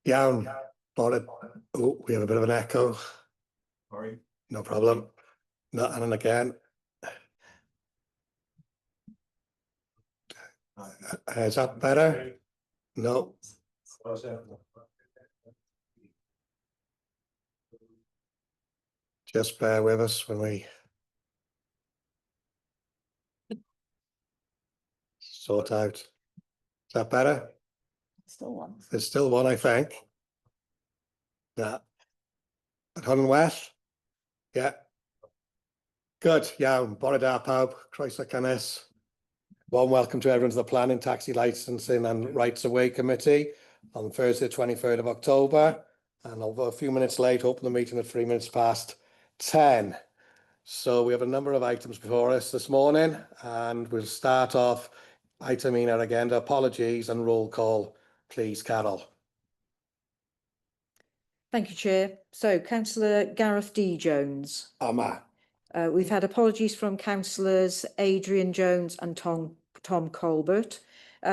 Iawn, bore. Oh, we have a bit of an echo. Sorry. No problem. No, and again. Is that better? No. Just bear with us when we sort out. Is that better? Still one. There's still one, I think. Yeah. At hwn yn well? Yeah. Good. Iawn. Bore da pawb. Croeso cynnes. Warm welcome to everyone to the Planning, Taxi Licensing and Rights Away Committee on Thursday, 23rd of October. And although a few minutes late, open the meeting at 3 minutes past 10. So we have a number of items before us this morning, and we'll start off item in our agenda. Apologies and roll call, please, Carol. Thank you, Chair. So, Councillor Gareth D. Jones. Ama. We've had apologies from Councillors Adrian Jones and Tom Colbert.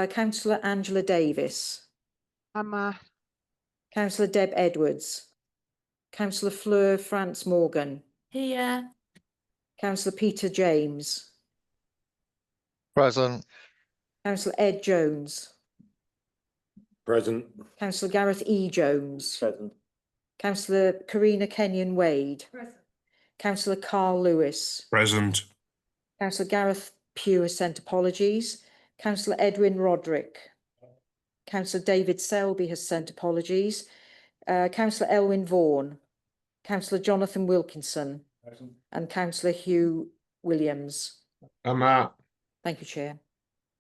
Councillor Angela Davis. Ama. Councillor Deb Edwards. Councillor Fleur France Morgan. Here. Councillor Peter James. Present. Councillor Ed Jones. Present. Councillor Gareth E. Jones. Present. Councillor Karina Kenyon Wade. Present. Councillor Carl Lewis. Present. Councillor Gareth Pugh has sent apologies. Councillor Edwin Roderick. Councillor David Selby has sent apologies. Councillor Elwyn Vaughan. Councillor Jonathan Wilkinson. Present. And Councillor Hugh Williams. Ama. Thank you, Chair.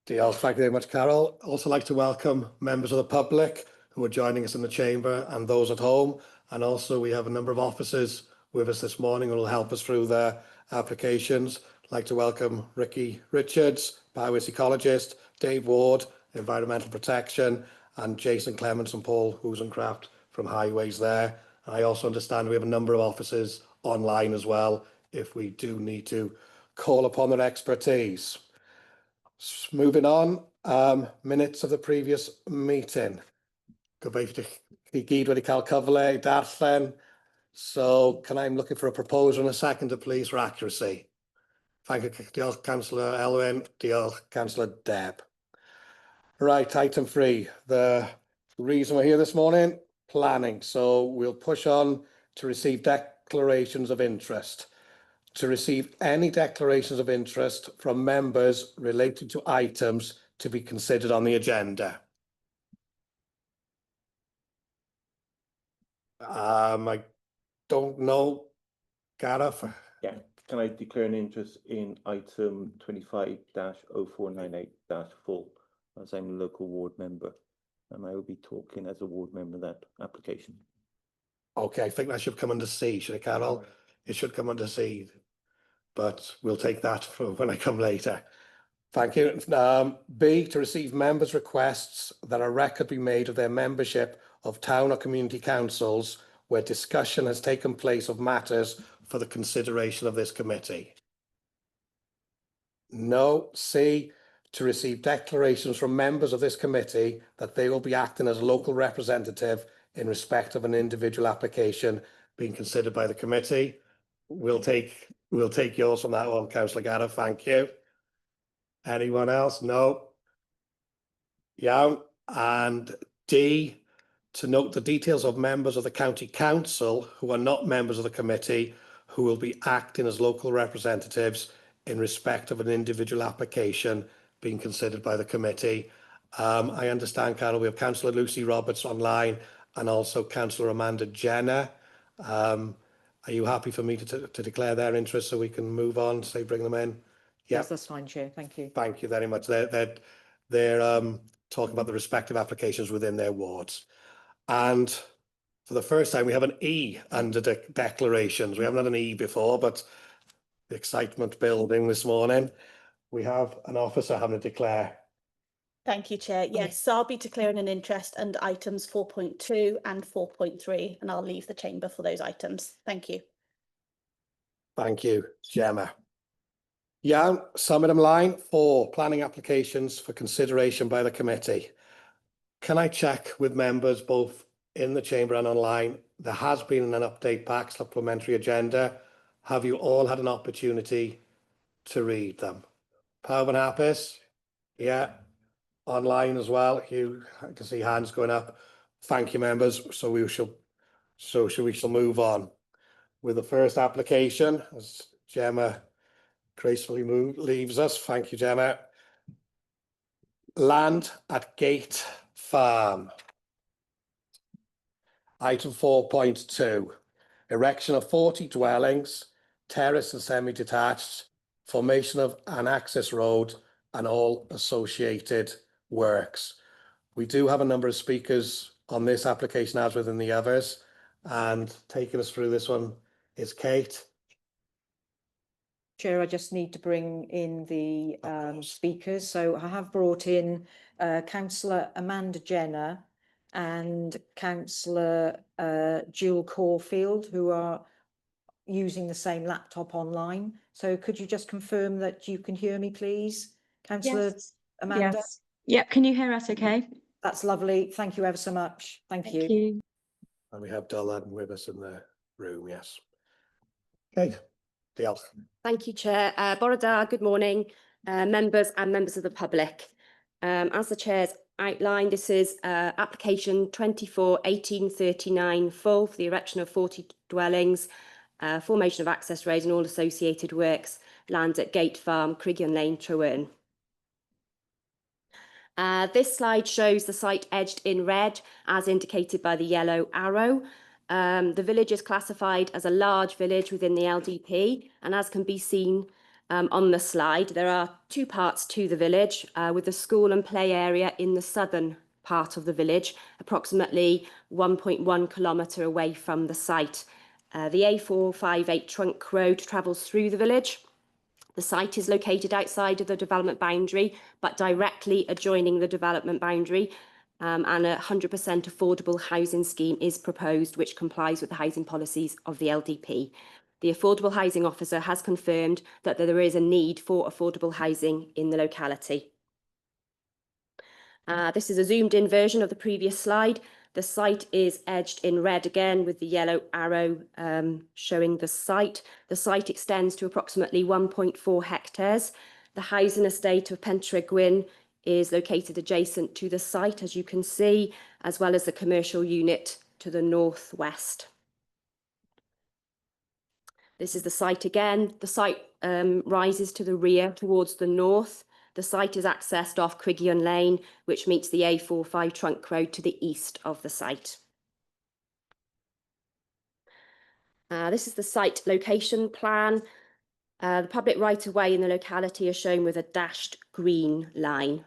Diolch, thank you very much, Carol. Also like to welcome members of the public who are joining us in the chamber and those at home. And also we have a number of officers with us this morning who will help us through their applications. I'd like to welcome Ricky Richards, biowaste ecologist, Dave Ward, environmental protection, and Jason Clements and Paul Husencraft from Highways there. And I also understand we have a number of officers online as well if we do need to call upon their expertise. Moving on, minutes of the previous meeting. Gobeithio chi gyd wedi cael cyfle I darllen. So I'm looking for a proposal and a seconder, please, for accuracy. Thank you, diolch, Councillor Elwyn. Diolch, Councillor Deb. Right, item 3. The reason we're here this morning, planning. So we'll push on to receive declarations of interest. To receive any declarations of interest from members related to items to be considered on the agenda. I don't know, Gareth. Yeah, can I declare an interest in item 25-0498-4 as I'm a local ward member, and I will be talking as a ward member of that application. Okay, I think that should come under C, should it, Carol? It should come under C, but we'll take that for when I come later. Thank you. B, to receive members' requests that a record be made of their membership of town or community councils where discussion has taken place of matters for the consideration of this committee. No. C, to receive declarations from members of this committee that they will be acting as a local representative in respect of an individual application being considered by the committee. We'll take yours from that one, Councillor Gareth. Thank you. Anyone else? No. Yeah. And D, to note the details of members of the county council who are not members of the committee who will be acting as local representatives in respect of an individual application being considered by the committee. I understand, Carol, we have Councillor Lucy Roberts online and also Councillor Amanda Jenner. Are you happy for me to declare their interest so we can move on, say bring them in? Yes, that's fine, Chair. Thank you. Thank you very much. They're talking about the respective applications within their wards. And for the first time, we have an E under the declarations. We haven't had an E before, but the excitement building this morning. We have an officer having to declare. Thank you, Chair. Yes, so I'll be declaring an interest under items 4.2 and 4.3, and I'll leave the chamber for those items. Thank you. Thank you, Gemma. Yeah, summit line 4, planning applications for consideration by the committee. Can I check with members both in the chamber and online. There has been an update pack, supplementary agenda. Have you all had an opportunity to read them? Pawb yn hapus? Yeah. Online as well. I can see hands going up. Thank you, members. So we shall move on with the first application as Gemma gracefully leaves us. Thank you, Gemma. Land at Gate Farm. Item 4.2, erection of 40 dwellings, terrace and semi-detached, formation of an access road and all associated works. We do have a number of speakers on this application as within the others, and taking us through this one is Kate. Chair, I just need to bring in the Of course. speakers. So I have brought in Councillor Amanda Jenner and Councillor Jill Caulfield, who are using the same laptop online. So could you just confirm that you can hear me, please? Councillor Yes. Amanda? Yes. Yep. Can you hear us okay? That's lovely. Thank you ever so much. Thank you. And we have Dylan with us in the room, yes. Kate, diolch. Thank you, Chair. Bore da, good morning, members and members of the public. As the Chair's outlined, this is application 24-1839 full for the erection of 40 dwellings, formation of access roads and all associated works, land at Gate Farm, Criggion Lane, Trewern. This slide shows the site edged in red as indicated by the yellow arrow. The village is classified as a large village within the LDP, and as can be seen on the slide, there are two parts to the village, with the school and play area in the southern part of the village, approximately 1.1 kilometre away from the site. The A458 trunk road travels through the village. The site is located outside of the development boundary, but directly adjoining the development boundary, and a 100% affordable housing scheme is proposed, which complies with the housing policies of the LDP. The Affordable Housing Officer has confirmed that there is a need for affordable housing in the locality. This is a zoomed in version of the previous slide. The site is edged in red again with the yellow arrow showing the site. The site extends to approximately 1.4 hectares. The housing estate of Pentre Gwyn is located adjacent to the site, as you can see, as well as the commercial unit to the northwest. This is the site again. The site rises to the rear towards the north. The site is accessed off Criggion Lane, which meets the A45 trunk road to the east of the site. This is the site location plan. The public right-of-way in the locality is shown with a dashed green line.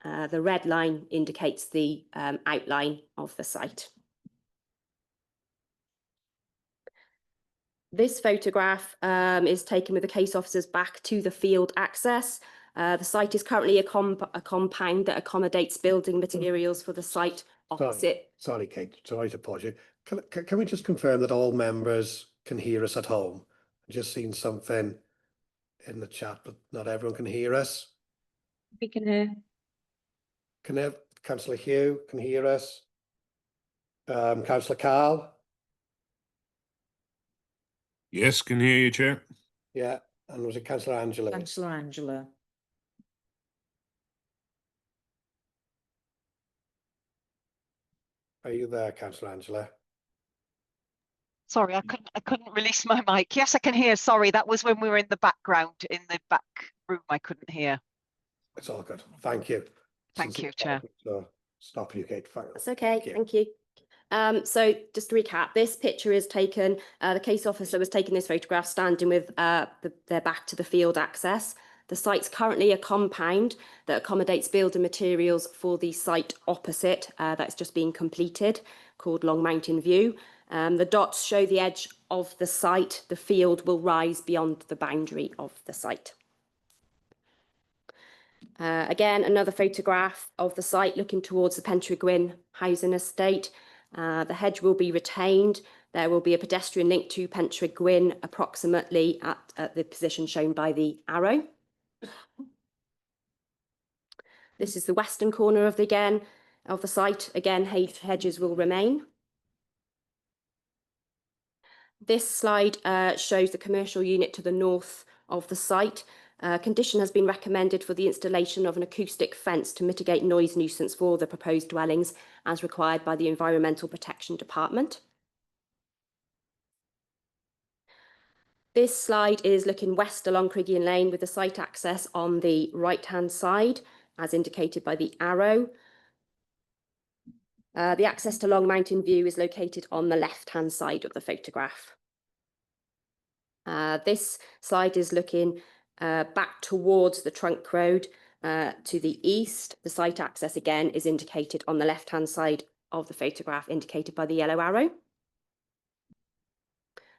The red line indicates the outline of the site. This photograph is taken with the case officer's back to the field access. The site is currently a compound that accommodates building materials for the site opposite. Sorry, Kate, sorry to pause you. Can we just confirm that all members can hear us at home? I've just seen something in the chat, but not everyone can hear us. We can hear. Councillor Hugh can hear us. Councillor Carl? Yes, can hear you, Chair. Yeah, and was it Councillor Angela? Councillor Angela. Are you there, Councillor Angela? Sorry, I couldn't release my mic. Yes, I can hear. Sorry, that was when we were in the background, in the back room. I couldn't hear. It's all good. Thank you. Thank you, Chair. So stop you, Kate. That's okay, thank you. So just to recap, this picture is taken, the case officer was taking this photograph standing with their back to the field access. The site's currently a compound that accommodates building materials for the site opposite that's just being completed, called Long Mountain View. The dots show the edge of the site. The field will rise beyond the boundary of the site. Again, another photograph of the site looking towards the Pentre Gwyn housing estate. The hedge will be retained. There will be a pedestrian link to Pentre Gwyn approximately at the position shown by the arrow. This is the western corner of the site. Again, hedges will remain. This slide shows the commercial unit to the north of the site. Condition has been recommended for the installation of an acoustic fence to mitigate noise nuisance for the proposed dwellings as required by the Environmental Protection Department. This slide is looking west along Criggion Lane with the site access on the right-hand side, as indicated by the arrow. The access to Long Mountain View is located on the left-hand side of the photograph. This slide is looking back towards the trunk road to the east. The site access again is indicated on the left-hand side of the photograph, indicated by the yellow arrow.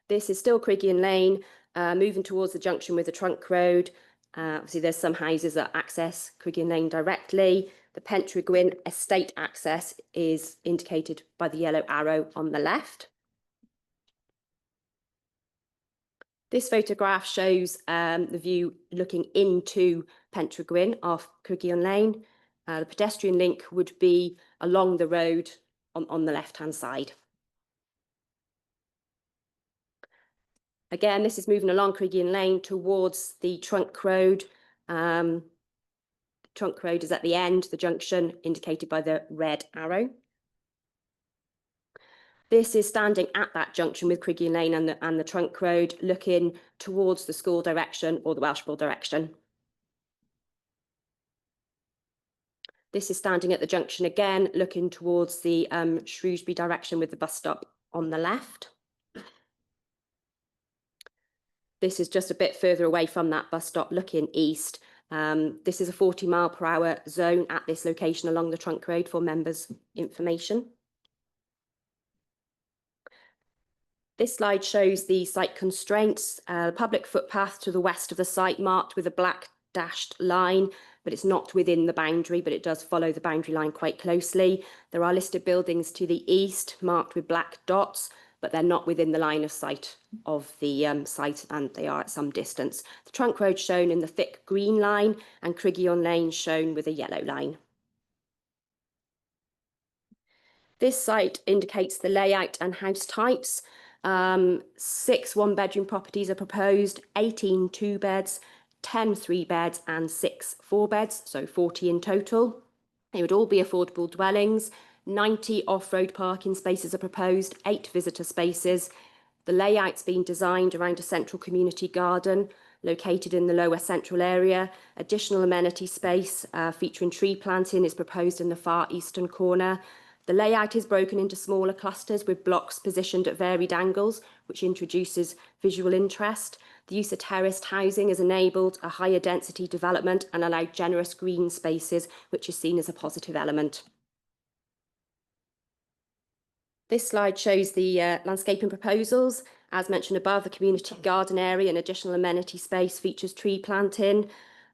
This is still Criggion Lane, moving towards the junction with the trunk road. Obviously, there's some houses that access Criggion Lane directly. The Pentrygwyn estate access is indicated by the yellow arrow on the left. This photograph shows the view looking into Pentrygwyn off Criggion Lane. The pedestrian link would be along the road on the left-hand side. Again, this is moving along Criggion Lane towards the trunk road. Trunk road is at the end, the junction indicated by the red arrow. This is standing at that junction with Criggion Lane and the trunk road, looking towards the school direction or the Welshpool direction. This is standing at the junction again, looking towards the Shrewsbury direction with the bus stop on the left. This is just a bit further away from that bus stop, looking east. This is a 40-mile-per-hour zone at this location along the trunk road for members' information. This slide shows the site constraints. Public footpath to the west of the site marked with a black dashed line, but it's not within the boundary, but it does follow the boundary line quite closely. There are listed buildings to the east marked with black dots, but they're not within the line of sight of the site, and they are at some distance. The trunk road shown in the thick green line and Criggion Lane shown with a yellow line. This site indicates the layout and house types. 6 one-bedroom properties are proposed, 18 2-beds, 10 3-beds and 6 4-beds, so 40 in total. They would all be affordable dwellings. 90 off-road parking spaces are proposed, 8 visitor spaces. The layout's been designed around a central community garden located in the lower central area. Additional amenity space featuring tree planting is proposed in the far eastern corner. The layout is broken into smaller clusters with blocks positioned at varied angles, which introduces visual interest. The use of terraced housing has enabled a higher density development and allowed generous green spaces, which is seen as a positive element. This slide shows the landscaping proposals. As mentioned above, the community garden area and additional amenity space features tree planting.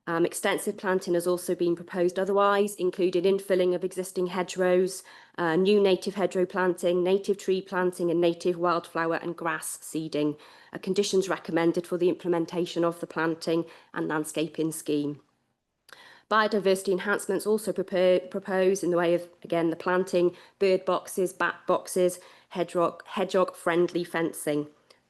Extensive planting has also been proposed otherwise, including infilling of existing hedgerows, new native hedgerow planting, native tree planting and native wildflower and grass seeding. Conditions recommended for the implementation of the planting and landscaping scheme. Biodiversity enhancements also proposed in the way of, again, the planting, bird boxes, bat boxes, hedgehog-friendly fencing.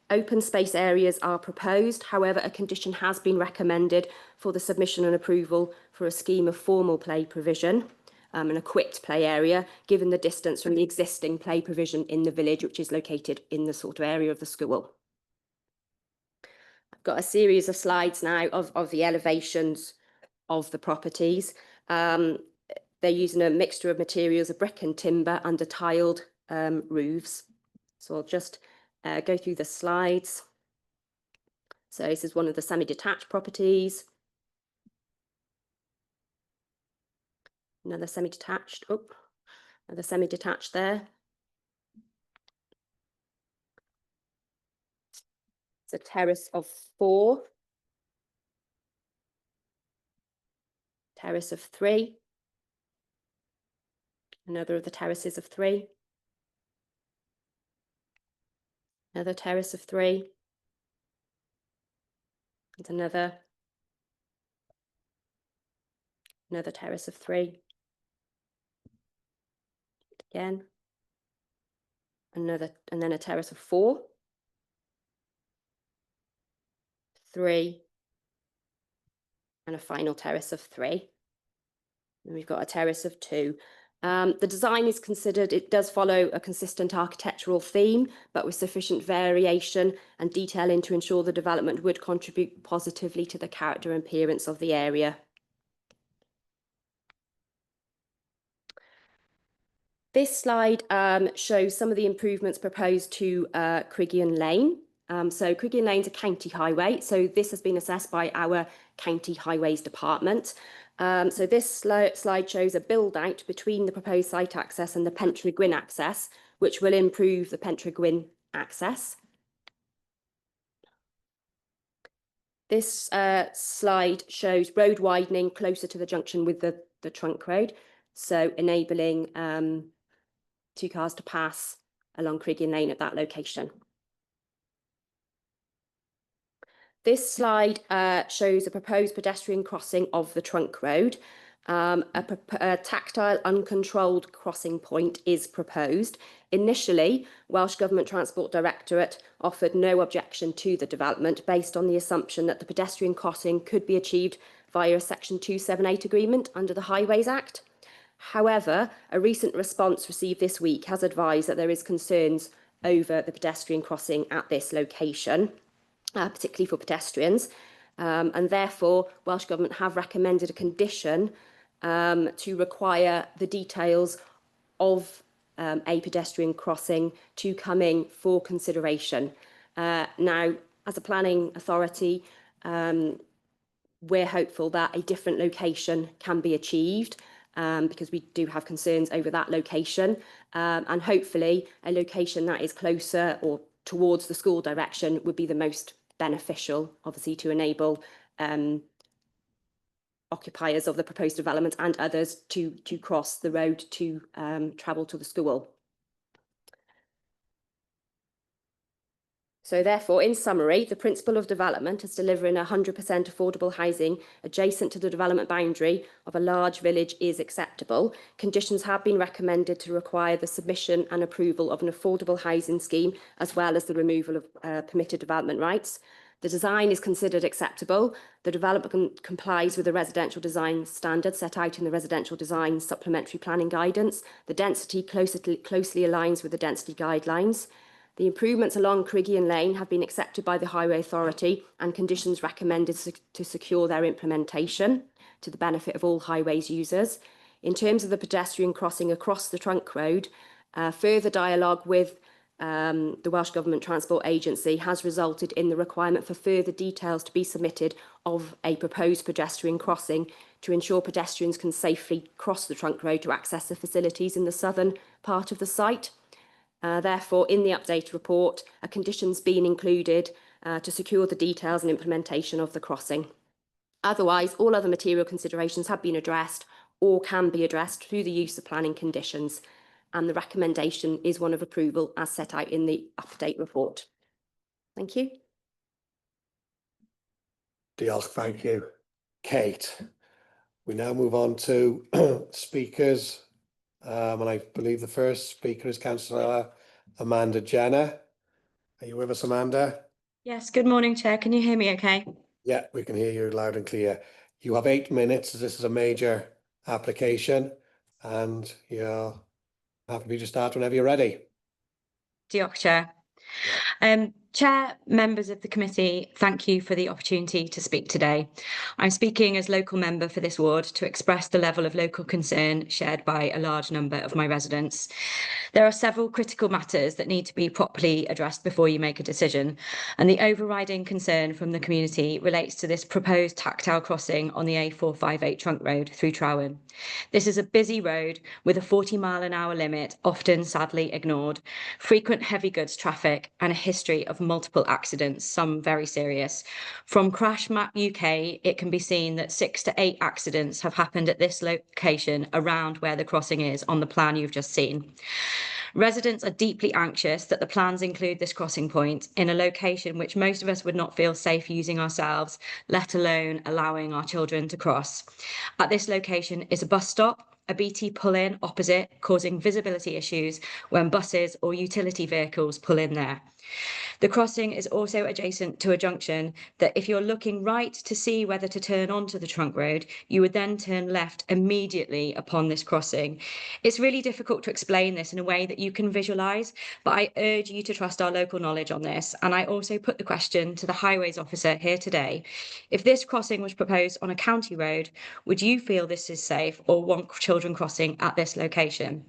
Open space areas are proposed. However, a condition has been recommended for the submission and approval for a scheme of formal play provision, an equipped play area, given the distance from the existing play provision in the village, which is located in the sort of area of the school. I've got a series of slides now of the elevations of the properties. They're using a mixture of materials of brick and timber under tiled roofs. So I'll just go through the slides. So this is one of the semi-detached properties. Another semi-detached, another semi-detached there. It's a terrace of 4. Terrace of 3. Another of the terraces of 3. Another terrace of 3. And another terrace of 3. Again. Another, and then a terrace of 4. 3, and a final terrace of 3. And we've got a terrace of 2. The design is considered, it does follow a consistent architectural theme, but with sufficient variation and detailing to ensure the development would contribute positively to the character and appearance of the area. This slide shows some of the improvements proposed to Criggion Lane. So Criggion Lane's a county highway, so this has been assessed by our County Highways Department. So this slide shows a build out between the proposed site access and the Pentre Gwyn access, which will improve the Pentre Gwyn access. This slide shows road widening closer to the junction with the trunk road, so enabling 2 cars to pass along Criggion Lane at that location. This slide shows a proposed pedestrian crossing of the trunk road. A tactile, uncontrolled crossing point is proposed. Initially, Welsh Government Transport Directorate offered no objection to the development based on the assumption that the pedestrian crossing could be achieved via a Section 278 agreement under the Highways Act. However, a recent response received this week has advised that there is concerns over the pedestrian crossing at this location, particularly for pedestrians, and therefore Welsh Government have recommended a condition to require the details of a pedestrian crossing to come in for consideration. Now, as a planning authority, we're hopeful that a different location can be achieved, because we do have concerns over that location, and hopefully a location that is closer or towards the school direction would be the most beneficial, obviously, to enable occupiers of the proposed development and others to cross the road to travel to the school. So therefore, in summary, the principle of development is delivering 100% affordable housing adjacent to the development boundary of a large village is acceptable. Conditions have been recommended to require the submission and approval of an affordable housing scheme, as well as the removal of permitted development rights. The design is considered acceptable. The development complies with the residential design standards set out in the Residential Design Supplementary Planning Guidance. The density closely aligns with the density guidelines. The improvements along Criggion Lane have been accepted by the Highway Authority and conditions recommended to secure their implementation to the benefit of all highways users. In terms of the pedestrian crossing across the trunk road, further dialogue with the Welsh Government Transport Agency has resulted in the requirement for further details to be submitted of a proposed pedestrian crossing to ensure pedestrians can safely cross the trunk road to access the facilities in the southern part of the site. Therefore, in the updated report, a condition's been included to secure the details and implementation of the crossing. Otherwise, all other material considerations have been addressed or can be addressed through the use of planning conditions, and the recommendation is one of approval as set out in the update report. Thank you. Diolch, thank you. Kate, we now move on to speakers. And I believe the first speaker is Councillor Amanda Jenner. Are you with us, Amanda? Yes, good morning, Chair. Can you hear me okay? Yeah, we can hear you loud and clear. You have 8 minutes, as this is a major application, and you're happy to start whenever you're ready. Diolch, Chair. Chair, members of the committee, thank you for the opportunity to speak today. I'm speaking as local member for this ward to express the level of local concern shared by a large number of my residents. There are several critical matters that need to be properly addressed before you make a decision, and the overriding concern from the community relates to this proposed tactile crossing on the A458 trunk road through Trowen. This is a busy road with a 40-mile-an-hour limit, often sadly ignored, frequent heavy goods traffic, and a history of multiple accidents, some very serious. From Crash Map UK, it can be seen that 6 to 8 accidents have happened at this location around where the crossing is on the plan you've just seen. Residents are deeply anxious that the plans include this crossing point in a location which most of us would not feel safe using ourselves, let alone allowing our children to cross. At this location is a bus stop, a BT pull-in opposite, causing visibility issues when buses or utility vehicles pull in there. The crossing is also adjacent to a junction that if you're looking right to see whether to turn onto the trunk road, you would then turn left immediately upon this crossing. It's really difficult to explain this in a way that you can visualise, but I urge you to trust our local knowledge on this. And I also put the question to the highways officer here today. If this crossing was proposed on a county road, would you feel this is safe or want children crossing at this location?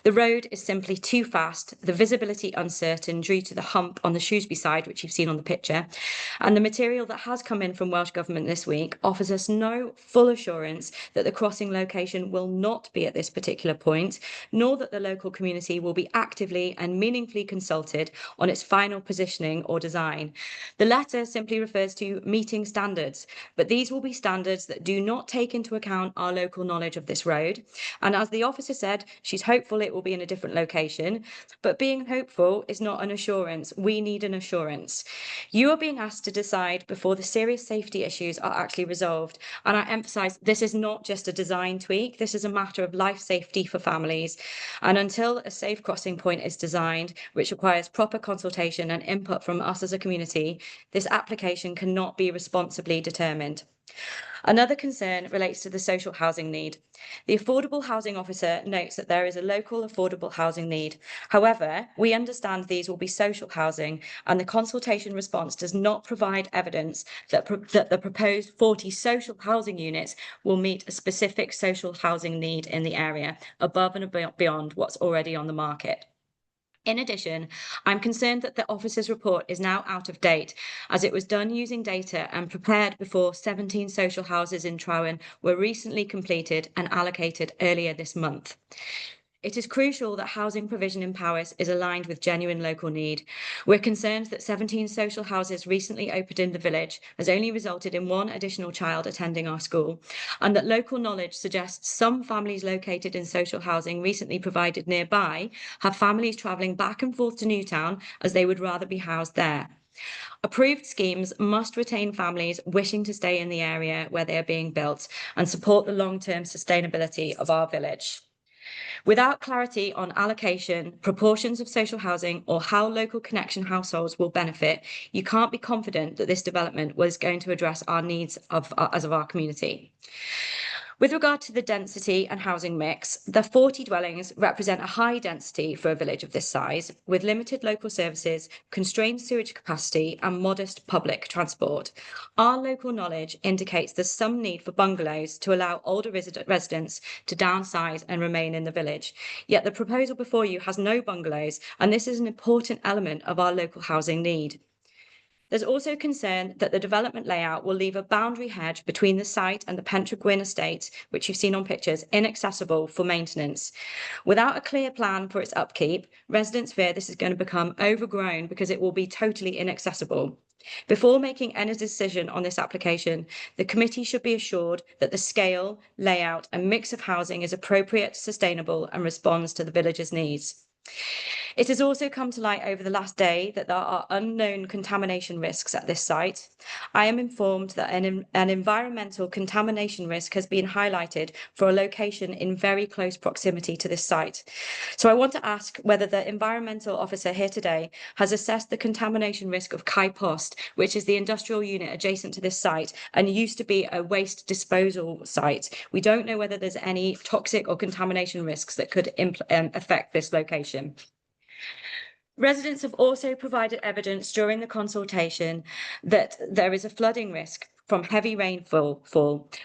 The road is simply too fast, the visibility uncertain due to the hump on the Shrewsbury side, which you've seen on the picture, and the material that has come in from Welsh Government this week offers us no full assurance that the crossing location will not be at this particular point, nor that the local community will be actively and meaningfully consulted on its final positioning or design. The letter simply refers to meeting standards, but these will be standards that do not take into account our local knowledge of this road. And as the officer said, she's hopeful it will be in a different location, but being hopeful is not an assurance. We need an assurance. You are being asked to decide before the serious safety issues are actually resolved. And I emphasise this is not just a design tweak. This is a matter of life safety for families. And until a safe crossing point is designed, which requires proper consultation and input from us as a community, this application cannot be responsibly determined. Another concern relates to the social housing need. The Affordable Housing Officer notes that there is a local affordable housing need. However, we understand these will be social housing, and the consultation response does not provide evidence that the proposed 40 social housing units will meet a specific social housing need in the area, above and beyond what's already on the market. In addition, I'm concerned that the officer's report is now out of date, as it was done using data and prepared before 17 social houses in Trowen were recently completed and allocated earlier this month. It is crucial that housing provision in Powys is aligned with genuine local need. We're concerned that 17 social houses recently opened in the village has only resulted in one additional child attending our school, and that local knowledge suggests some families located in social housing recently provided nearby have families travelling back and forth to Newtown as they would rather be housed there. Approved schemes must retain families wishing to stay in the area where they are being built and support the long-term sustainability of our village. Without clarity on allocation, proportions of social housing, or how local connection households will benefit, you can't be confident that this development was going to address our needs as of our community. With regard to the density and housing mix, the 40 dwellings represent a high density for a village of this size, with limited local services, constrained sewage capacity, and modest public transport. Our local knowledge indicates there's some need for bungalows to allow older residents to downsize and remain in the village. Yet the proposal before you has no bungalows, and this is an important element of our local housing need. There's also concern that the development layout will leave a boundary hedge between the site and the Pentre Gwyn estate, which you've seen on pictures, inaccessible for maintenance. Without a clear plan for its upkeep, residents fear this is going to become overgrown because it will be totally inaccessible. Before making any decision on this application, the committee should be assured that the scale, layout, and mix of housing is appropriate, sustainable, and responds to the village's needs. It has also come to light over the last day that there are unknown contamination risks at this site. I am informed that an environmental contamination risk has been highlighted for a location in very close proximity to this site. So I want to ask whether the environmental officer here today has assessed the contamination risk of Kai Post, which is the industrial unit adjacent to this site and used to be a waste disposal site. We don't know whether there's any toxic or contamination risks that could affect this location. Residents have also provided evidence during the consultation that there is a flooding risk from heavy rainfall,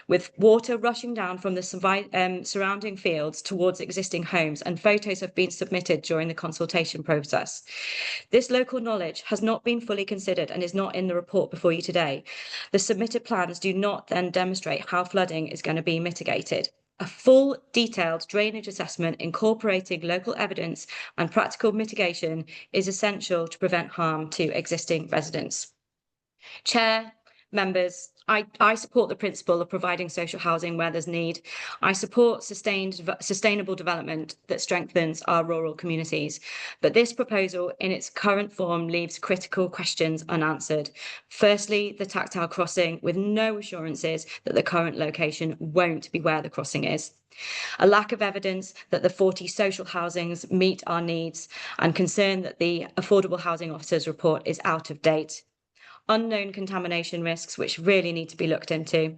with water rushing down from the surrounding fields towards existing homes, and photos have been submitted during the consultation process. This local knowledge has not been fully considered and is not in the report before you today. The submitted plans do not then demonstrate how flooding is going to be mitigated. A full, detailed drainage assessment incorporating local evidence and practical mitigation is essential to prevent harm to existing residents. Chair, members, I support the principle of providing social housing where there's need. I support sustainable development that strengthens our rural communities. But this proposal in its current form leaves critical questions unanswered. Firstly, the tactile crossing with no assurances that the current location won't be where the crossing is. A lack of evidence that the 40 social housings meet our needs, and concern that the Affordable Housing Officer's report is out of date. Unknown contamination risks which really need to be looked into.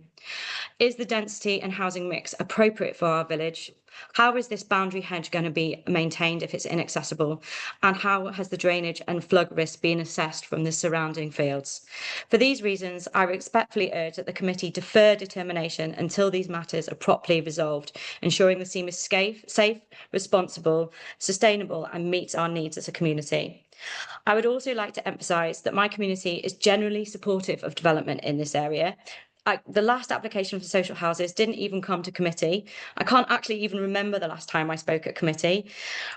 Is the density and housing mix appropriate for our village? How is this boundary hedge going to be maintained if it's inaccessible? And how has the drainage and flood risk been assessed from the surrounding fields? For these reasons, I respectfully urge that the committee defer determination until these matters are properly resolved, ensuring the scheme is safe, responsible, sustainable, and meets our needs as a community. I would also like to emphasise that my community is generally supportive of development in this area. The last application for social houses didn't even come to committee. I can't actually even remember the last time I spoke at committee.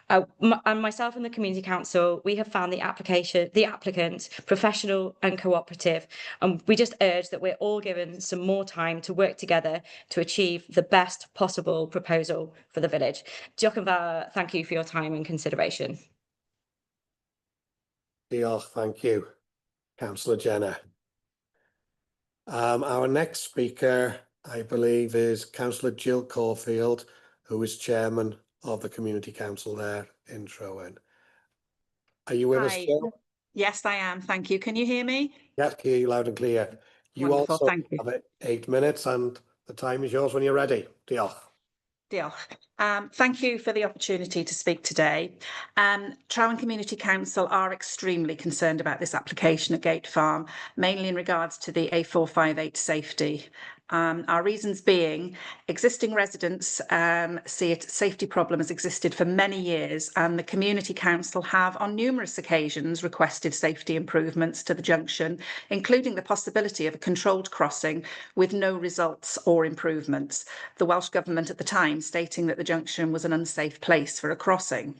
And myself and the Community Council, we have found the applicant professional and cooperative. And we just urge that we're all given some more time to work together to achieve the best possible proposal for the village. Diolch yn fawr, thank you for your time and consideration. Diolch, thank you, Councillor Jenner. Our next speaker, I believe, is Councillor Jill Caulfield, who is chairman of the Community Council there in Trowen. Are you with us, Hi. Jill? Yes, I am. Thank you. Can you hear me? Yes, hear you loud and clear. You Wonderful, also thank you. have 8 minutes, and the time is yours when you're ready. Diolch. Diolch. Thank you for the opportunity to speak today. Trowen Community Council are extremely concerned about this application at Gate Farm, mainly in regards to the A458 safety. Our reasons being, existing residents see it safety problem has existed for many years, and the Community Council have on numerous occasions requested safety improvements to the junction, including the possibility of a controlled crossing with no results or improvements. The Welsh Government at the time stating that the junction was an unsafe place for a crossing.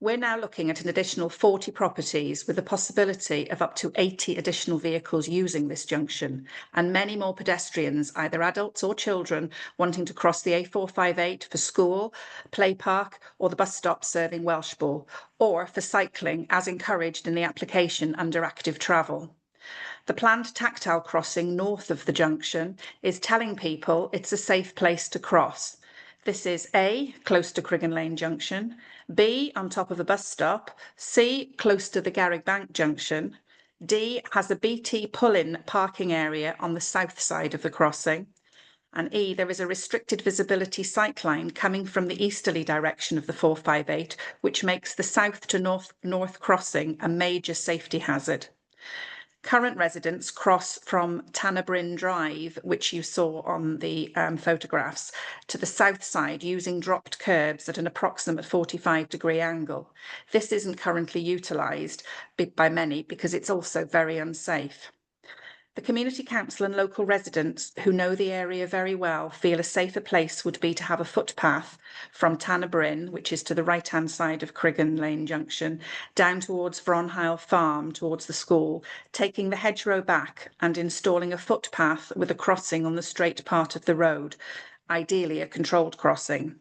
We're now looking at an additional 40 properties with the possibility of up to 80 additional vehicles using this junction, and many more pedestrians, either adults or children, wanting to cross the A458 for school, play park, or the bus stop serving Welshball, or for cycling as encouraged in the application under active travel. The planned tactile crossing north of the junction is telling people it's a safe place to cross. This is A, close to Criggan Lane Junction, B, on top of a bus stop, C, close to the Garrig Bank Junction, D, has a BT pull-in parking area on the south side of the crossing, and E, there is a restricted visibility sight line coming from the easterly direction of the 458, which makes the south to north crossing a major safety hazard. Current residents cross from Tannerbryn Drive, which you saw on the photographs, to the south side using dropped curbs at an approximate 45-degree angle. This isn't currently utilised by many because it's also very unsafe. The Community Council and local residents who know the area very well feel a safer place would be to have a footpath from Tannerbryn, which is to the right-hand side of Criggan Lane Junction, down towards Vronhael Farm, towards the school, taking the hedgerow back and installing a footpath with a crossing on the straight part of the road, ideally a controlled crossing.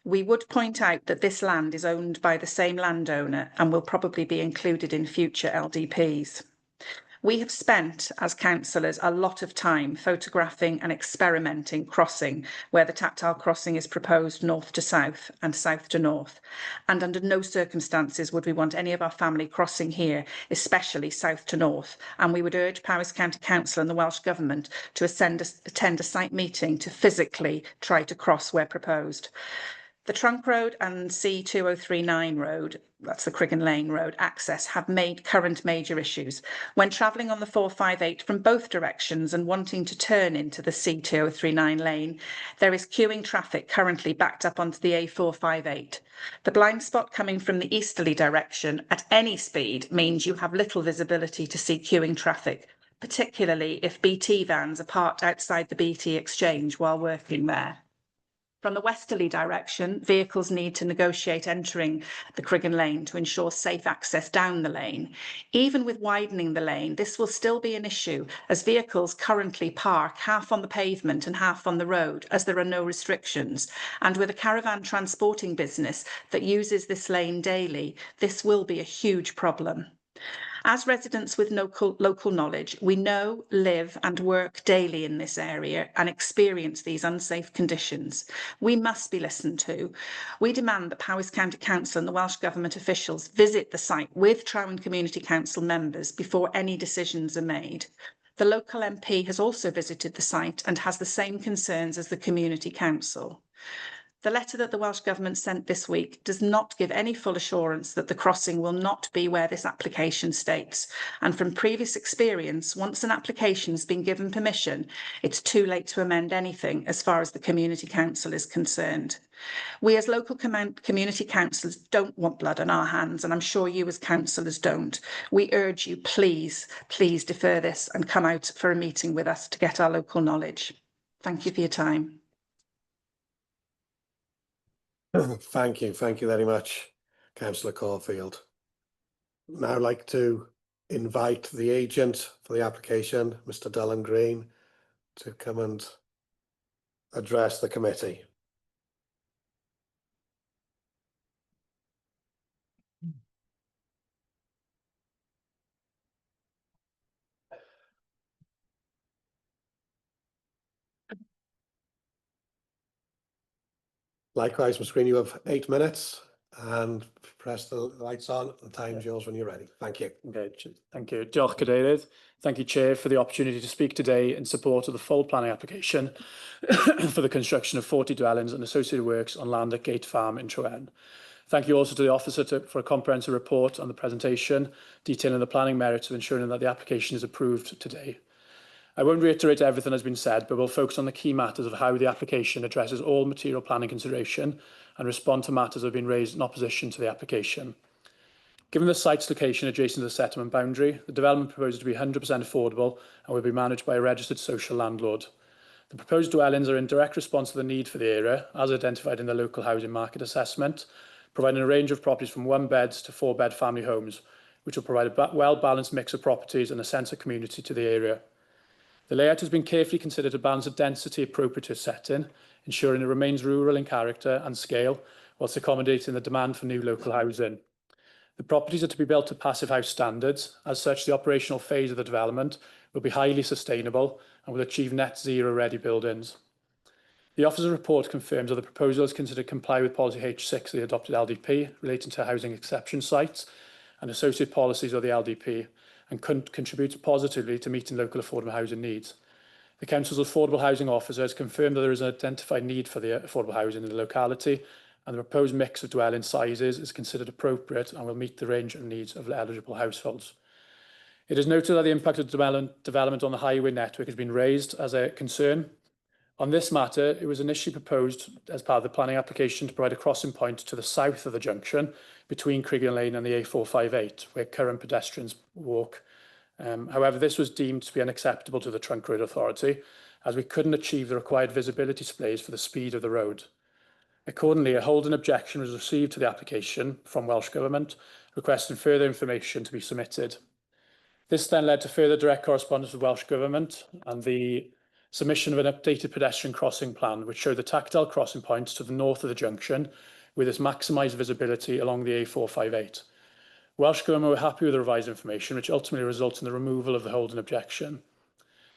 We would point out that this land is owned by the same landowner and will probably be included in future LDPs. We have spent, as councillors, a lot of time photographing and experimenting crossing where the tactile crossing is proposed north to south and south to north. And under no circumstances would we want any of our family crossing here, especially south to north. And we would urge Powys County Council and the Welsh Government to attend a site meeting to physically try to cross where proposed. The Trunk Road and C2039 Road, that's the Criggan Lane Road access, have made current major issues. When travelling on the 458 from both directions and wanting to turn into the C2039 lane, there is queuing traffic currently backed up onto the A458. The blind spot coming from the easterly direction at any speed means you have little visibility to see queuing traffic, particularly if BT vans are parked outside the BT exchange while working there. From the westerly direction, vehicles need to negotiate entering the Criggan Lane to ensure safe access down the lane. Even with widening the lane, this will still be an issue as vehicles currently park half on the pavement and half on the road as there are no restrictions. And with a caravan transporting business that uses this lane daily, this will be a huge problem. As residents with local knowledge, we know, live and work daily in this area and experience these unsafe conditions. We must be listened to. We demand that Powys County Council and the Welsh Government officials visit the site with Trowan Community Council members before any decisions are made. The local MP has also visited the site and has the same concerns as the Community Council. The letter that the Welsh Government sent this week does not give any full assurance that the crossing will not be where this application states. And from previous experience, once an application has been given permission, it's too late to amend anything as far as the Community Council is concerned. We as local community councillors don't want blood on our hands, and I'm sure you as councillors don't. We urge you, please, please defer this and come out for a meeting with us to get our local knowledge. Thank you for your time. Thank you very much, Councillor Caulfield. Now I'd like to invite the agent for the application, Mr. Dylan Green, to come and address the committee. Likewise, Mr. Green, you have 8 minutes, and press the lights on. The time's yours when you're ready. Thank you. Okay, thank you. Diolch, Cadeirydd. Thank you, Chair, for the opportunity to speak today in support of the full planning application for the construction of 40 dwellings and associated works on land at Gate Farm in Trowan. Thank you also to the officer for a comprehensive report on the presentation, detailing the planning merits of ensuring that the application is approved today. I won't reiterate everything that's been said, but we'll focus on the key matters of how the application addresses all material planning consideration and respond to matters that have been raised in opposition to the application. Given the site's location adjacent to the settlement boundary, the development proposes to be 100% affordable and will be managed by a registered social landlord. The proposed dwellings are in direct response to the need for the area, as identified in the local housing market assessment, providing a range of properties from 1-bed to 4-bed family homes, which will provide a well-balanced mix of properties and a sense of community to the area. The layout has been carefully considered to balance a density appropriate to its setting, ensuring it remains rural in character and scale, whilst accommodating the demand for new local housing. The properties are to be built to passive house standards. As such, the operational phase of the development will be highly sustainable and will achieve net zero ready buildings. The officer's report confirms that the proposal is considered to comply with policy H6 of the adopted LDP relating to housing exception sites and associated policies of the LDP, and contributes positively to meeting local affordable housing needs. The Council's affordable housing officer has confirmed that there is an identified need for the affordable housing in the locality, and the proposed mix of dwelling sizes is considered appropriate and will meet the range of needs of eligible households. It is noted that the impact of development on the highway network has been raised as a concern. On this matter, it was initially proposed as part of the planning application to provide a crossing point to the south of the junction between Criggan Lane and the A458, where current pedestrians walk. However, this was deemed to be unacceptable to the Trunk Road Authority, as we couldn't achieve the required visibility displays for the speed of the road. Accordingly, a holding objection was received to the application from Welsh Government, requesting further information to be submitted. This then led to further direct correspondence with Welsh Government and the submission of an updated pedestrian crossing plan, which showed the tactile crossing points to the north of the junction, with its maximised visibility along the A458. Welsh Government were happy with the revised information, which ultimately resulted in the removal of the holding objection.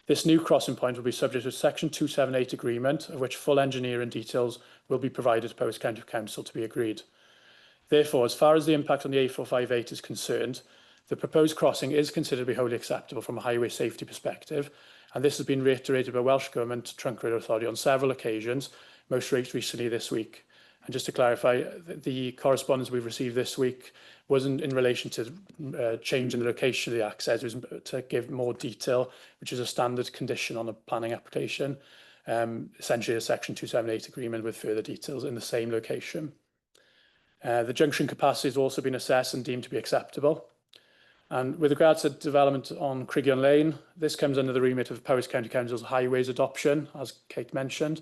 This new crossing point will be subject to a Section 278 agreement, of which full engineering details will be provided to Powys County Council to be agreed. Therefore, as far as the impact on the A458 is concerned, the proposed crossing is considered to be wholly acceptable from a highway safety perspective, and this has been reiterated by Welsh Government Trunk Road Authority on several occasions, most recently this week. And just to clarify, the correspondence we've received this week wasn't in relation to changing the location of the access, it was to give more detail, which is a standard condition on a planning application, essentially a Section 278 agreement with further details in the same location. The junction capacity has also been assessed and deemed to be acceptable. And with regards to development on Criggan Lane, this comes under the remit of Powys County Council's highways adoption, as Kate mentioned.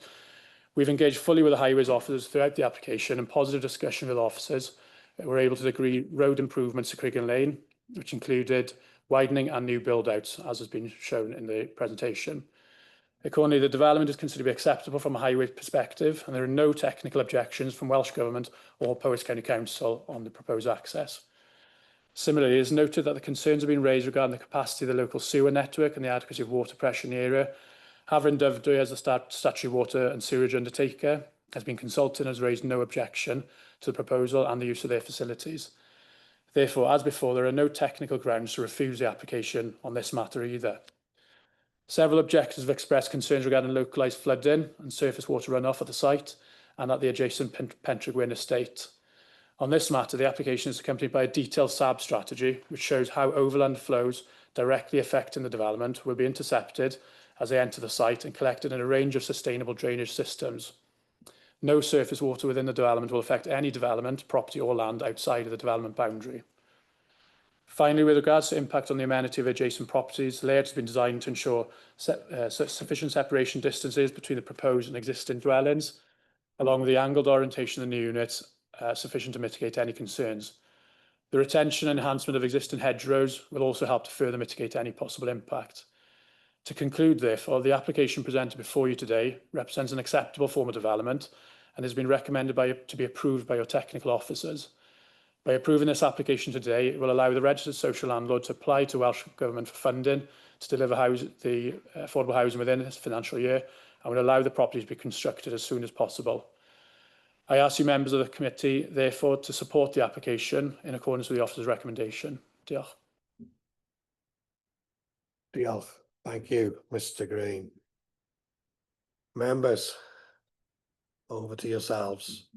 We've engaged fully with the highways officers throughout the application, and positive discussion with officers were able to agree road improvements to Cregan Lane, which included widening and new build-outs, as has been shown in the presentation. Accordingly, the development is considered to be acceptable from a highway perspective, and there are no technical objections from Welsh Government or Powys County Council on the proposed access. Similarly, it is noted that the concerns have been raised regarding the capacity of the local sewer network and the adequacy of water pressure in the area. Havering Dyfrdwy as the statutory water and sewerage undertaker has been consulted and has raised no objection to the proposal and the use of their facilities. Therefore, as before, there are no technical grounds to refuse the application on this matter either. Several objectors have expressed concerns regarding localised flooding and surface water runoff at the site and at the adjacent Pentre Gwyn estate. On this matter, the application is accompanied by a detailed SAB strategy, which shows how overland flows directly affecting the development will be intercepted as they enter the site and collected in a range of sustainable drainage systems. No surface water within the development will affect any development, property or land outside of the development boundary. Finally, with regards to impact on the amenity of adjacent properties, the layout has been designed to ensure sufficient separation distances between the proposed and existing dwellings, along with the angled orientation of the new units, sufficient to mitigate any concerns. The retention and enhancement of existing hedgerows will also help to further mitigate any possible impact. To conclude, therefore, the application presented before you today represents an acceptable form of development and has been recommended to be approved by your technical officers. By approving this application today, it will allow the registered social landlord to apply to Welsh Government for funding to deliver the affordable housing within this financial year and will allow the property to be constructed as soon as possible. I ask you members of the committee, therefore, to support the application in accordance with the officer's recommendation. Diolch. Diolch. Thank you, Mr. Green. Members, over to yourselves.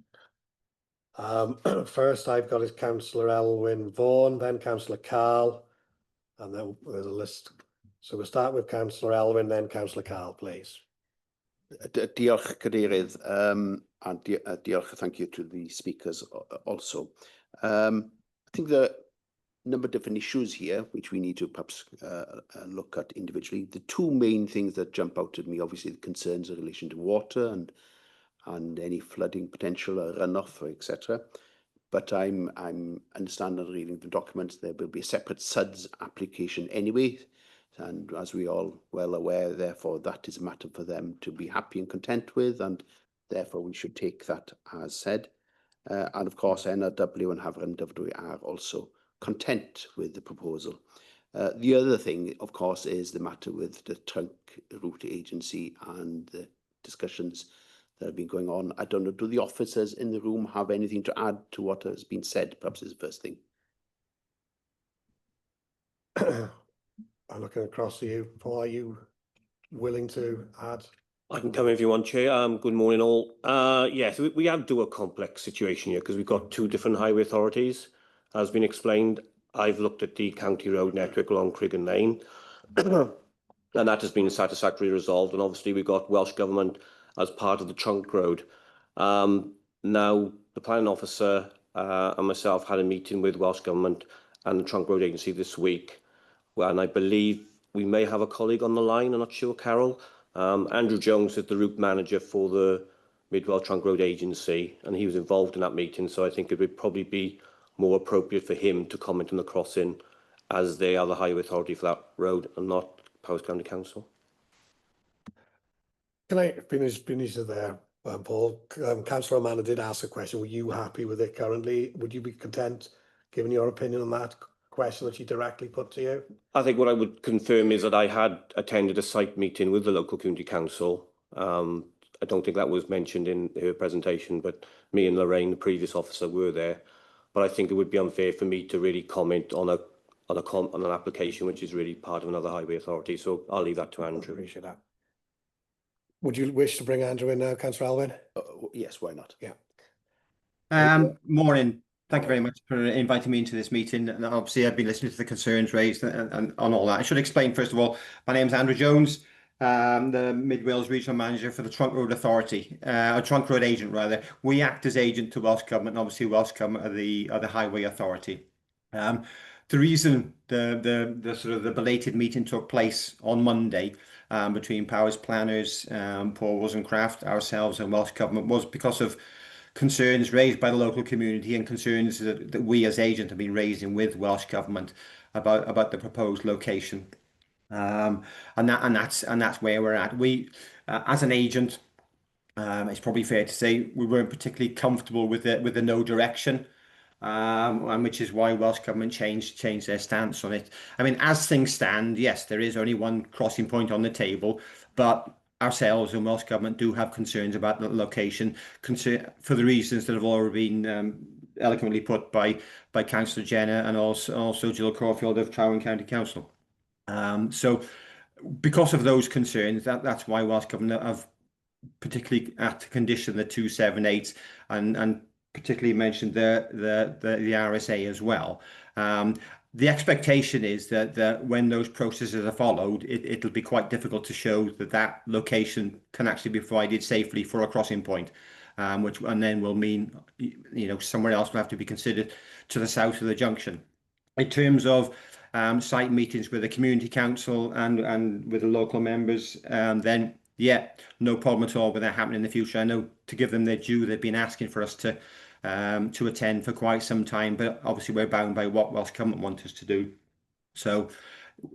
First I've got is Councillor Elwyn Vaughan, then Councillor Carl, and then there's a list. So we'll start with Councillor Elwyn, then Councillor Carl, please. Diolch, Cadeirydd, and diolch, thank you to the speakers also. I think the number of different issues here, which we need to perhaps look at individually. The two main things that jump out at me, obviously, the concerns in relation to water and any flooding potential or runoff, etc. But I'm understanding reading the documents, there will be a separate SUDS application anyway. And as we all well aware, therefore, that is a matter for them to be happy and content with, and therefore we should take that as said. And of course, NRW and Hafren Dyfrdwy are also content with the proposal. The other thing, of course, is the matter with the trunk route agency and the discussions that have been going on. I don't know, do the officers in the room have anything to add to what has been said? Perhaps is the first thing. I'm looking across to you. Paul, are you willing to add? I can come in if you want, Chair. Good morning all. Yes, we have a complex situation here because we've got two different highway authorities. As been explained, I've looked at the county road network along Cregan Lane and that has been satisfactorily resolved, and obviously we've got Welsh Government as part of the trunk road. Now, the planning officer and myself had a meeting with Welsh Government and the Trunk Road Agency this week, and I believe we may have a colleague on the line, I'm not sure, Carol. Andrew Jones is the route manager for the Mid-Welsh Trunk Road Agency, and he was involved in that meeting, so I think it would probably be more appropriate for him to comment on the crossing, as they are the highway authority for that road and not Powys County Council. Can I finish there, Paul? Councillor O'Mara did ask a question. Were you happy with it currently? Would you be content giving your opinion on that question that she directly put to you? I think what I would confirm is that I had attended a site meeting with the local community council. I don't think that was mentioned in her presentation, but me and Lorraine, the previous officer, were there. But I think it would be unfair for me to really comment on an application which is really part of another highway authority. So I'll leave that to Andrew. Appreciate that. Would you wish to bring Andrew in now, Councillor Elwyn? Yes, why not? Yeah. Morning. Thank you very much for inviting me into this meeting. And obviously, I've been listening to the concerns raised and on all that. I should explain, first of all, my name is Andrew Jones, the Mid Wales Regional Manager for the Trunk Road Authority, or Trunk Road Agent, rather. We act as agent to Welsh Government, and obviously Welsh Government are the Highway Authority. the reason the sort of the belated meeting took place on Monday between Powers Planners, Paul Wozencraft, ourselves and Welsh Government was because of concerns raised by the local community and concerns that we as agent have been raising with Welsh Government about the proposed location. And that's where we're at. We, as an agent, it's probably fair to say we weren't particularly comfortable with the no direction, and which is why Welsh Government changed their stance on it. I mean, as things stand, yes, there is only one crossing point on the table, but ourselves and Welsh Government do have concerns about the location, for the reasons that have already been eloquently put by Councillor Jenner and also Jill Caulfield of Trowen County Council. So because of those concerns, that's why Welsh Government have particularly had to condition the 278 and particularly mentioned the RSA as well. The expectation is that when those processes are followed, it'll be quite difficult to show that location can actually be provided safely for a crossing point, which then will mean somewhere else will have to be considered to the south of the junction. In terms of site meetings with the community council and with the local members, then yeah, no problem at all with that happening in the future. I know, to give them their due, they've been asking for us to attend for quite some time, but obviously we're bound by what Welsh Government want us to do. So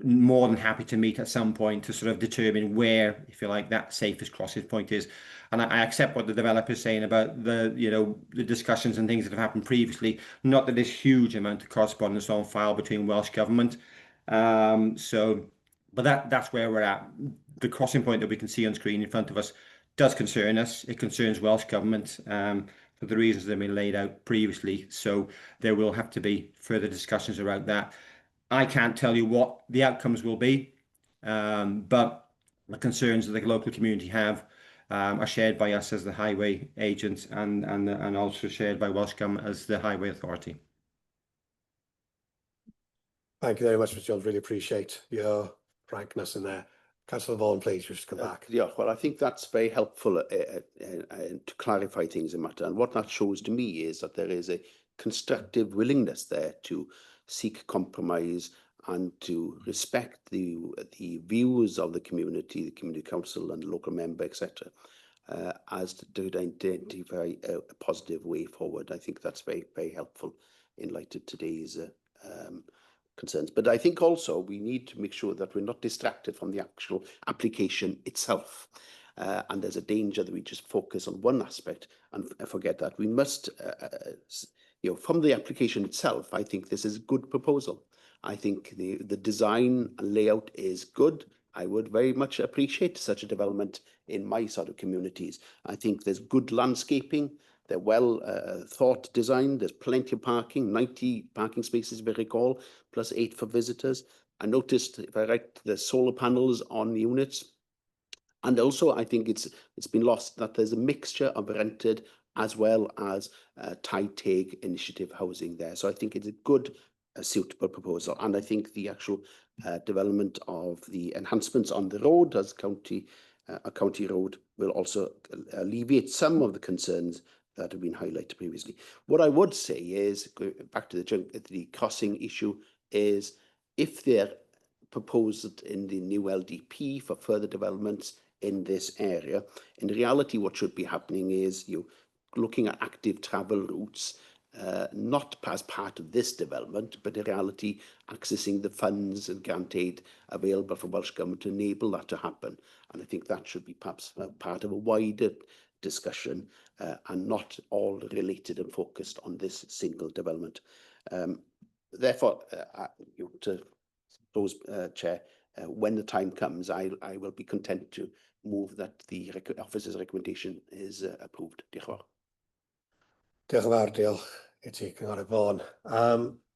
more than happy to meet at some point to sort of determine where, if you like, that safest crossing point is. And I accept what the developer's saying about the discussions and things that have happened previously. Not that there's huge amount of correspondence on file between Welsh Government. But that's where we're at. The crossing point that we can see on screen in front of us does concern us. It concerns Welsh Government for the reasons that have been laid out previously. So there will have to be further discussions around that. I can't tell you what the outcomes will be, but the concerns that the local community have are shared by us as the highway agent and also shared by Welsh Government as the highway authority. Thank you very much, Mr. Jones. Really appreciate your frankness in there. Councillor Vaughan, please, just come back. Yeah, well, I think that's very helpful to clarify things in matter. And what that shows to me is that there is a constructive willingness there to seek compromise and to respect the views of the community council and local member, etc., as to identify a positive way forward. I think that's very, very helpful in light of today's concerns. But I think also we need to make sure that we're not distracted from the actual application itself. And there's a danger that we just focus on one aspect and forget that. We must, from the application itself, I think this is a good proposal. I think the design and layout is good. I would very much appreciate such a development in my sort of communities. I think there's good landscaping. They're well thought design. There's plenty of parking, 90 parking spaces, if I recall, plus 8 for visitors. I noticed, if I write, the solar panels on the units. And also, I think it's been lost that there's a mixture of rented as well as tide-take initiative housing there. So I think it's a good, suitable proposal. And I think the actual development of the enhancements on the road as a county road will also alleviate some of the concerns that have been highlighted previously. What I would say is, back to the crossing issue, is if they're proposed in the new LDP for further developments in this area, in reality what should be happening is looking at active travel routes, not as part of this development, but in reality accessing the funds and grant aid available for Welsh Government to enable that to happen. And I think that should be perhaps part of a wider discussion and not all related and focused on this single development. Therefore, to those, Chair, when the time comes, I will be content to move that the officer's recommendation is approved. Diolch yn fawr. Diolch yn fawr, diolch I ti, Cynghorydd Vaughan.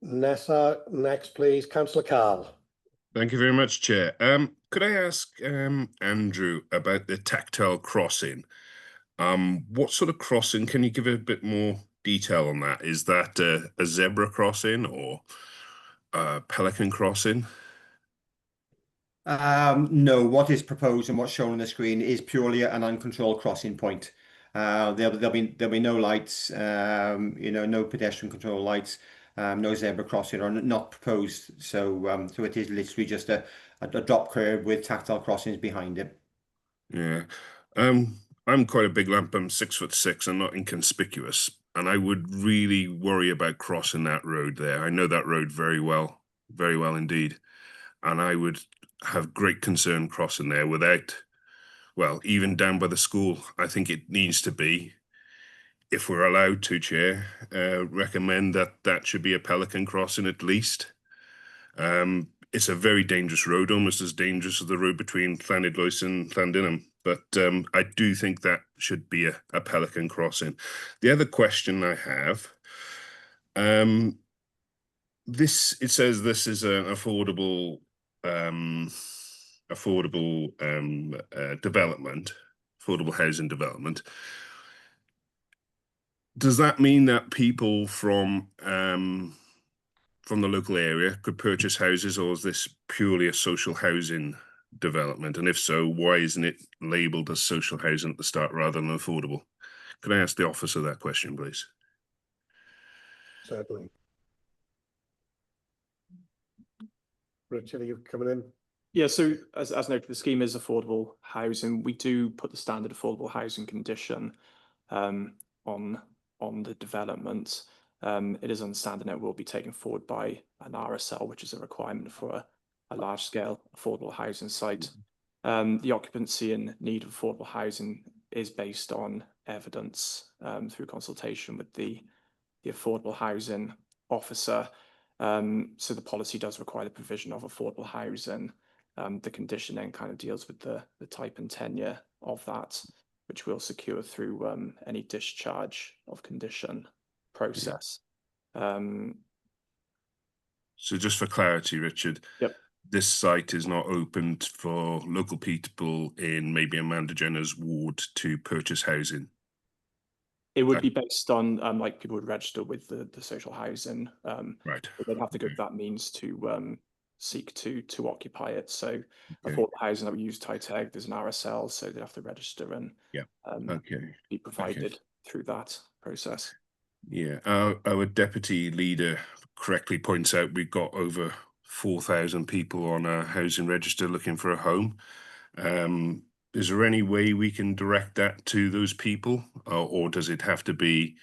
Next, please, Councillor Carl. Thank you very much, Chair. Could I ask Andrew about the tactile crossing? What sort of crossing? Can you give a bit more detail on that? Is that a zebra crossing or a pelican crossing? No, what is proposed and what's shown on the screen is purely an uncontrolled crossing point. There'll be no lights, no pedestrian control lights. no zebra crossing are not proposed. So so it is literally just a drop curb with tactile crossings behind it. Yeah. I'm quite a big lamp. I'm 6'6" and not inconspicuous. And I would really worry about crossing that road there. I know that road very well indeed. And I would have great concern crossing there without, well, even down by the school. I think it needs to be, if we're allowed to, Chair, recommend that should be a pelican crossing at least. It's a very dangerous road, almost as dangerous as the road between Llanidloes and Llandinam. But I do think that should be a pelican crossing. The other question I have, it says this is an affordable development, affordable housing development. Does that mean that people from the local area could purchase houses, or is this purely a social housing development? And if so, why isn't it labelled as social housing at the start rather than affordable? Can I ask the officer that question, please? Certainly. Richard, are you coming in? Yeah, so as noted, the scheme is affordable housing. We do put the standard affordable housing condition on the development. It is understanding it will be taken forward by an RSL, which is a requirement for a large-scale affordable housing site. The occupancy and need of affordable housing is based on evidence through consultation with the affordable housing officer. So the policy does require the provision of affordable housing. The condition then kind of deals with the type and tenure of that, which we'll secure through any discharge of condition process. So just for clarity, Richard, yep, this site is not opened for local people in maybe Amanda Jenner's ward to purchase housing. It would be based on like people would register with the social housing. Right. But they'd have to go to that means to seek to occupy it. So affordable housing that we use TITEG, there's an RSL, so they have to register and be provided through that process. Yeah, our deputy leader correctly points out we've got over 4,000 people on our housing register looking for a home. Is there any way we can direct that to those people, or does it have to be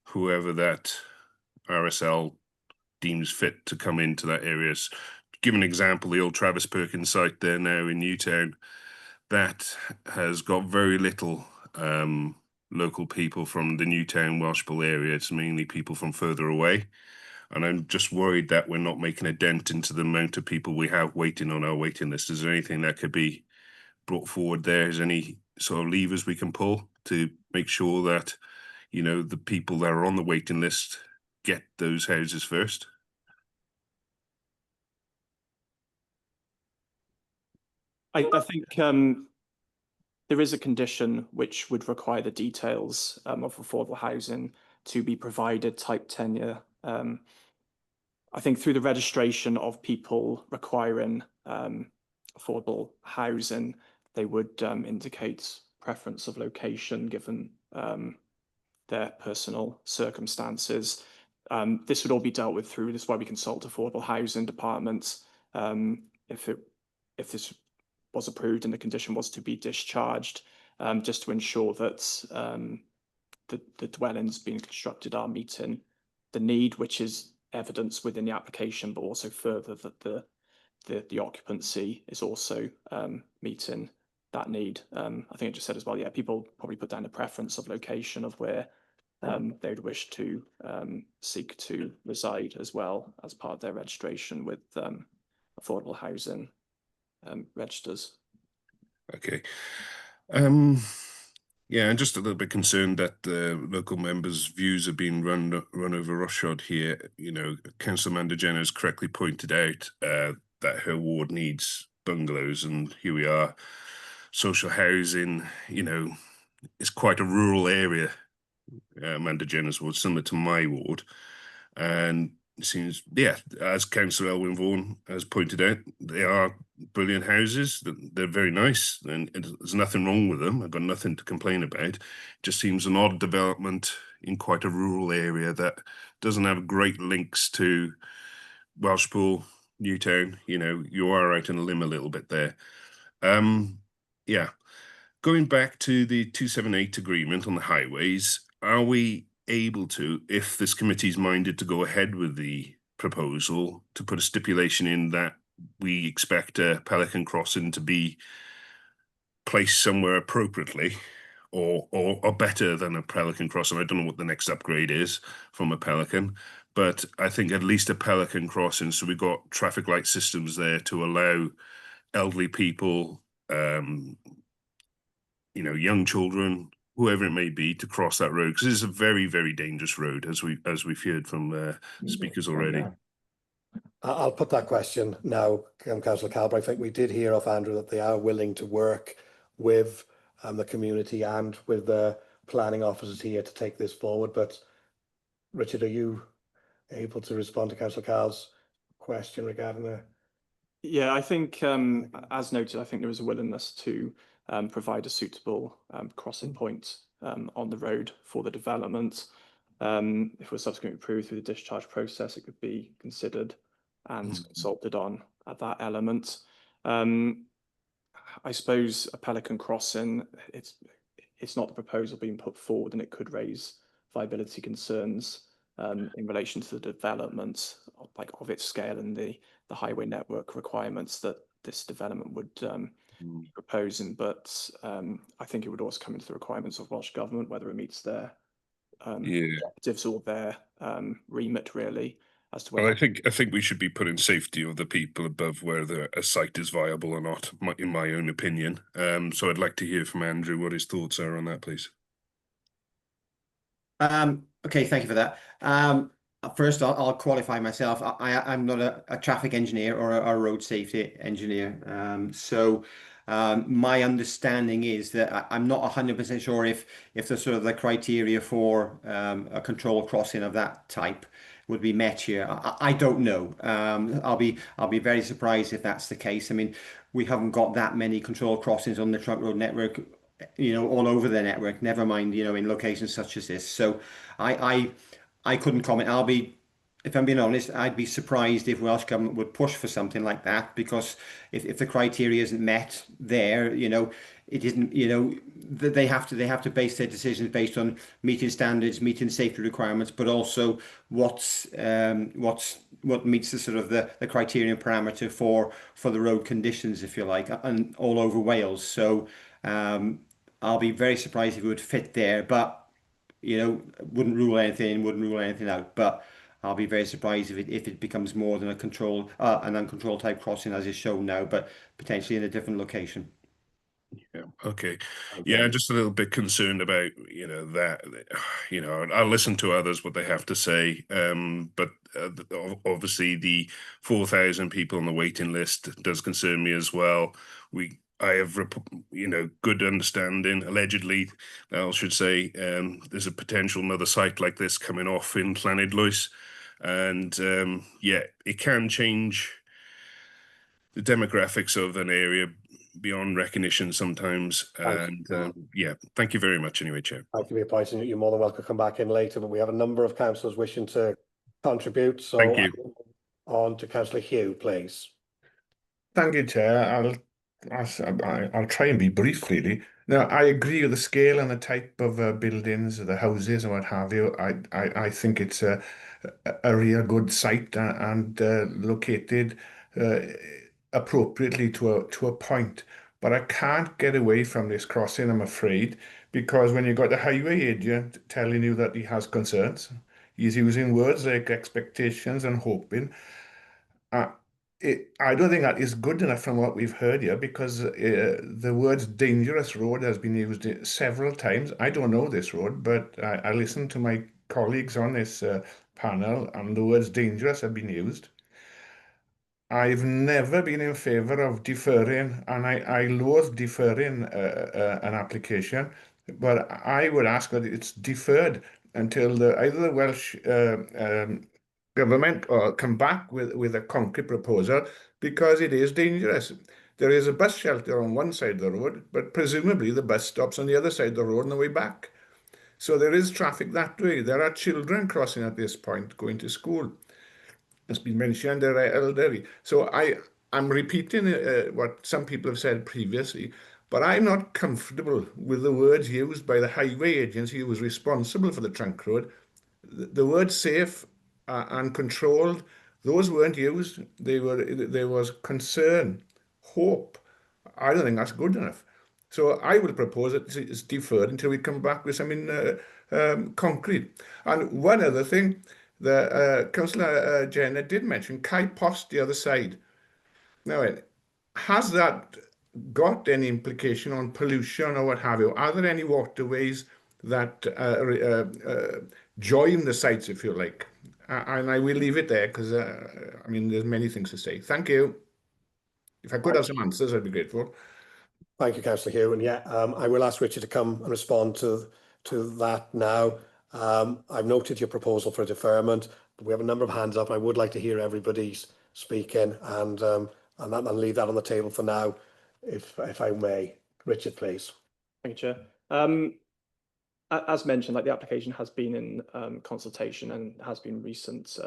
whoever that RSL deems fit to come into that area? Give an example, the old Travis Perkins site there now in Newtown, that has got very little local people from the Newtown Welshpool area. It's mainly people from further away. And I'm just worried that we're not making a dent into the amount of people we have waiting on our waiting list. Is there anything that could be brought forward there? Is any sort of levers we can pull to make sure that, you know, the people that are on the waiting list get those houses first? I think there is a condition which would require the details of affordable housing to be provided, type tenure. I think through the registration of people requiring affordable housing, they would indicate preference of location given their personal circumstances. This would all be dealt with through, this is why we consult affordable housing departments. If this was approved and the condition was to be discharged, just to ensure that the dwellings being constructed are meeting the need, which is evidence within the application, but also further that the occupancy is also meeting that need. I think it just said as well, yeah, people probably put down a preference of location of where they would wish to seek to reside as well as part of their registration with affordable housing registers. Okay. Yeah, I'm just a little bit concerned that the local members' views have been run over roughshod here. You know, Councillor Amanda Jenner has correctly pointed out that her ward needs bungalows, and here we are. Social housing, you know, is quite a rural area. Amanda Jenner's ward, similar to my ward, and it seems, yeah, as Councillor Elwyn Vaughan has pointed out, they are brilliant houses. They're very nice, and there's nothing wrong with them. I've got nothing to complain about. Just seems an odd development in quite a rural area that doesn't have great links to Welshpool, Newtown. You know, you are out on a limb a little bit there. Yeah. Going back to the 278 agreement on the highways, are we able to, if this committee's minded to go ahead with the proposal, to put a stipulation in that we expect a Pelican crossing to be placed somewhere appropriately, or better than a Pelican crossing? I don't know what the next upgrade is from a Pelican, but I think at least a Pelican crossing, so we've got traffic light systems there to allow elderly people, you know, young children, whoever it may be, to cross that road, because it's a very, very dangerous road, as we've heard from speakers already. I'll put that question now, Councillor Calber. I think we did hear off Andrew that they are willing to work with the community and with the planning officers here to take this forward. But Richard, are you able to respond to Councillor Carl's question regarding the? Yeah, I think, as noted, I think there is a willingness to provide a suitable crossing point on the road for the development. If we're subsequently approved through the discharge process, it could be considered and consulted on at that element. I suppose a Pelican crossing, it's not the proposal being put forward, and it could raise viability concerns in relation to the development of its scale and the highway network requirements that this development would be proposing. But I think it would also come into the requirements of Welsh Government, whether it meets their objectives or their remit, really, as to whether. Well, I think we should be putting safety of the people above whether a site is viable or not, in my own opinion. So I'd like to hear from Andrew what his thoughts are on that, please. Okay, thank you for that. First, I'll qualify myself. I'm not a traffic engineer or a road safety engineer. My understanding is that I'm not 100% sure if the sort of the criteria for a control crossing of that type would be met here. I don't know. I'll be very surprised if that's the case. I mean, we haven't got that many control crossings on the trunk road network, you know, all over the network, never mind, you know, in locations such as this. So I couldn't comment. If I'm being honest, I'd be surprised if Welsh Government would push for something like that, because if the criteria isn't met there, you know, it isn't, you know, they have to base their decisions based on meeting standards, meeting safety requirements, but also what meets the sort of the criterion parameter for the road conditions, if you like, and all over Wales. So I'll be very surprised if it would fit there, but, you know, wouldn't rule anything out. But I'll be very surprised if it becomes more than an uncontrolled type crossing as is shown now, but potentially in a different location. Yeah. Okay. Yeah, just a little bit concerned about, you know, that, you know, I'll listen to others what they have to say, but obviously the 4,000 people on the waiting list does concern me as well. I have, you know, good understanding, allegedly, I should say, there's a potential another site like this coming off in Llanidloes, and yeah, it can change the demographics of an area beyond recognition sometimes. And yeah, thank you very much anyway, Chair. Thank you for your points, and you're more than welcome to come back in later, but we have a number of councillors wishing to contribute. So thank you. On to Councillor Hugh, please. Thank you, Chair. I'll try and be brief, really. Now, I agree with the scale and the type of buildings, the houses and what have you. I think it's a real good site and located appropriately to a point. But I can't get away from this crossing, I'm afraid, because when you've got the highway agent telling you that he has concerns, he's using words like expectations and hoping. I don't think that is good enough from what we've heard here, because the words dangerous road has been used several times. I don't know this road, but I listened to my colleagues on this panel, and the words dangerous have been used. I've never been in favour of deferring, and I loathe deferring an application, but I would ask that it's deferred until either the Welsh government or come back with a concrete proposal, because it is dangerous. There is a bus shelter on one side of the road, but presumably the bus stops on the other side of the road on the way back. So there is traffic that way. There are children crossing at this point going to school. It's been mentioned, they're elderly. So I'm repeating what some people have said previously, but I'm not comfortable with the words used by the highway agency who was responsible for the trunk road. The words safe and controlled, those weren't used. There was concern, hope. I don't think that's good enough. So I would propose that it's deferred until we come back with something concrete. And one other thing, Councillor Jenner did mention Kai Post the other side. Now, has that got any implication on pollution or what have you? Are there any waterways that join the sites, if you like? And I will leave it there because, I mean, there's many things to say. Thank you. If I could have some answers, I'd be grateful. Thank you, Councillor Hugh. And yeah, I will ask Richard to come and respond to that now. I've noted your proposal for a deferment, but we have a number of hands up. I would like to hear everybody's speaking, and I'll leave that on the table for now, if I may. Richard, please. Thank you, Chair. As mentioned, the application has been in consultation and has been recent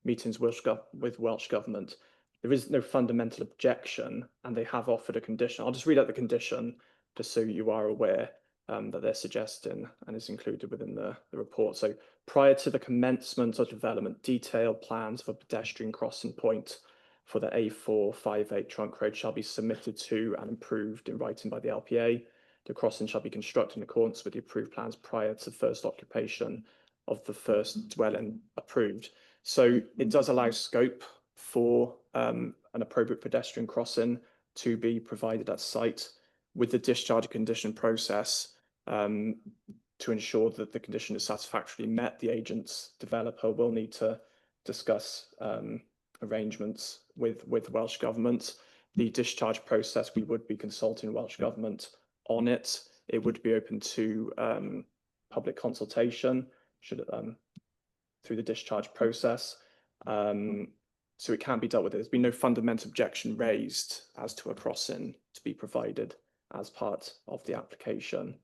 meetings with Welsh Government. There is no fundamental objection, and they have offered a condition. I'll just read out the condition just so you are aware that they're suggesting and is included within the report. So, prior to the commencement of development, detailed plans of a pedestrian crossing point for the A458 trunk road shall be submitted to and approved in writing by the LPA. The crossing shall be constructed in accordance with the approved plans prior to first occupation of the first dwelling approved. So it does allow scope for an appropriate pedestrian crossing to be provided at site with the discharge condition process to ensure that the condition is satisfactorily met. The agent's developer will need to discuss arrangements with Welsh Government. The discharge process, we would be consulting Welsh Government on it. It would be open to public consultation through the discharge process. So it can be dealt with. There's been no fundamental objection raised as to a crossing to be provided as part of the application.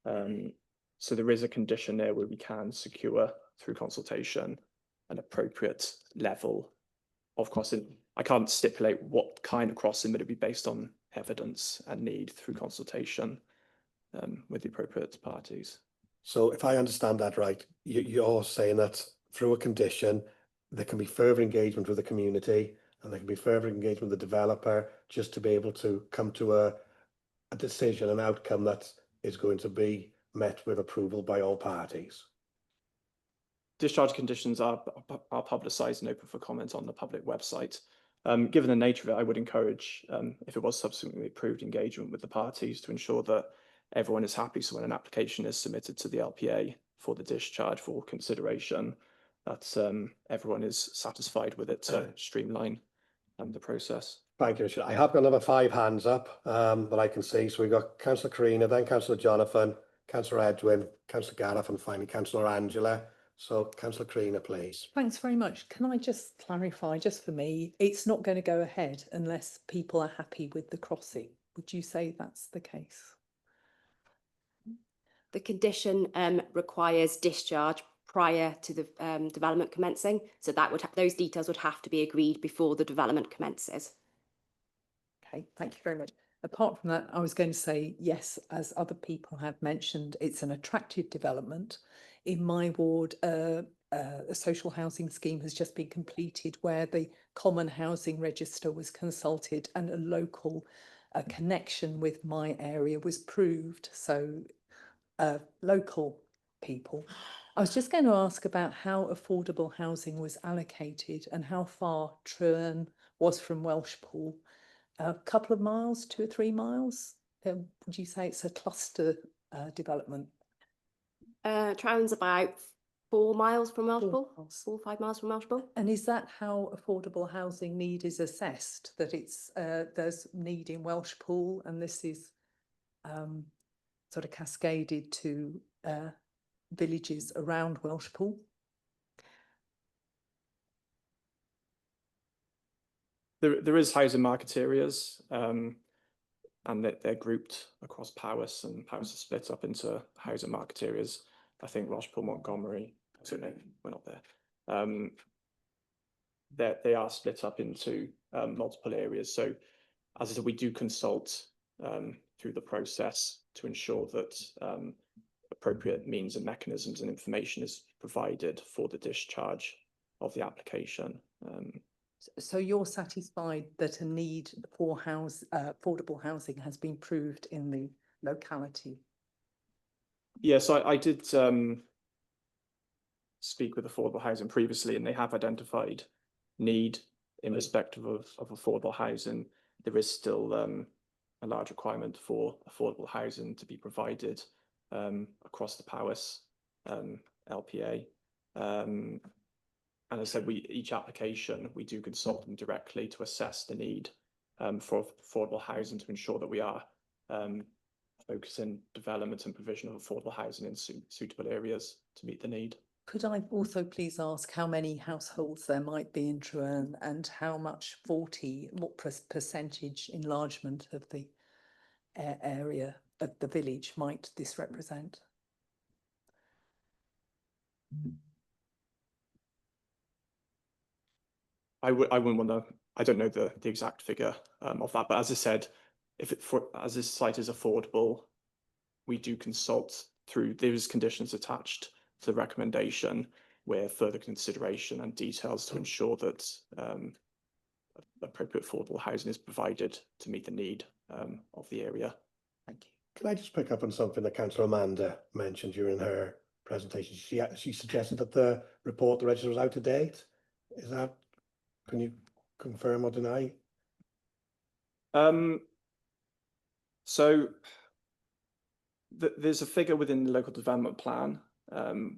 So there is a condition there where we can secure through consultation an appropriate level of crossing. I can't stipulate what kind of crossing, but it'd be based on evidence and need through consultation with the appropriate parties. So if I understand that right, you're saying that through a condition, there can be further engagement with the community and there can be further engagement with the developer just to be able to come to a decision, an outcome that is going to be met with approval by all parties. Discharge conditions are publicised and open for comment on the public website. Given the nature of it, I would encourage, if it was subsequently approved, engagement with the parties to ensure that everyone is happy. So when an application is submitted to the LPA for the discharge for consideration, that everyone is satisfied with it to streamline the process. Thank you, Richard. I have got another 5 hands up that I can see. So we've got Councillor Carina, then Councillor Jonathan, Councillor Edwin, Councillor Gareth, and finally Councillor Angela. So Councillor Carina, please. Thanks very much. Can I just clarify, just for me, it's not going to go ahead unless people are happy with the crossing. Would you say that's the case? The condition requires discharge prior to the development commencing. So that would those details would have to be agreed before the development commences. Okay, thank you very much. Apart from that, I was going to say, yes, as other people have mentioned, it's an attractive development. In my ward, a social housing scheme has just been completed where the Common Housing Register was consulted and a local connection with my area was proved. So local people. I was just going to ask about how affordable housing was allocated and how far Troan was from Welshpool. A couple of miles, 2 or 3 miles? Would you say it's a cluster development? Troan's about 4 miles from Welshpool, 4 or 5 miles from Welshpool. And is that how affordable housing need is assessed? That it's there's need in Welshpool and this is sort of cascaded to villages around Welshpool? There is housing market areas, and they're grouped across Powys, and Powys is split up into housing market areas. I think Rocheport, Montgomery, so no, we're not there. They are split up into multiple areas. So as I said, we do consult through the process to ensure that appropriate means and mechanisms and information is provided for the discharge of the application. So you're satisfied that a need for affordable housing has been proved in the locality? Yes, I did speak with Affordable Housing previously, and they have identified need in respect of affordable housing. There is still a large requirement for affordable housing to be provided across the Powys LPA. And as I said, each application, we do consult them directly to assess the need for affordable housing to ensure that we are focusing development and provision of affordable housing in suitable areas to meet the need. Could I also please ask how many households there might be in Troen, and how much what percentage enlargement of the area of the village might this represent? I wouldn't want to. I don't know the exact figure of that, but as I said, as this site is affordable, we do consult through those conditions attached to the recommendation, where further consideration and details to ensure that appropriate affordable housing is provided to meet the need of the area. Thank you. Can I just pick up on something that Councillor Amanda mentioned during her presentation? She suggested that the report, the register, was out of date. Is that? Can you confirm or deny? So there's a figure within the local development plan,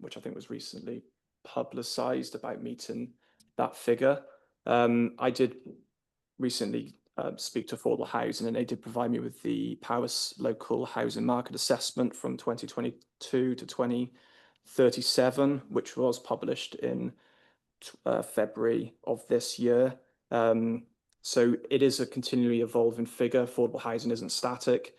which I think was recently publicised about meeting that figure. I did recently speak to Affordable Housing, and they did provide me with the Powys local housing market assessment from 2022 to 2037, which was published in February of this year. So it is a continually evolving figure. Affordable housing isn't static.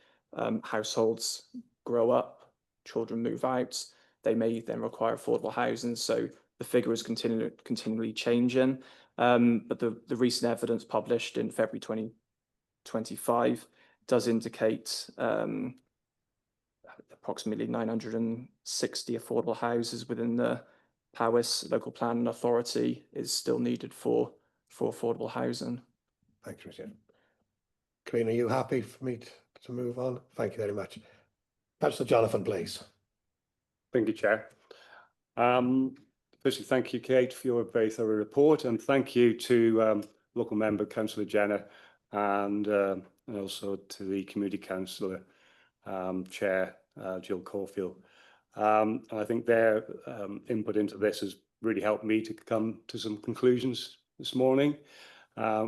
Households grow up, children move out, they may then require affordable housing. So the figure is continually changing. But the recent evidence published in February 2025 does indicate approximately 960 affordable houses within the Powys local planning authority is still needed for affordable housing. Thanks, Richard. Karina, are you happy for me to move on? Thank you very much. Councillor Jonathan, please. Thank you, Chair. Firstly, thank you, Kate, for your very thorough report, and thank you to local member Councillor Jenner, and also to the community councillor chair Jill Caulfield. And I think their input into this has really helped me to come to some conclusions this morning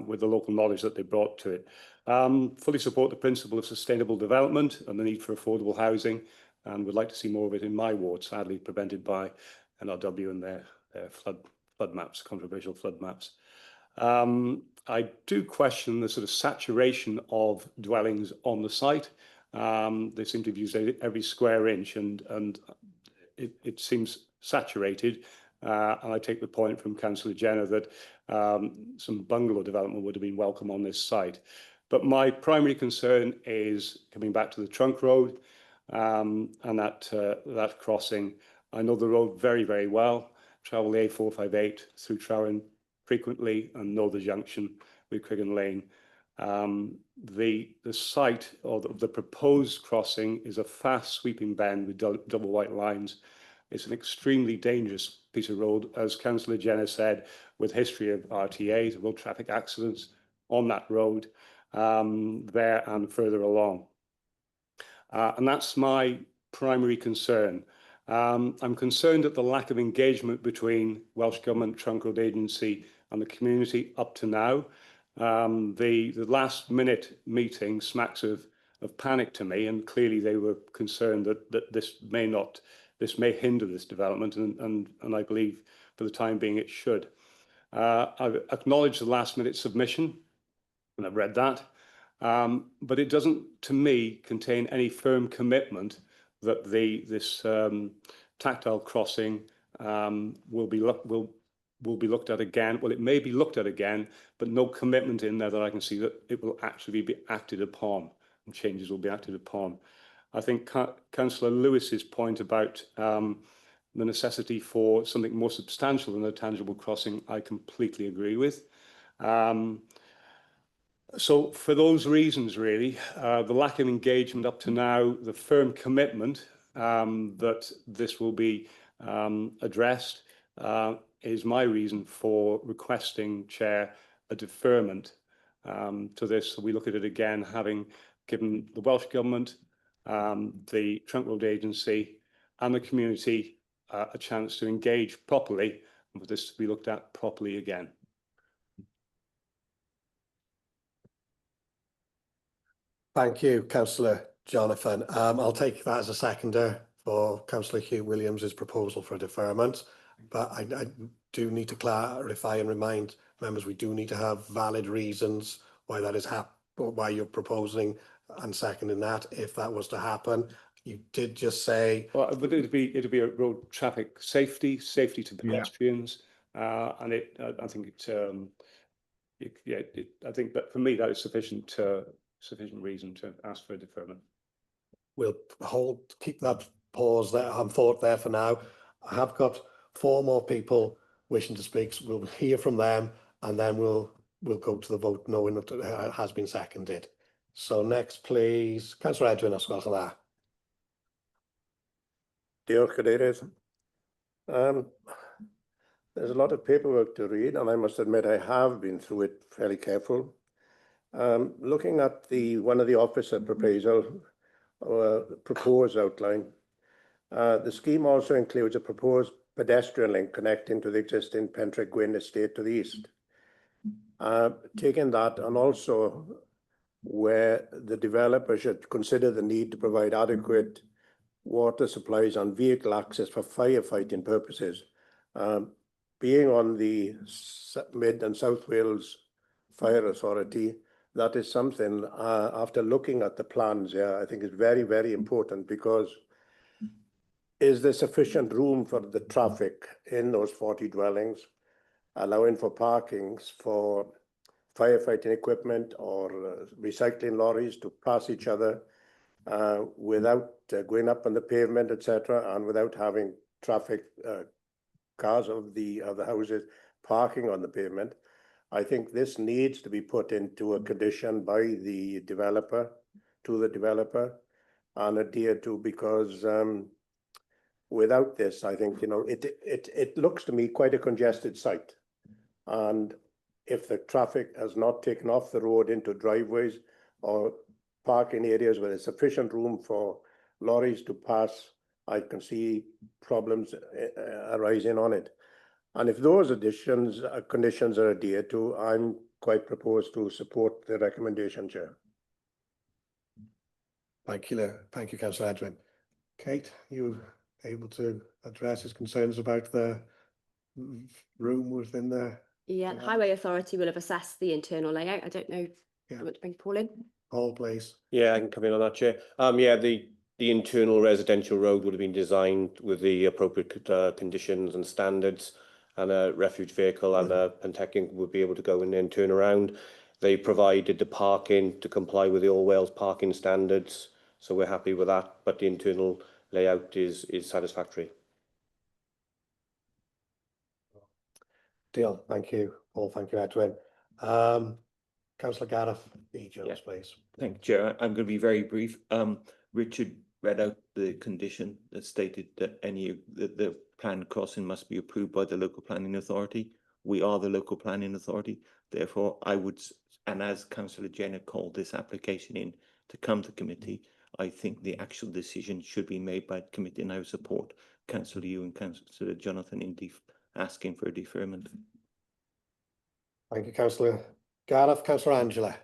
with the local knowledge that they brought to it. Fully support the principle of sustainable development and the need for affordable housing, and would like to see more of it in my ward, sadly prevented by NRW and their flood maps, controversial flood maps. I do question the sort of saturation of dwellings on the site. They seem to have used every square inch, and it seems saturated. And I take the point from Councillor Jenner that some bungalow development would have been welcome on this site. But my primary concern is coming back to the trunk road and that crossing. I know the road very, very well. Travel the A458 through Trowen frequently and know the junction with Criggan Lane. The site or the proposed crossing is a fast sweeping bend with double white lines. It's an extremely dangerous piece of road, as Councillor Jenner said, with history of RTAs, road traffic accidents on that road there and further along. And that's my primary concern. I'm concerned at the lack of engagement between Welsh Government, Trunk Road Agency and the community up to now. The last minute meeting smacks of panic to me, and clearly they were concerned that this may hinder this development, and I believe for the time being it should. I've acknowledged the last minute submission and I've read that. But it doesn't, to me, contain any firm commitment that this tactile crossing will be looked at again. Well, it may be looked at again, but no commitment in there that I can see that it will actually be acted upon and changes will be acted upon. I think Councillor Lewis's point about the necessity for something more substantial than a tangible crossing, I completely agree with. So for those reasons, really, the lack of engagement up to now, the firm commitment that this will be addressed is my reason for requesting, Chair, a deferment to this. So we look at it again, having given the Welsh Government, the Trunk Road Agency and the community a chance to engage properly, and for this to be looked at properly again. Thank you, Councillor Jonathan. I'll take that as a seconder for Councillor Hugh Williams's proposal for a deferment, but I do need to clarify and remind members we do need to have valid reasons why that is why you're proposing and seconding that. If that was to happen, you did just say. Well, but it'd be a road traffic safety to pedestrians, and I think I think that for me that is sufficient reason to ask for a deferment. We'll keep that pause there and thought there for now. I have got 4 more people wishing to speak, so we'll hear from them and then we'll go to the vote knowing that it has been seconded. So next, please, Councillor Edwin, os gwelwch yn dda. Diolch, Cadeirydd. There's a lot of paperwork to read, and I must admit I have been through it fairly careful. Looking at one of the officer proposed outline, the scheme also includes a proposed pedestrian link connecting to the existing Pentre Gwyn estate to the east. Taking that, and also where the developer should consider the need to provide adequate water supplies and vehicle access for firefighting purposes. Being on the Mid and South Wales Fire Authority, that is something, after looking at the plans here, I think is very, very important, because is there sufficient room for the traffic in those 40 dwellings, allowing for parkings for firefighting equipment or recycling lorries to pass each other without going up on the pavement, etc., and without having traffic, cars of the houses parking on the pavement. I think this needs to be put into a condition by the developer, to the developer, and adhered to, because without this, I think, it looks to me quite a congested site. And if the traffic has not taken off the road into driveways or parking areas where there's sufficient room for lorries to pass, I can see problems arising on it. And if those conditions are adhered to, I'm quite proposed to support the recommendation, Chair. Thank you, Councillor Edwin. Kate, you able to address his concerns about the room within the? Yeah, the Highway Authority will have assessed the internal layout. I don't know. Yeah. I want to bring Paul in. Paul, please. Yeah, I can come in on that, Chair. Yeah, the internal residential road would have been designed with the appropriate conditions and standards, and a refuge vehicle and a Pentecin would be able to go in and turn around. They provided the parking to comply with the All Wales parking standards, so we're happy with that, but the internal layout is satisfactory. Deal. Thank you, Paul. Thank you, Edwin. Councillor Gareth B. Jones, please. Thank you, Chair. I'm going to be very brief. Richard read out the condition that stated that the planned crossing must be approved by the local planning authority. We are the local planning authority. Therefore, I would, and as Councillor Jenner called this application in to come to committee, I think the actual decision should be made by the committee, and I would support Councillor Hugh and Councillor Jonathan in asking for a deferment. Thank you, Councillor Gareth. Councillor Angela.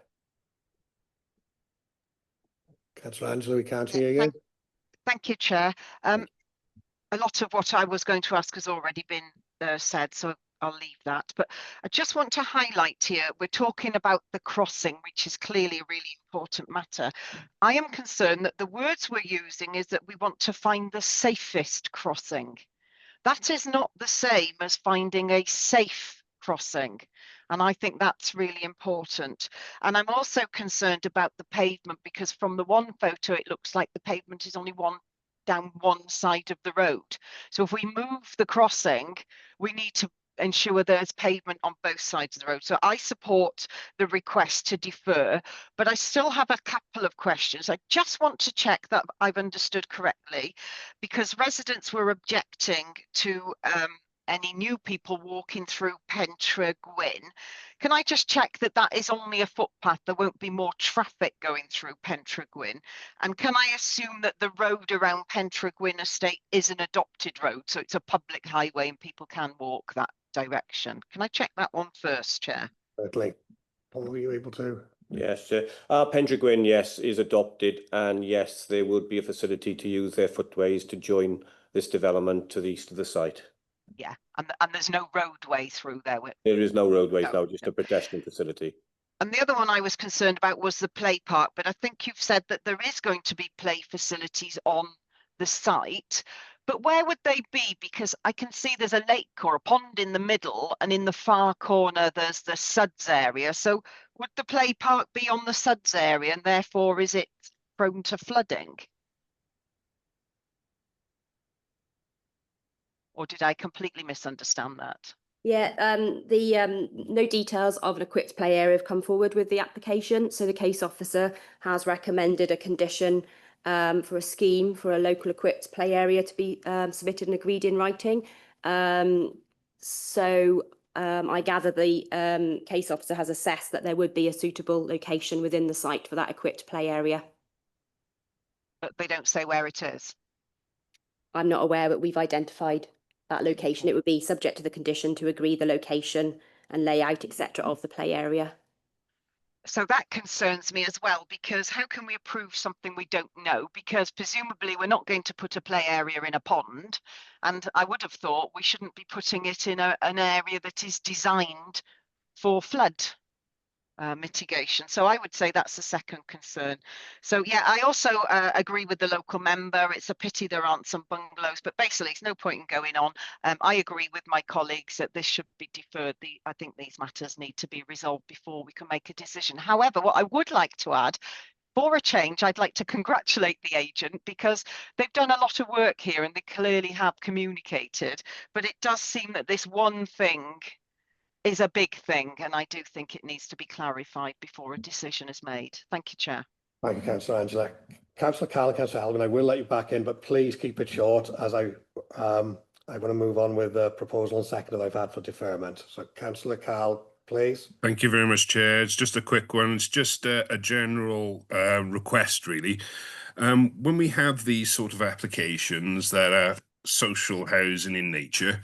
Councillor Angela, we can't hear you. Thank you, Chair. A lot of what I was going to ask has already been said, so I'll leave that. But I just want to highlight here, we're talking about the crossing, which is clearly a really important matter. I am concerned that the words we're using is that we want to find the safest crossing. That is not the same as finding a safe crossing. And I think that's really important. And I'm also concerned about the pavement, because from the one photo, it looks like the pavement is only down one side of the road. So if we move the crossing, we need to ensure there's pavement on both sides of the road. So I support the request to defer, but I still have a couple of questions. I just want to check that I've understood correctly, because residents were objecting to any new people walking through Pentre Gwyn. Can I just check that that is only a footpath? There won't be more traffic going through Pentre Gwyn. And can I assume that the road around Pentre Gwyn estate is an adopted road, so it's a public highway and people can walk that direction? Can I check that one first, Chair? Certainly. Paul, were you able to? Yes, Pentre Gwyn, yes, is adopted, and yes, there would be a facility to use their footways to join this development to the east of the site. Yeah, and there's no roadway through there. There is no roadways No, now, just a pedestrian facility. And the other one I was concerned about was the play park, but I think you've said that there is going to be play facilities on the site. But where would they be? Because I can see there's a lake or a pond in the middle, and in the far corner there's the Suds area. So would the play park be on the Suds area, and therefore is it prone to flooding? Or did I completely misunderstand that? Yeah, no details of an equipped play area have come forward with the application. So the case officer has recommended a condition for a scheme for a local equipped play area to be submitted and agreed in writing. I gather the case officer has assessed that there would be a suitable location within the site for that equipped play area. But they don't say where it is. I'm not aware, but we've identified that location. It would be subject to the condition to agree the location and layout, etc., of the play area. So that concerns me as well, because how can we approve something we don't know? Because presumably we're not going to put a play area in a pond, and I would have thought we shouldn't be putting it in an area that is designed for flood mitigation. So I would say that's the second concern. So yeah, I also agree with the local member. It's a pity there aren't some bungalows, but basically it's no point in going on. I agree with my colleagues that this should be deferred. I think these matters need to be resolved before we can make a decision. However, what I would like to add, for a change, I'd like to congratulate the agent, because they've done a lot of work here and they clearly have communicated, but it does seem that this one thing is a big thing, and I do think it needs to be clarified before a decision is made. Thank you, Chair. Thank you, Councillor Angela. Councillor Carroll, Councillor Alvin, I will let you back in, but please keep it short, as I want to move on with the proposal and second that I've had for deferment. So Councillor Carroll, please. Thank you very much, Chair. It's just a quick one. It's just a general request, really. When we have these sort of applications that are social housing in nature,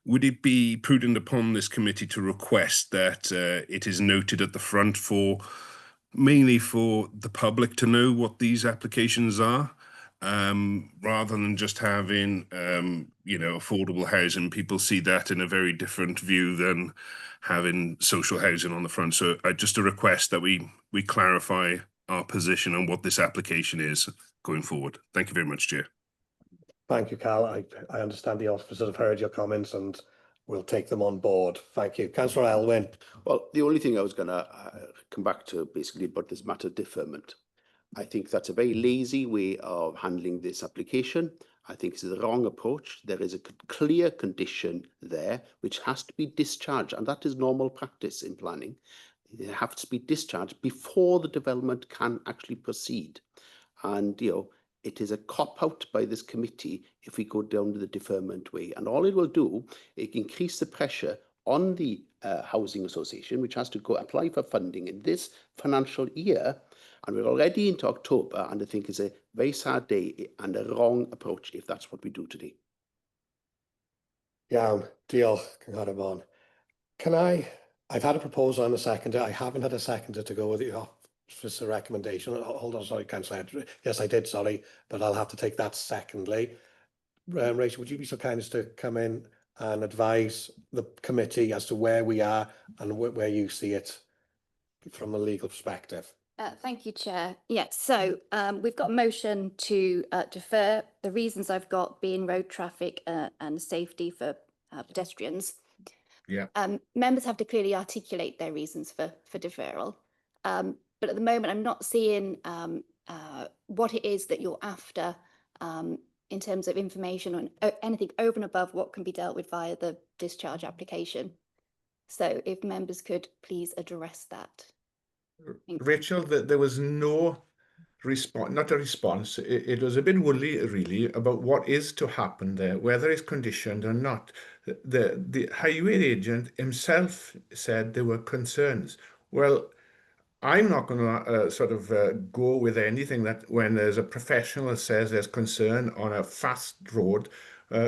would it be prudent upon this committee to request that it is noted at the front mainly for the public to know what these applications are, rather than just having, affordable housing? People see that in a very different view than having social housing on the front. So just a request that we clarify our position on what this application is going forward. Thank you very much, Chair. Thank you, Carl. I understand the officers have heard your comments and we'll take them on board. Thank you. Councillor Elwyn. Well, the only thing I was going to come back to basically about this matter of deferment. I think that's a very lazy way of handling this application. I think it's the wrong approach. There is a clear condition there which has to be discharged, and that is normal practice in planning. It has to be discharged before the development can actually proceed. And, it is a cop-out by this committee if we go down the deferment way. And all it will do, it increase the pressure on the housing association, which has to go apply for funding in this financial year. And we're already into October, and I think it's a very sad day and a wrong approach if that's what we do today. Yeah, deal. I've had a proposal and a seconder. I haven't had a seconder to go with the officer recommendation. Hold on, sorry, Councillor. Yes, I did, sorry, but I'll have to take that secondly. Rachel, would you be so kind as to come in and advise the committee as to where we are and where you see it from a legal perspective. Thank you, Chair. Yes, so we've got a motion to defer. The reasons I've got being road traffic and safety for pedestrians. Yeah. Members have to clearly articulate their reasons for deferral. But at the moment, I'm not seeing what it is that you're after in terms of information on anything over and above what can be dealt with via the discharge application. So if members could please address that. Rachel, there was no response, not a response. It was a bit woolly, really, about what is to happen there, whether it's conditioned or not. The highway agent himself said there were concerns. Well, I'm not going to go with anything that when there's a professional that says there's concern on a fast road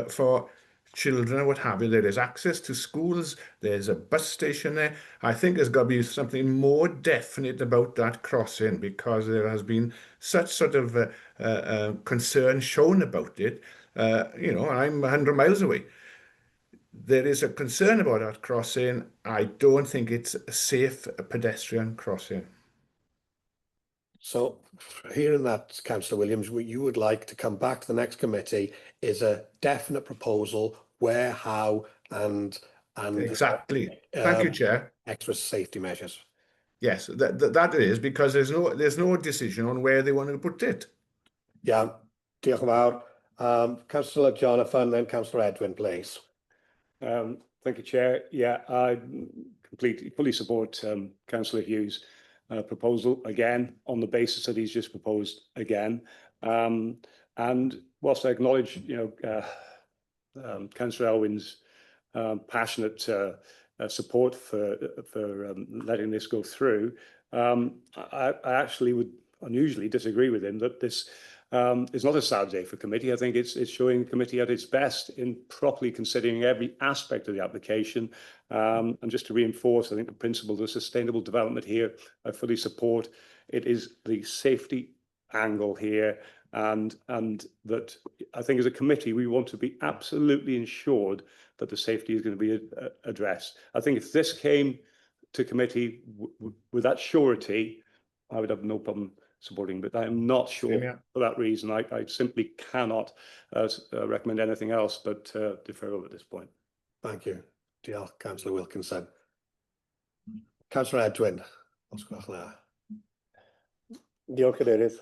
for children or what have you, there is access to schools, there's a bus station there. I think there's got to be something more definite about that crossing, because there has been such concern shown about it. I'm 100 miles away. There is a concern about that crossing. I don't think it's a safe pedestrian crossing. So hearing that, Councillor Williams, what you would like to come back to the next committee is a definite proposal where, how, and exactly. Thank you, Chair. Extra safety measures. Yes, that is, because there's no decision on where they want to put it. Yeah, diolch yn fawr. Councillor Jonathan, then Councillor Edwin, please. Thank you, Chair. Yeah, I fully support Councillor Hughes' proposal again, on the basis that he's just proposed again. And whilst I acknowledge, Councillor Elwyn's passionate support for letting this go through, I actually would unusually disagree with him that this is not a sad day for committee. I think it's showing committee at its best in properly considering every aspect of the application. And just to reinforce, I think the principles of sustainable development here, I fully support. It is the safety angle here, and that I think as a committee we want to be absolutely ensured that the safety is going to be addressed. I think if this came to committee with that surety, I would have no problem supporting, but I am not sure for that reason. I simply cannot recommend anything else but deferral at this point. Thank you. Diolch, Councillor Wilkinson. Councillor Edwin, os gwelwch yn dda. Diolch, Cadeirydd.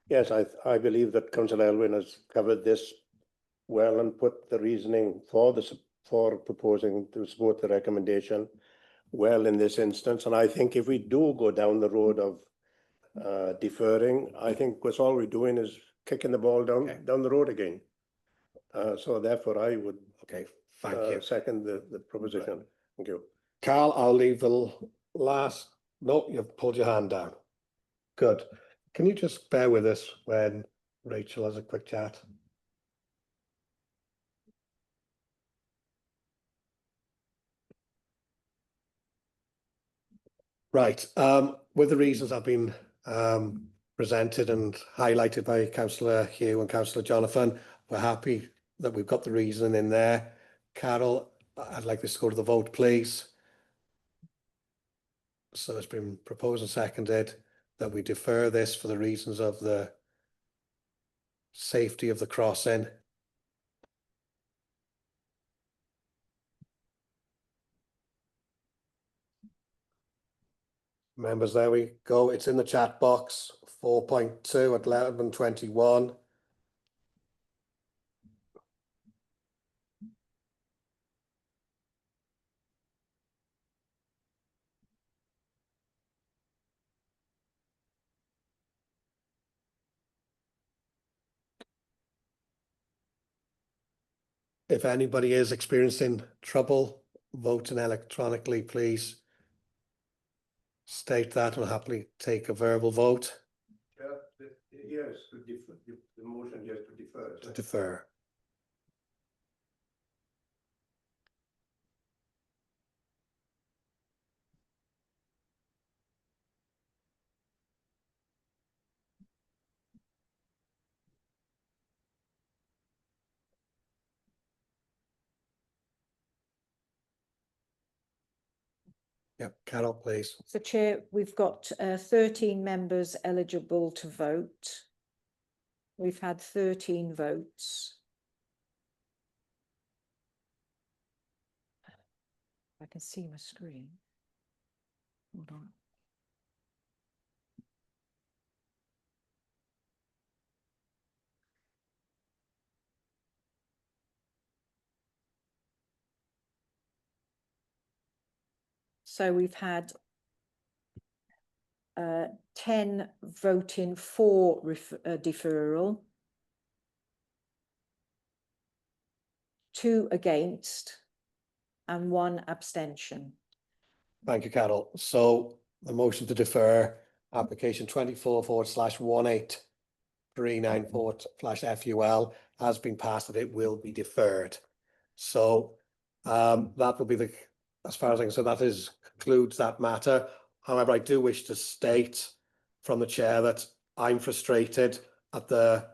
Yes, I believe that Councillor Elwyn has covered this well and put the reasoning for proposing to support the recommendation well in this instance. And I think if we do go down the road of deferring, I think that's all we're doing is kicking the ball down the road again. So therefore, I would thank you. Second the proposition. Thank you. Carl, I'll leave the last. No, you've pulled your hand down. Good. Can you just bear with us when Rachel has a quick chat? Right. With the reasons I've been presented and highlighted by Councillor Hugh and Councillor Jonathan, we're happy that we've got the reasoning in there. Carol, I'd like this to go to the vote, please. So it's been proposed and seconded that we defer this for the reasons of the safety of the crossing. Members, there we go. It's in the chat box. 4.2 at 11:21. If anybody is experiencing trouble voting electronically, please state that and happily take a verbal vote. Yes, the motion just to defer. To defer. Yep, Carol, please. So Chair, we've got 13 members eligible to vote. We've had 13 votes. I can see my screen. Hold on. So we've had 10 voting for deferral, 2 against, and 1 abstention. Thank you, Carol. So the motion to defer application 24/18394/FUL has been passed and it will be deferred. So that will be the, as far as I can say, that concludes that matter. However, I do wish to state from the chair that I'm frustrated at the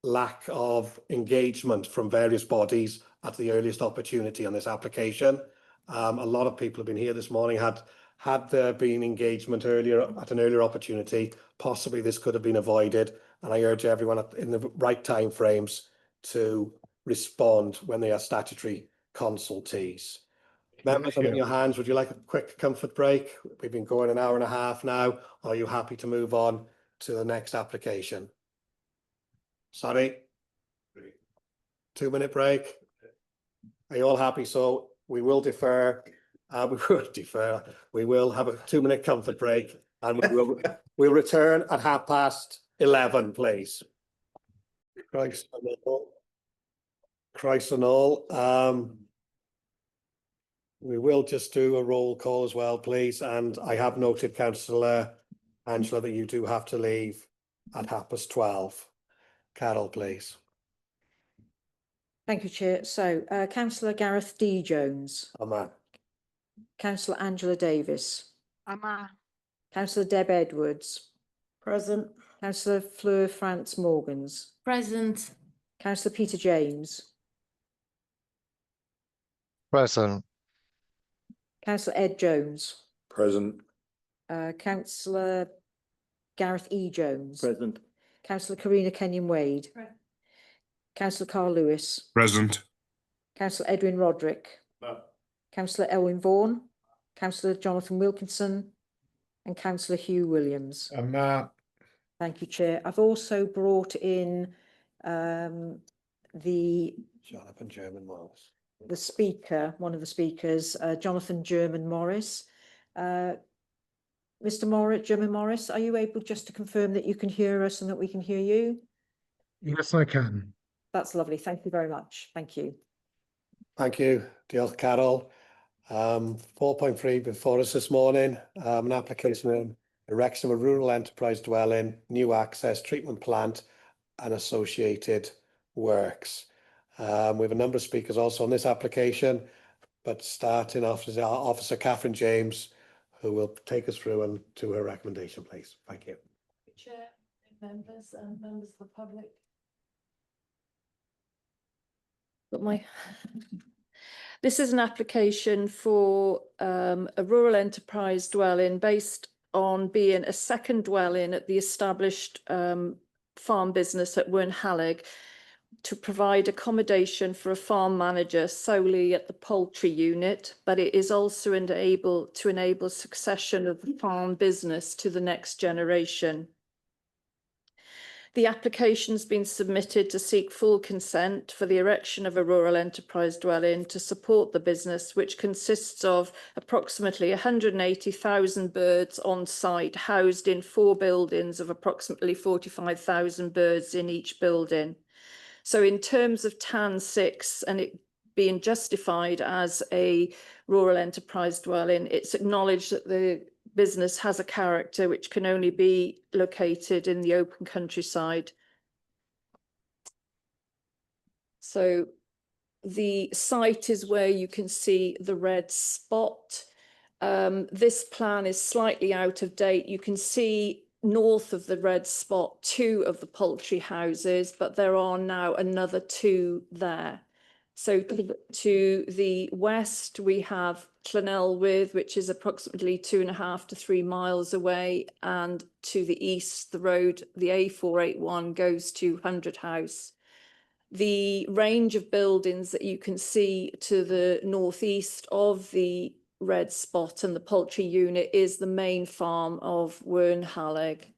lack of engagement from various bodies at the earliest opportunity on this application. A lot of people have been here this morning. Had there been engagement earlier at an earlier opportunity, possibly this could have been avoided. And I urge everyone in the right time frames to respond when they are statutory consultees. Members, I'm in your hands. Would you like a quick comfort break? We've been going an hour and a half now. Are you happy to move on to the next application? Sorry? 2-minute break? Are you all happy? So we will defer. We will have a 2-minute comfort break and we'll return at 11:30, please. Christ and all. We will just do a roll call as well, please. And I have noted, Councillor Angela, that you do have to leave at 12:30. Carol, please. Thank you, Chair. So Councillor Gareth D. Jones. Aye. Councillor Angela Davis. Aye. Councillor Deb Edwards. Present. Councillor Fleur France Morgans. Present. Councillor Peter James. Present. Councillor Ed Jones. Present. Councillor Gareth E. Jones. Present. Councillor Karina Kenyon-Wade. Councillor Carl Lewis. Present. Councillor Edwin Roderick. No. Councillor Elwyn Vaughan. Councillor Jonathan Wilkinson. And Councillor Hugh Williams. Thank you, Chair. I've also brought in the Jonathan German Morris. The speaker, one of the speakers, Jonathan German Morris. Mr. German Morris, are you able just to confirm that you can hear us and that we can hear you? Yes, I can. That's lovely. Thank you very much. Thank you. Thank you. Diolch, Carol. 4.3 before us this morning, an application in erection of a rural enterprise dwelling, new access, treatment plant and associated works. We have a number of speakers also on this application, but starting off is our Officer Catherine James, who will take us through and to her recommendation, please. Thank you. Chair, members and members of the public. This is an application for a rural enterprise dwelling based on being a second dwelling at the established farm business at Wernhallig, to provide accommodation for a farm manager solely at the poultry unit, but it is also to enable succession of the farm business to the next generation. The application's been submitted to seek full consent for the erection of a rural enterprise dwelling to support the business, which consists of approximately 180,000 birds on site, housed in 4 buildings of approximately 45,000 birds in each building. So in terms of TAN 6 and it being justified as a rural enterprise dwelling, it's acknowledged that the business has a character which can only be located in the open countryside. So the site is where you can see the red spot. This plan is slightly out of date. You can see north of the red spot 2 of the poultry houses, but there are now another 2 there. So to the west we have Llanelwydd, which is approximately 2.5 to 3 miles away, and to the east, the road, the A481, goes to Hundred House. The range of buildings that you can see to the northeast of the red spot and the poultry unit is the main farm of Wernhaleg.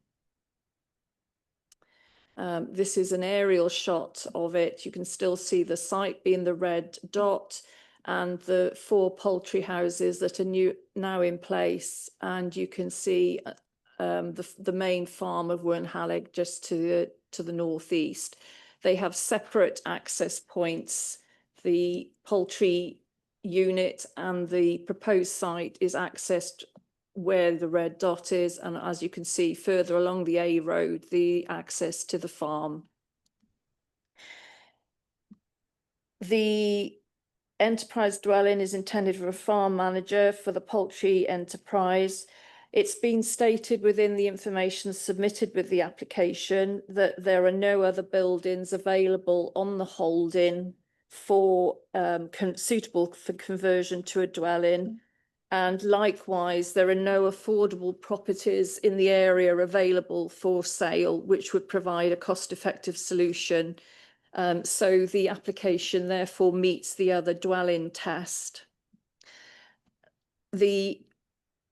This is an aerial shot of it. You can still see the site being the red dot and the 4 poultry houses that are now in place. And you can see the main farm of Wernhaleg just to the northeast. They have separate access points. The poultry unit and the proposed site is accessed where the red dot is, and as you can see further along the A road, the access to the farm. The enterprise dwelling is intended for a farm manager for the poultry enterprise. It's been stated within the information submitted with the application that there are no other buildings available on the holding for suitable for conversion to a dwelling. And likewise, there are no affordable properties in the area available for sale, which would provide a cost-effective solution. So the application therefore meets the other dwelling test. The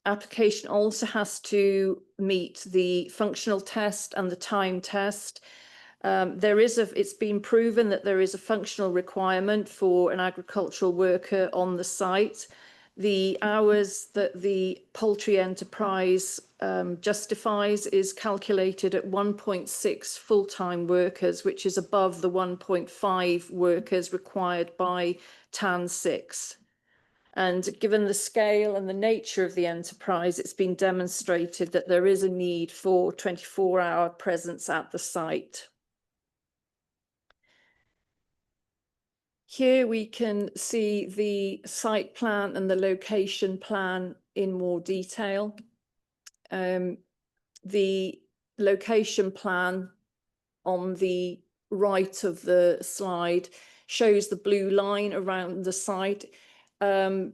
application also has to meet the functional test and the time test. It's been proven that there is a functional requirement for an agricultural worker on the site. The hours that the poultry enterprise justifies is calculated at 1.6 full-time workers, which is above the 1.5 workers required by TAN 6. And given the scale and the nature of the enterprise, it's been demonstrated that there is a need for 24-hour presence at the site. Here we can see the site plan and the location plan in more detail. The location plan on the right of the slide shows the blue line around the site.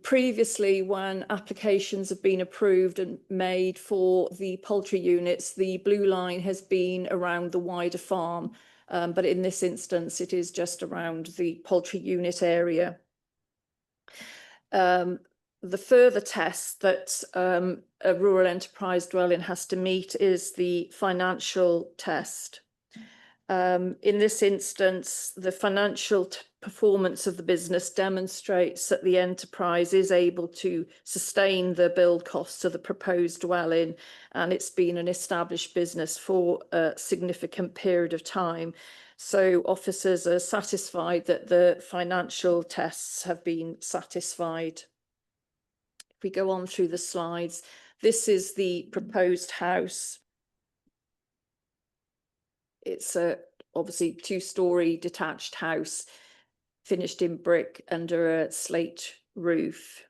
Previously, when applications have been approved and made for the poultry units, the blue line has been around the wider farm. But in this instance, it is just around the poultry unit area. The further test that a rural enterprise dwelling has to meet is the financial test. In this instance, the financial performance of the business demonstrates that the enterprise is able to sustain the build costs of the proposed dwelling, and it's been an established business for a significant period of time. So officers are satisfied that the financial tests have been satisfied. If we go on through the slides, this is the proposed house. It's a obviously 2-story detached house finished in brick under a slate roof.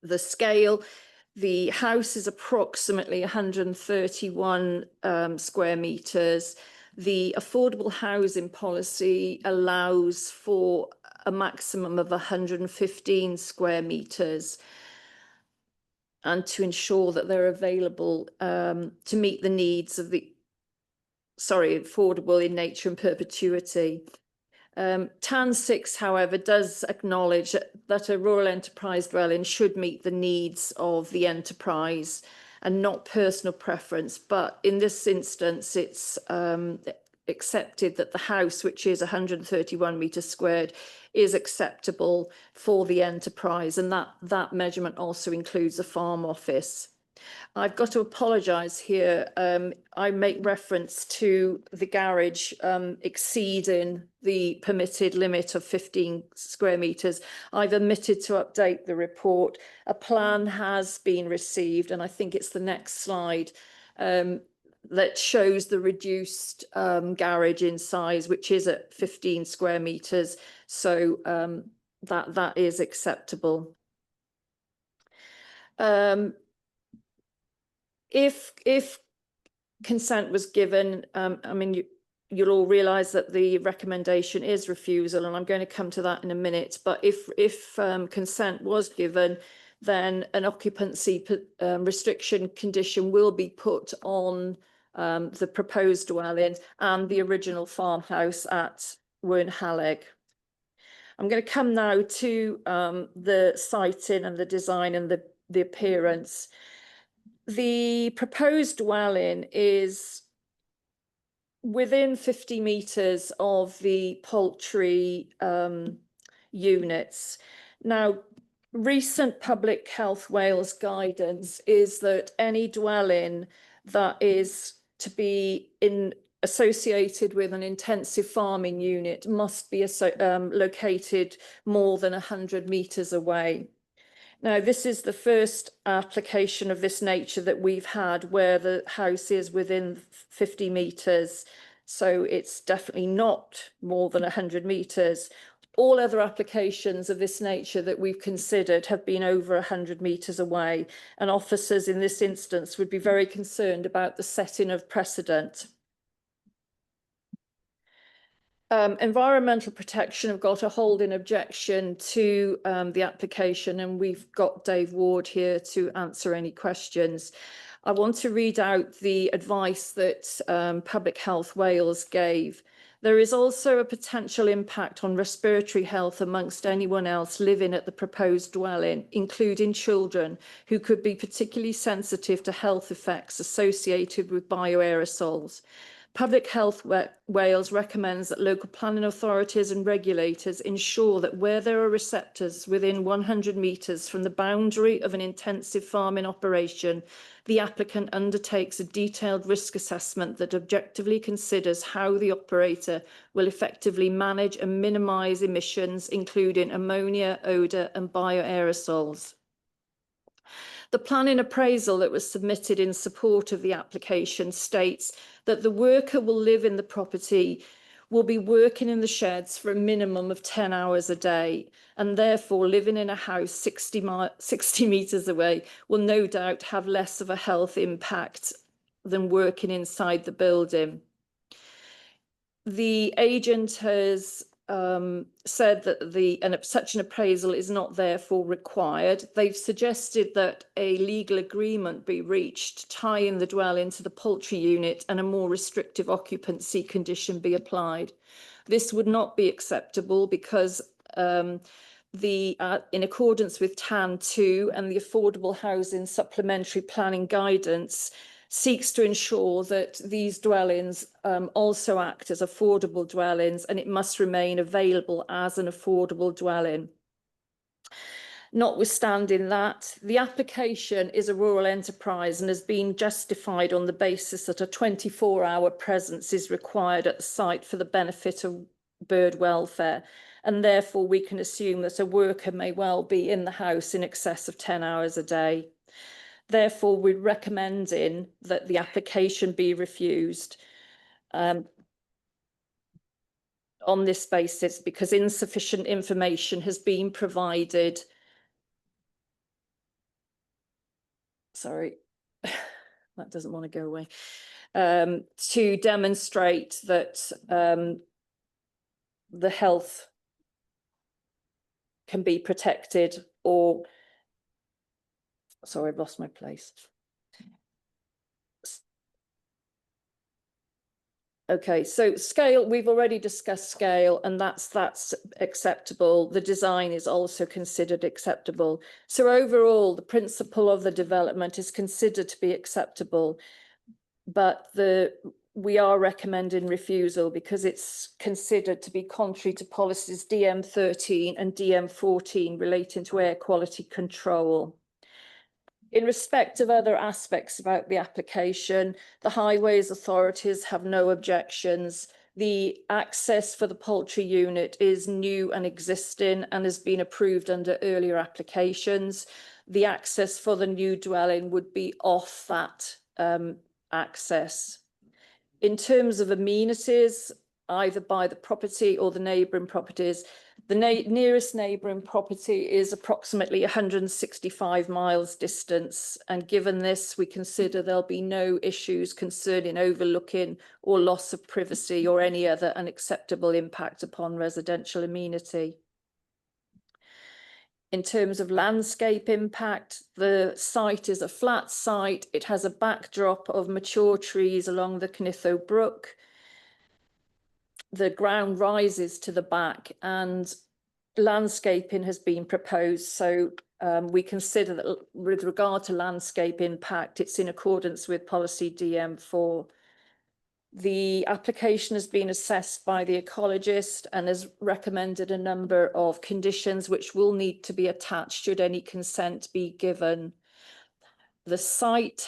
The scale, the house is approximately 131 square meters. The affordable housing policy allows for a maximum of 115 square meters, and to ensure that they're available to meet the needs of the affordable in nature and perpetuity. TAN 6, however, does acknowledge that a rural enterprise dwelling should meet the needs of the enterprise and not personal preference. But in this instance, it's accepted that the house, which is 131 metres squared, is acceptable for the enterprise, and that measurement also includes a farm office. I've got to apologise here. I make reference to the garage exceeding the permitted limit of 15 square metres. I've omitted to update the report. A plan has been received, and I think it's the next slide, that shows the reduced garage in size, which is at 15 square metres. So that is acceptable. If consent was given, I mean, you'll all realise that the recommendation is refusal, and I'm going to come to that in a minute. But if consent was given, then an occupancy restriction condition will be put on the proposed dwelling and the original farmhouse at Wernhalleg. I'm going to come now to the siting and the design and the appearance. The proposed dwelling is within 50 metres of the poultry units. Now, recent Public Health Wales guidance is that any dwelling that is to be associated with an intensive farming unit must be located more than 100 metres away. Now, this is the first application of this nature that we've had where the house is within 50 metres, so it's definitely not more than 100 metres. All other applications of this nature that we've considered have been over 100 metres away, and officers in this instance would be very concerned about the setting of precedent. Environmental Protection have got a holding objection to the application, and we've got Dave Ward here to answer any questions. I want to read out the advice that Public Health Wales gave. There is also a potential impact on respiratory health amongst anyone else living at the proposed dwelling, including children who could be particularly sensitive to health effects associated with bioaerosols. Public Health Wales recommends that local planning authorities and regulators ensure that where there are receptors within 100 metres from the boundary of an intensive farming operation, the applicant undertakes a detailed risk assessment that objectively considers how the operator will effectively manage and minimise emissions, including ammonia, odour and bioaerosols. The planning appraisal that was submitted in support of the application states that the worker will live in the property, will be working in the sheds for a minimum of 10 hours a day, and therefore living in a house 60 metres away will no doubt have less of a health impact than working inside the building. The agent has said that such an appraisal is not therefore required. They've suggested that a legal agreement be reached tying the dwelling to the poultry unit and a more restrictive occupancy condition be applied. This would not be acceptable because in accordance with TAN 2 and the Affordable Housing Supplementary Planning Guidance, seeks to ensure that these dwellings also act as affordable dwellings, and it must remain available as an affordable dwelling. Notwithstanding that, the application is a rural enterprise and has been justified on the basis that a 24-hour presence is required at the site for the benefit of bird welfare, and therefore we can assume that a worker may well be in the house in excess of 10 hours a day. Therefore, we're recommending that the application be refused on this basis because insufficient information has been provided. Sorry, that doesn't want to go away. To demonstrate that the health can be protected or sorry, I've lost my place. Okay, so scale, we've already discussed scale, and that's acceptable. The design is also considered acceptable. So overall, the principle of the development is considered to be acceptable, but we are recommending refusal because it's considered to be contrary to policies DM13 and DM14 relating to air quality control. In respect of other aspects about the application, the highways authorities have no objections. The access for the poultry unit is new and existing and has been approved under earlier applications. The access for the new dwelling would be off that access. In terms of amenities, either by the property or the neighbouring properties, The nearest neighbouring property is approximately 165 miles distance, and given this, we consider there'll be no issues concerning overlooking or loss of privacy or any other unacceptable impact upon residential amenity. In terms of landscape impact, the site is a flat site. It has a backdrop of mature trees along the Cnitho Brook. The ground rises to the back and landscaping has been proposed. So we consider that with regard to landscape impact, it's in accordance with policy DM4. The application has been assessed by the ecologist and has recommended a number of conditions which will need to be attached should any consent be given. The site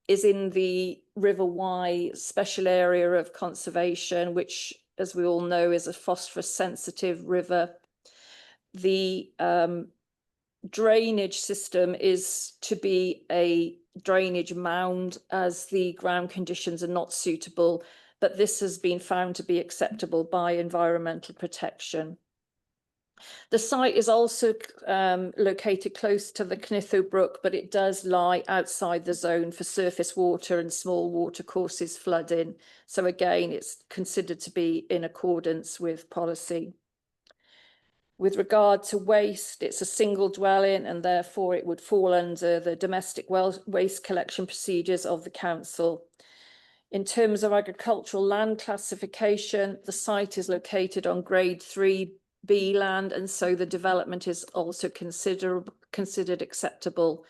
is in the River Wye special area of conservation, which, as we all know, is a phosphorus sensitive river. The drainage system is to be a drainage mound as the ground conditions are not suitable, but this has been found to be acceptable by environmental protection. The site is also located close to the Cnitho Brook, but it does lie outside the zone for surface water and small water courses flooding. So again, it's considered to be in accordance with policy. With regard to waste, it's a single dwelling and therefore it would fall under the domestic waste collection procedures of the council. In terms of agricultural land classification, the site is located on grade 3B land, and so the development is also considered acceptable.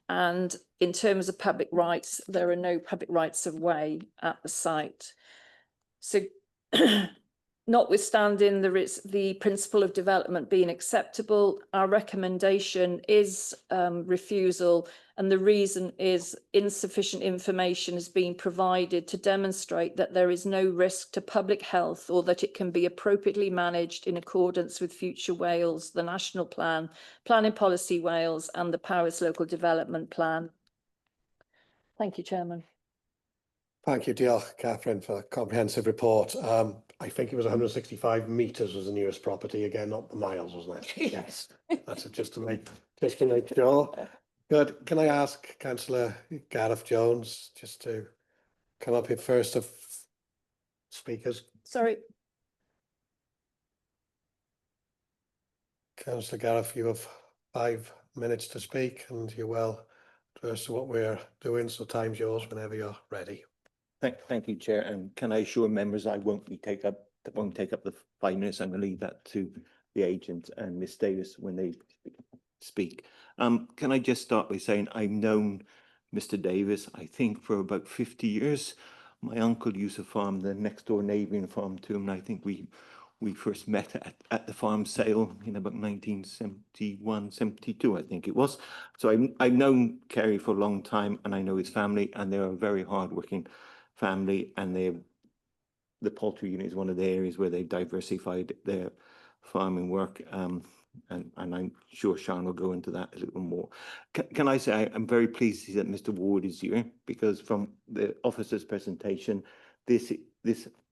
And in terms of public rights, there are no public rights of way at the site. So notwithstanding the principle of development being acceptable, our recommendation is refusal, and the reason is insufficient information is being provided to demonstrate that there is no risk to public health or that it can be appropriately managed in accordance with Future Wales, the National Plan, Planning Policy Wales and the Powys Local Development Plan. Thank you, Chairman. Thank you, diolch, Catherine, for a comprehensive report. I think it was 165 metres was the nearest property, again, not the miles, wasn't it? Yes. That's just to make sure. Good. Can I ask Councillor Gareth Jones just to come up here first of speakers? Sorry. Councillor Gareth, you have 5 minutes to speak and you're well versed to what we're doing, so time's yours whenever you're ready. Thank you, Chair. And can I assure members I won't take up the 5 minutes. I'm going to leave that to the agent and Miss Davis when they speak. Can I just start by saying I've known Mr. Davis, I think, for about 50 years. My uncle used to farm the next door neighbouring farm to him, and I think we first met at the farm sale in about 1971, 72, I think it was. So I've known Kerry for a long time, and I know his family, and they're a very hard-working family, and the poultry unit is one of the areas where they've diversified their farming work, and I'm sure Sean will go into that a little more. Can I say I'm very pleased to see that Mr. Ward is here, because from the officer's presentation, this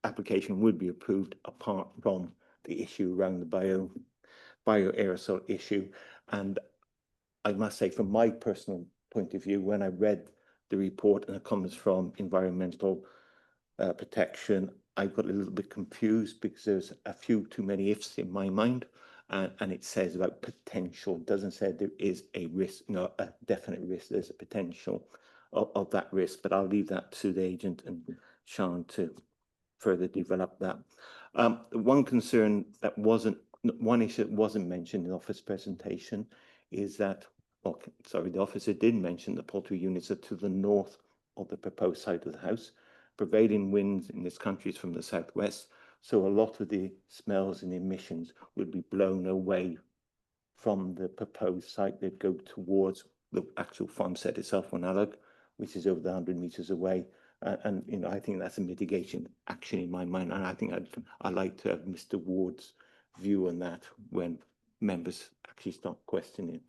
application would be approved apart from the issue around the bioaerosol issue. And I must say, from my personal point of view, when I read the report and it comes from environmental protection, I got a little bit confused because there's a few too many ifs in my mind, and it says about potential, doesn't say there is a risk, no, a definite risk. There's a potential of that risk, but I'll leave that to the agent and Sean to further develop that. One concern that one issue that wasn't mentioned in the office presentation is that, well, sorry, the officer did mention the poultry units are to the north of the proposed site of the house. Prevailing winds in this country is from the southwest, so a lot of the smells and emissions would be blown away from the proposed site. They'd go towards the actual farm set itself on Alog, which is over 100 meters away. And you know, I think that's a mitigation action in my mind, and I think I'd like to have Mr. Ward's view on that when members actually start questioning.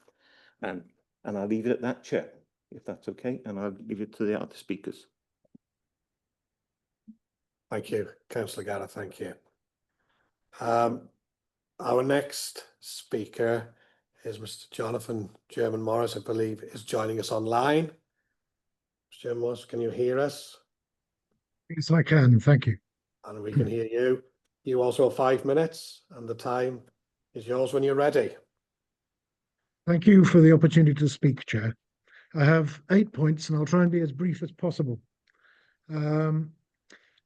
And I'll leave it at that, Chair, if that's okay, and I'll leave it to the other speakers. Thank you, Councillor Gareth, thank you. Our next speaker is Mr. Jonathan German Morris, I believe, is joining us online. Mr. German Morris, can you hear us? Yes, I can. Thank you. And we can hear you. You also have 5 minutes, and the time is yours when you're ready. Thank you for the opportunity to speak, Chair. I have 8 points, and I'll try and be as brief as possible.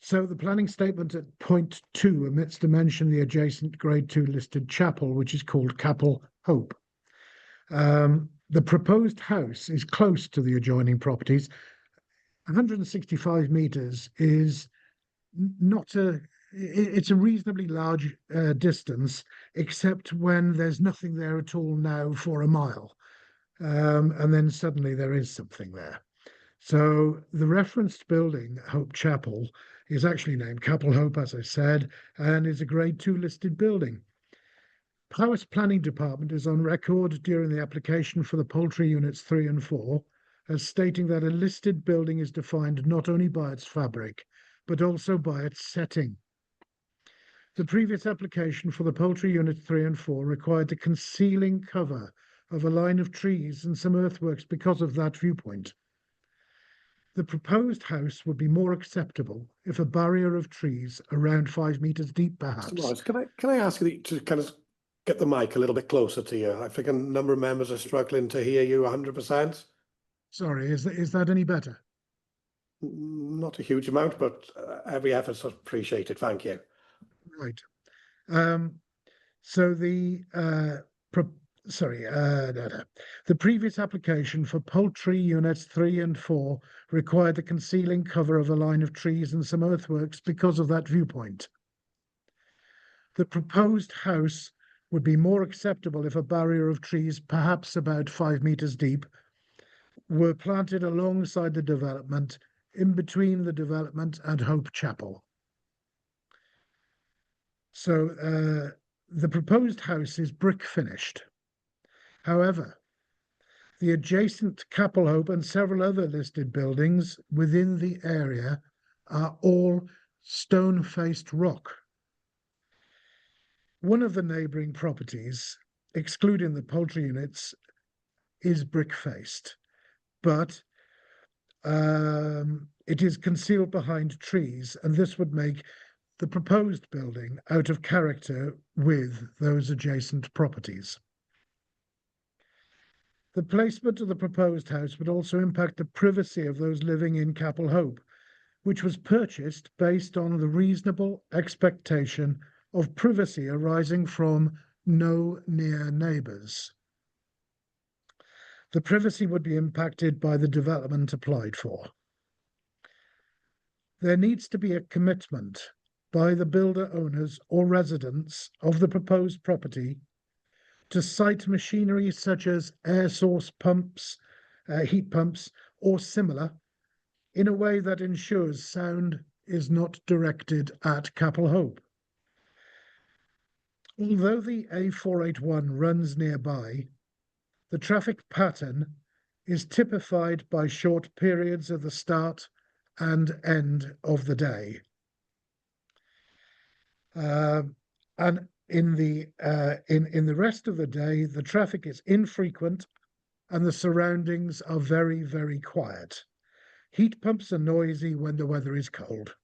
So the planning statement at point 2 omits to mention the adjacent Grade 2 listed chapel, which is called Capel Hope. The proposed house is close to the adjoining properties. 165 metres is not it's a reasonably large distance, except when there's nothing there at all now for a mile. And then suddenly there is something there. So the referenced building, Hope Chapel, is actually named Capel Hope, as I said, and is a Grade 2 listed building. Powys Planning Department is on record during the application for the poultry units 3 and 4 as stating that a listed building is defined not only by its fabric, but also by its setting. The previous application for the poultry units 3 and 4 required the concealing cover of a line of trees and some earthworks because of that viewpoint. The proposed house would be more acceptable if a barrier of trees around 5 metres deep, perhaps. Morris, can I ask you to kind of get the mic a little bit closer to you? I think a number of members are struggling to hear you 100%. Sorry, is that any better? Not a huge amount, but every effort's appreciated. Thank you. Right. So the the previous application for poultry units 3 and 4 required the concealing cover of a line of trees and some earthworks because of that viewpoint. The proposed house would be more acceptable if a barrier of trees, perhaps about 5 metres deep, were planted alongside the development, in between the development and Hope Chapel. So the proposed house is brick finished. However, the adjacent Capel Hope and several other listed buildings within the area are all stone-faced rock. One of the neighbouring properties, excluding the poultry units, is brick-faced, but it is concealed behind trees, and this would make the proposed building out of character with those adjacent properties. The placement of the proposed house would also impact the privacy of those living in Capel Hope, which was purchased based on the reasonable expectation of privacy arising from no near neighbours. The privacy would be impacted by the development applied for. There needs to be a commitment by the builder owners or residents of the proposed property to site machinery such as air source pumps, heat pumps, or similar, in a way that ensures sound is not directed at Capel Hope. Although the A481 runs nearby, the traffic pattern is typified by short periods at the start and end of the day. And in the rest of the day, the traffic is infrequent and the surroundings are very, very quiet. Heat pumps are noisy when the weather is cold.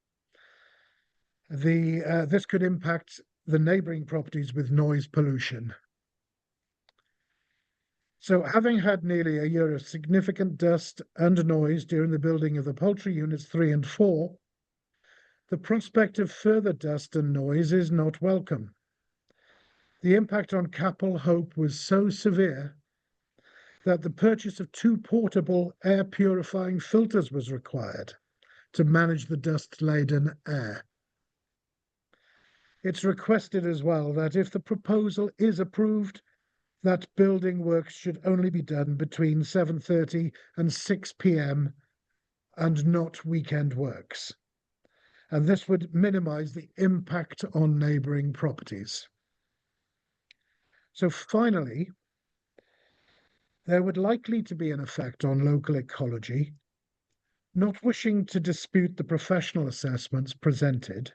This could impact the neighbouring properties with noise pollution. So having had nearly a year of significant dust and noise during the building of the poultry units 3 and 4, the prospect of further dust and noise is not welcome. The impact on Capel Hope was so severe that the purchase of 2 portable air purifying filters was required to manage the dust-laden air. It's requested as well that if the proposal is approved, that building works should only be done between 7:30 and 6 p.m. and not weekend works. And this would minimise the impact on neighbouring properties. So finally, there would likely to be an effect on local ecology. Not wishing to dispute the professional assessments presented,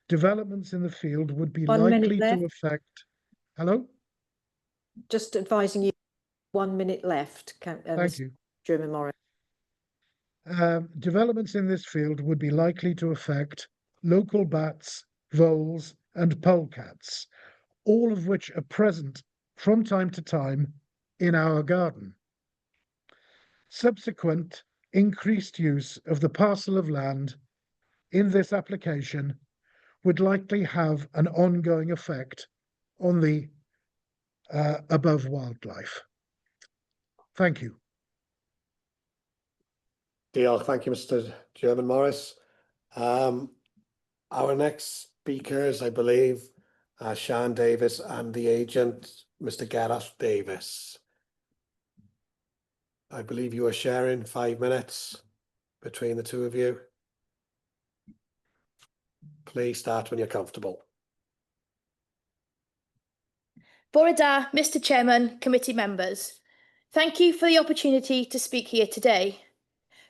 developments in the field would be 1 minute likely left. to affect. Hello? Just advising you, 1 minute left. Thank you. Chairman Morris. Developments in this field would be likely to affect local bats, voles, and polecats, all of which are present from time to time in our garden. Subsequent increased use of the parcel of land in this application would likely have an ongoing effect on the above wildlife. Thank you. Diolch. Thank you, Mr. Chairman Morris. Our next speakers, I believe, are Sian Davis and the agent, Mr. Gareth Davis. I believe you are sharing 5 minutes between the two of you. Please start when you're comfortable. Bore da, Mr. Chairman, committee members. Thank you for the opportunity to speak here today.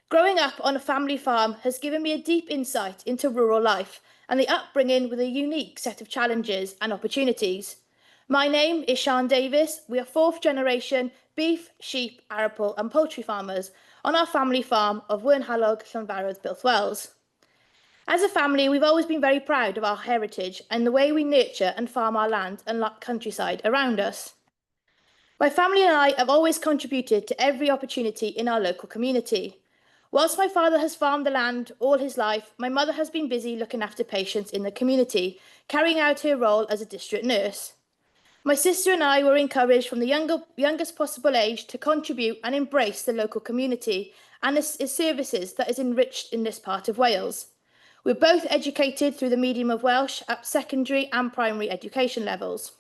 Growing up on a family farm has given me a deep insight into rural life and the upbringing with a unique set of challenges and opportunities. My name is Sian Davis. We are 4th generation beef, sheep, arable and poultry farmers on our family farm of Wernhalog, Llanfarod, Builth Wells. As a family, we've always been very proud of our heritage and the way we nurture and farm our land and countryside around us. My family and I have always contributed to every opportunity in our local community. Whilst my father has farmed the land all his life, my mother has been busy looking after patients in the community, carrying out her role as a district nurse. My sister and I were encouraged from the youngest possible age to contribute and embrace the local community and its services that is enriched in this part of Wales. We're both educated through the medium of Welsh at secondary and primary education levels.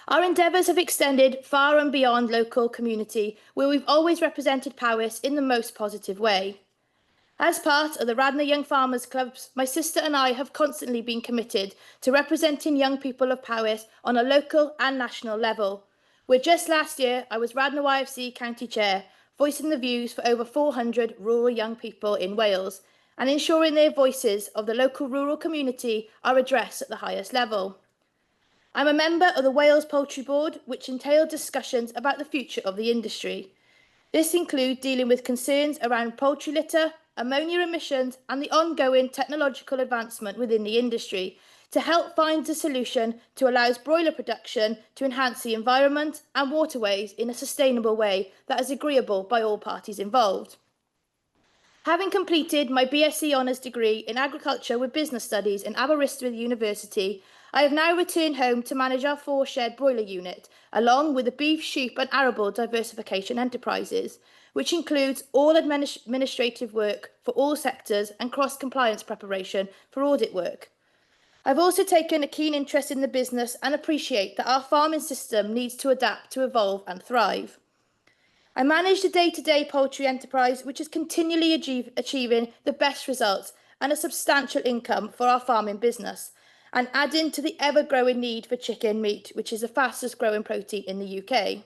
Our endeavours have extended far and beyond local community, where we've always represented Powys in the most positive way. As part of the Radnor Young Farmers Clubs, my sister and I have constantly been committed to representing young people of Powys on a local and national level, where just last year I was Radnor YFC County Chair, voicing the views for over 400 rural young people in Wales, and ensuring their voices of the local rural community are addressed at the highest level. I'm a member of the Wales Poultry Board, which entailed discussions about the future of the industry. This includes dealing with concerns around poultry litter, ammonia emissions, and the ongoing technological advancement within the industry to help find a solution to allow broiler production to enhance the environment and waterways in a sustainable way that is agreeable by all parties involved. Having completed my BSc Honours degree in Agriculture with Business Studies in Aberystwyth University, I have now returned home to manage our 4-shed broiler unit, along with the beef, sheep and arable diversification enterprises, which includes all administrative work for all sectors and cross-compliance preparation for audit work. I've also taken a keen interest in the business and appreciate that our farming system needs to adapt to evolve and thrive. I manage the day-to-day poultry enterprise, which is continually achieving the best results and a substantial income for our farming business, and adding to the ever-growing need for chicken meat, which is the fastest growing protein in the UK.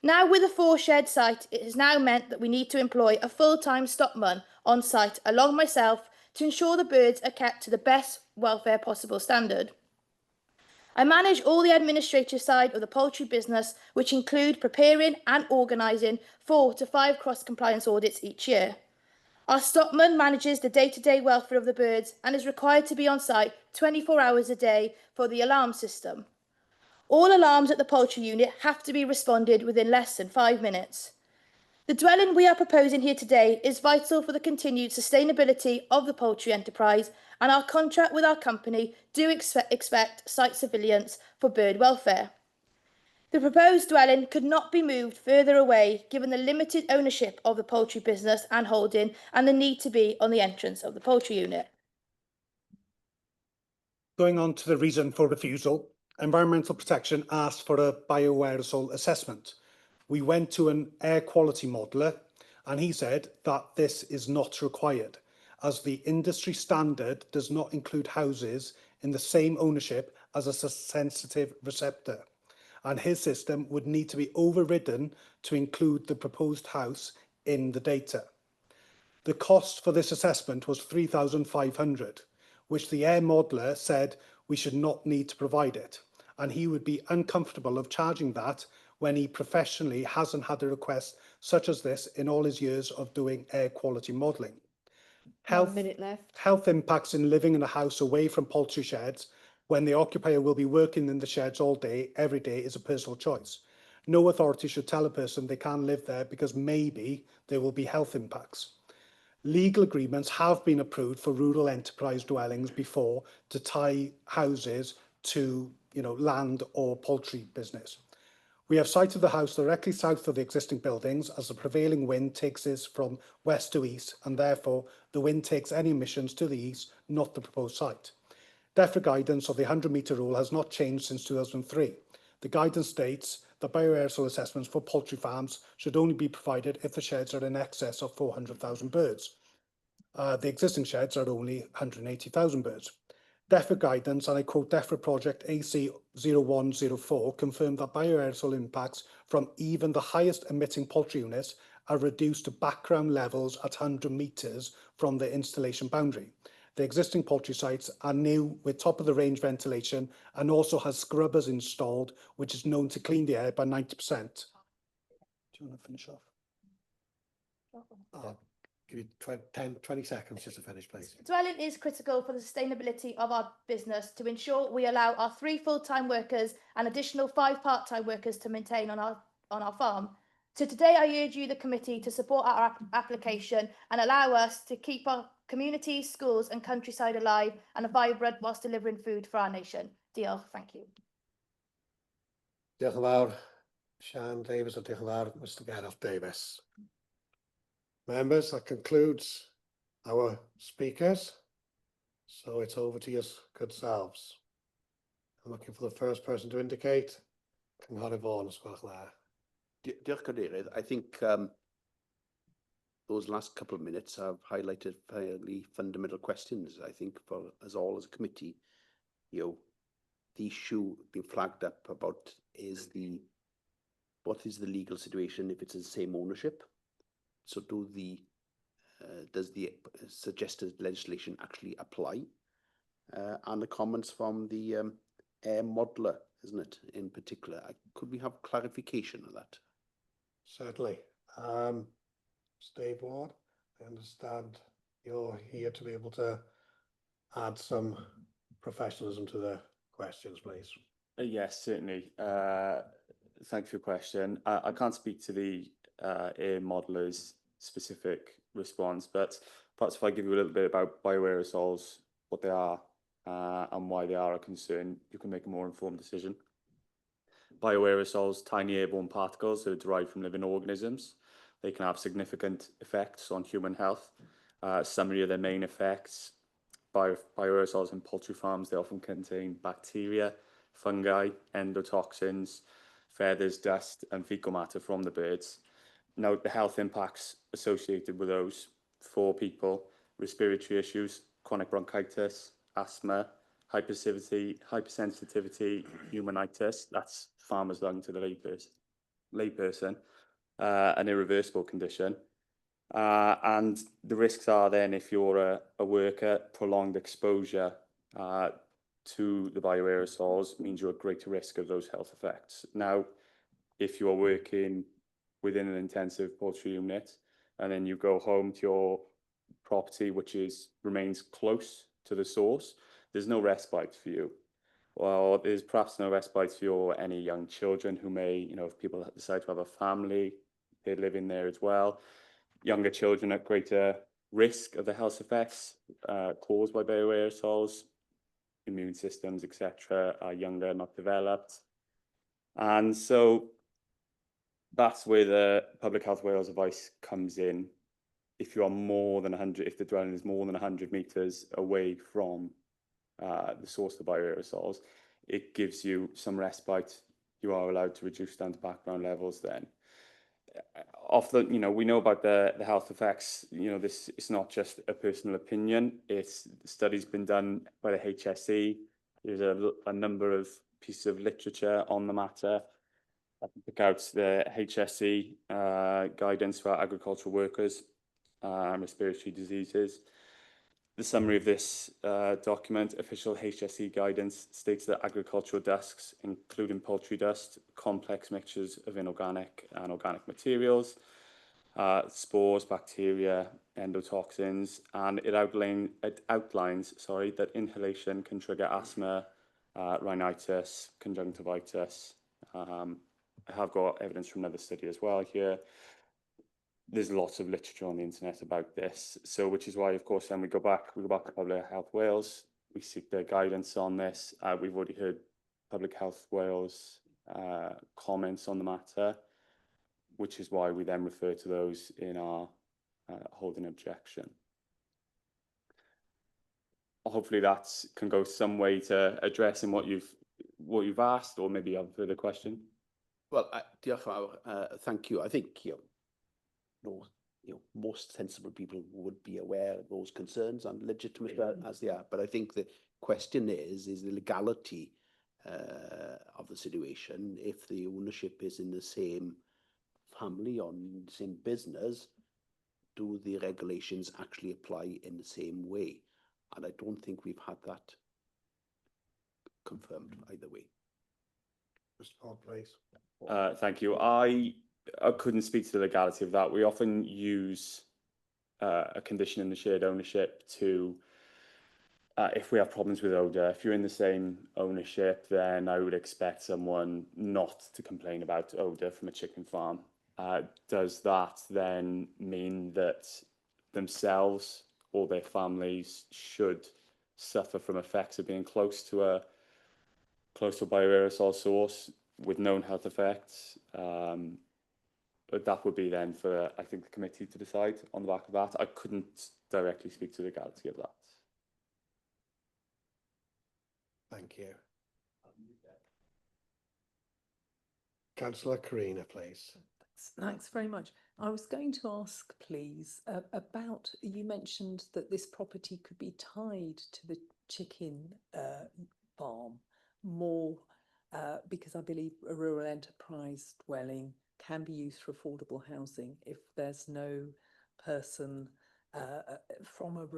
Now with a 4-shed site, it has now meant that we need to employ a full-time stockman on site along myself to ensure the birds are kept to the best welfare possible standard. I manage all the administrative side of the poultry business, which include preparing and organising 4 to 5 cross-compliance audits each year. Our stockman manages the day-to-day welfare of the birds and is required to be on site 24 hours a day for the alarm system. All alarms at the poultry unit have to be responded within less than 5 minutes. The dwelling we are proposing here today is vital for the continued sustainability of the poultry enterprise, and our contract with our company do expect site surveillance for bird welfare. The proposed dwelling could not be moved further away given the limited ownership of the poultry business and holding and the need to be on the entrance of the poultry unit. Going on to the reason for refusal, Environmental Protection asked for a bioaerosol assessment. We went to an air quality modeller and he said that this is not required, as the industry standard does not include houses in the same ownership as a sensitive receptor, and his system would need to be overridden to include the proposed house in the data. The cost for this assessment was £3,500, which the air modeller said we should not need to provide it, and he would be uncomfortable of charging that when he professionally hasn't had a request such as this in all his years of doing air quality modelling. 1 minute left. Health impacts in living in a house away from poultry sheds when the occupier will be working in the sheds all day, every day, is a personal choice. No authority should tell a person they can't live there because maybe there will be health impacts. Legal agreements have been approved for rural enterprise dwellings before to tie houses to, land or poultry business. We have sited the house directly south of the existing buildings as the prevailing wind takes us from west to east, and therefore the wind takes any emissions to the east, not the proposed site. DEFRA guidance of the 100-metre rule has not changed since 2003. The guidance states that bioaerosol assessments for poultry farms should only be provided if the sheds are in excess of 400,000 birds. The existing sheds are only 180,000 birds. DEFRA guidance, and I quote DEFRA project AC0104, confirmed that bioaerosol impacts from even the highest emitting poultry units are reduced to background levels at 100 metres from the installation boundary. The existing poultry sites are new with top-of-the-range ventilation and also has scrubbers installed, which is known to clean the air by 90%. Do you want to finish off? I'll give you 20 seconds just to finish, please. Dwelling is critical for the sustainability of our business to ensure we allow our 3 full-time workers and additional 5 part-time workers to maintain on our farm. So today I urge you, the committee, to support our application and allow us to keep our communities, schools and countryside alive and vibrant whilst delivering food for our nation. Diolch, thank you. Diolch yn fawr, Sian Davies, a diolch yn fawr, Mr Gareth Davies. Members, that concludes our speakers. So it's over to your good selves. I'm looking for the first person to indicate. Cynghorydd Vaughan, os gwelwch yn dda. Diolch Cadeirydd. I think those last couple of minutes have highlighted fairly fundamental questions. I think for us all as a committee, the issue being flagged up about what is the legal situation if it's the same ownership? So does the suggested legislation actually apply? And the comments from the air modeller, isn't it, in particular? Could we have clarification of that? Certainly. Dave Ward, I understand you're here to be able to add some professionalism to the questions, please. Yes, certainly. Thank you for your question. I can't speak to the air modeller's specific response, but perhaps if I give you a little bit about bioaerosols, what they are and why they are a concern, you can make a more informed decision. Bioaerosols, tiny airborne particles that are derived from living organisms. They can have significant effects on human health. Summary of their main effects: bioaerosols in poultry farms, they often contain bacteria, fungi, endotoxins, feathers, dust, and fecal matter from the birds. Now, the health impacts associated with those for people: respiratory issues, chronic bronchitis, asthma, hypersensitivity, pneumonitis, that's farmer's lung to the layperson, an irreversible condition. And the risks are then, if you're a worker, prolonged exposure to the bioaerosols means you're at greater risk of those health effects. Now, if you are working within an intensive poultry unit and then you go home to your property, which remains close to the source, there's no respite for you. Well, there's perhaps no respite for any young children who may, if people decide to have a family, they're living there as well. Younger children at greater risk of the health effects caused by bioaerosols, immune systems, etc., are younger, not developed. And so that's where the Public Health Wales advice comes in. If you are more than 100, if the dwelling is more than 100 metres away from the source of the bioaerosols, it gives you some respite. You are allowed to reduce down to background levels then. We know about the health effects. This is not just a personal opinion. It's studies been done by the HSE. There's a number of pieces of literature on the matter. I can pick out the HSE guidance for agricultural workers, respiratory diseases. The summary of this document, official HSE guidance, states that agricultural dusks, including poultry dust, complex mixtures of inorganic and organic materials, spores, bacteria, endotoxins, and it outlines that inhalation can trigger asthma, rhinitis, conjunctivitis. I have got evidence from another study as well here. There's lots of literature on the internet about this. So, which is why, of course, then we go back to Public Health Wales. We seek their guidance on this. We've already heard Public Health Wales comments on the matter, which is why we then refer to those in our holding objection. Hopefully that can go some way to addressing what you've asked, or maybe you have a further question. Well, diolch yn fawr. Thank you. I think most sensible people would be aware of those concerns and legitimate as they are. But I think the question is the legality of the situation. If the ownership is in the same family or in the same business, do the regulations actually apply in the same way? And I don't think we've had that confirmed either way. Mr. Paul, please. Thank you. I couldn't speak to the legality of that. We often use a condition in the shared ownership to, if we have problems with odour, if you're in the same ownership, then I would expect someone not to complain about odour from a chicken farm. Does that then mean that themselves or their families should suffer from effects of being close to a bioaerosol source with known health effects? But that would be then for, I think, the committee to decide on the back of that. I couldn't directly speak to the legality of that. Thank you. Councillor Carina, please. Thanks very much. I was going to ask, please, about, you mentioned that this property could be tied to the chicken farm more, because I believe a rural enterprise dwelling can be used for affordable housing if there's no person from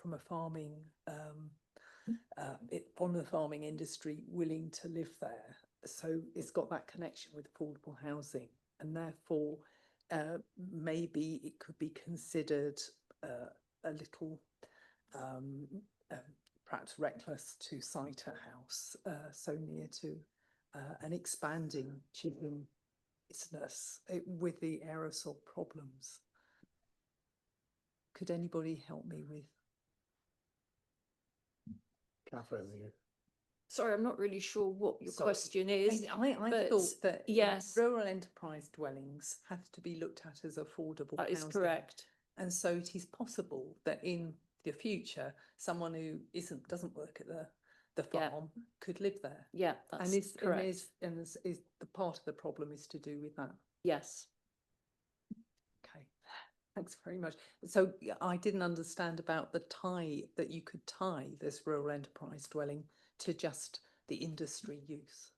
the farming industry willing to live there. So it's got that connection with affordable housing, and therefore maybe it could be considered a little perhaps reckless to site a house so near to an expanding chicken business with the aerosol problems. Could anybody help me with? Catherine, Sorry, I'm not really sure what your question is. I thought that yes, rural enterprise dwellings have to be looked at as affordable that is housing. correct. And so it is possible that in the future, someone who doesn't work at the farm could live there. Yeah, that's correct. And is the part of the problem is to do with that? Yes. Okay, thanks very much. So I didn't understand about the tie, that you could tie this rural enterprise dwelling to just the industry use.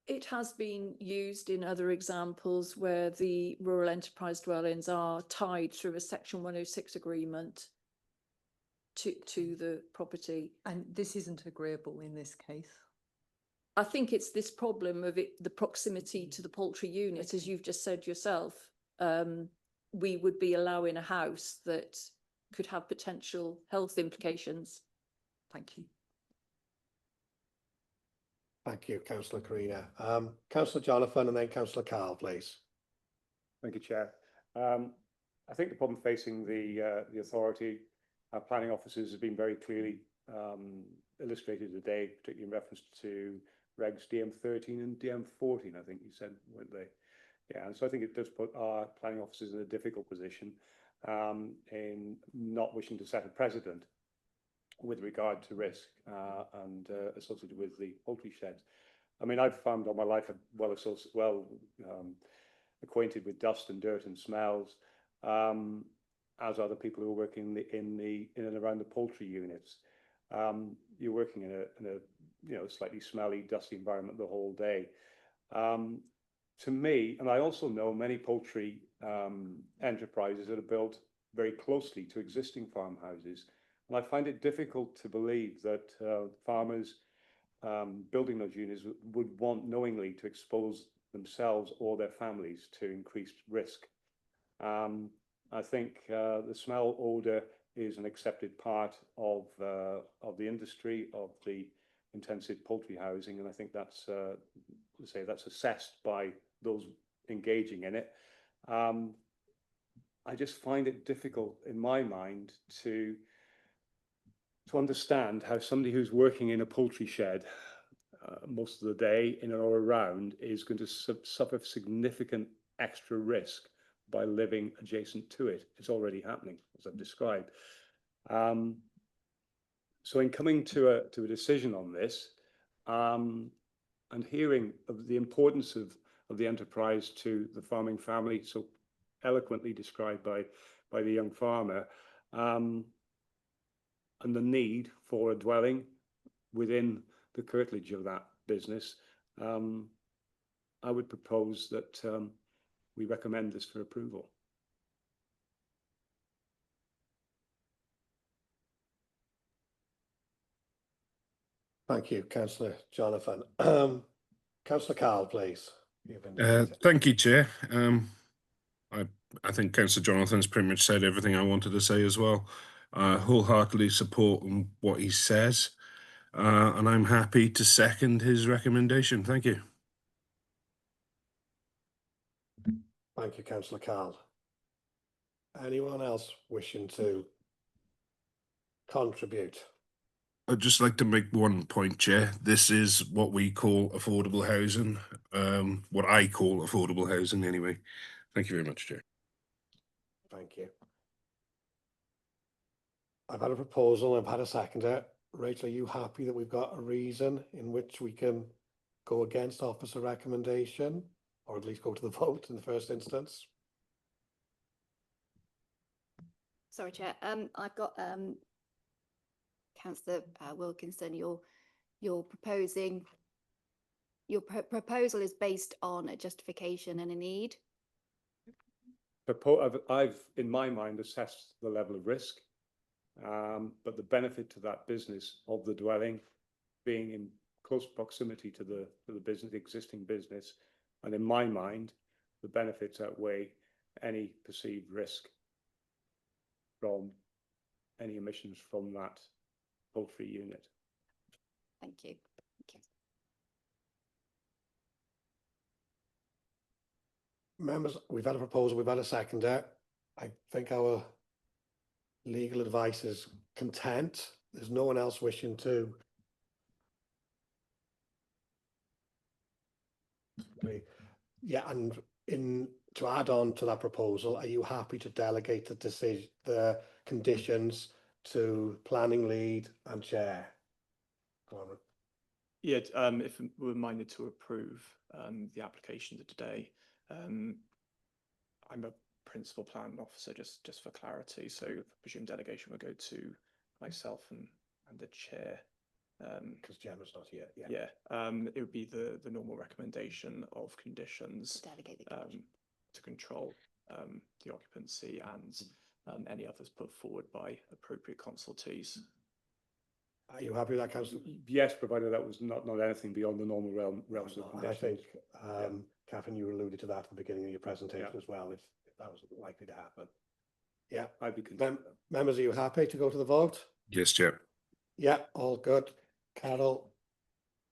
It has been used in other examples where the rural enterprise dwellings are tied through a Section 106 agreement to the property. And this isn't agreeable in this case? I think it's this problem of the proximity to the poultry unit, as you've just said yourself. We would be allowing a house that could have potential health implications. Thank you. Thank you, Councillor Carina. Councillor Jonathan and then Councillor Carl, please. Thank you, Chair. I think the problem facing the authority, our planning officers, has been very clearly illustrated today, particularly in reference to regs DM13 and DM14, I think you said, weren't they? Yeah, and so I think it does put our planning officers in a difficult position in not wishing to set a precedent with regard to risk and associated with the poultry sheds. I mean, I've found all my life well acquainted with dust and dirt and smells, as are the people who are working in and around the poultry units. You're working in a slightly smelly, dusty environment the whole day. To me, and I also know many poultry enterprises that are built very closely to existing farmhouses. And I find it difficult to believe that farmers building those units would want knowingly to expose themselves or their families to increased risk. I think the smell odor is an accepted part of the industry of the intensive poultry housing, and I think that's that's assessed by those engaging in it. I just find it difficult in my mind to understand how somebody who's working in a poultry shed most of the day in or around is going to suffer significant extra risk by living adjacent to it. It's already happening, as I've described. So in coming to a decision on this, and hearing of the importance of the enterprise to the farming family, so eloquently described by the young farmer, and the need for a dwelling within the curtilage of that business, I would propose that we recommend this for approval. Thank you, Councillor Jonathan. Councillor Carl, please. Thank you, Chair. I think Councillor Jonathan's pretty much said everything I wanted to say as well. Wholeheartedly support what he says, and I'm happy to second his recommendation. Thank you. Thank you, Councillor Carl. Anyone else wishing to contribute? I'd just like to make one point, Chair. This is what we call affordable housing, what I call affordable housing anyway. Thank you very much, Chair. Thank you. I've had a proposal, I've had a seconder. Rachel, are you happy that we've got a reason in which we can go against officer recommendation, or at least go to the vote in the first instance? Sorry, Chair. I've got Councillor Wilkinson. You're proposing. Your proposal is based on a justification and a need. I've, in my mind, assessed the level of risk, but the benefit to that business of the dwelling being in close proximity to the business, existing business, and in my mind, the benefits outweigh any perceived risk from any emissions from that poultry unit. Thank you. Members, we've had a proposal, we've had a seconder. I think our legal advice is content. There's no one else wishing to. Yeah, and to add on to that proposal, are you happy to delegate the decision, the conditions to planning lead and chair? Go on. Yeah, if we're minded to approve the application today, I'm a principal planning officer, just for clarity. So I presume delegation will go to myself and the chair. Because Gemma's not here. Yeah. It would be the normal recommendation of conditions To delegate the condition. To control the occupancy and any others put forward by appropriate consultees. Are you happy with that, Councillor? Yes, provided that was not anything beyond the normal realms of I conditions. think, Catherine, you alluded to that at the beginning of your presentation as well, if that was likely to happen. Yeah. I'd be concerned. Members, are you happy to go to the vote? Yes, Chair. Yeah, all good. Carol,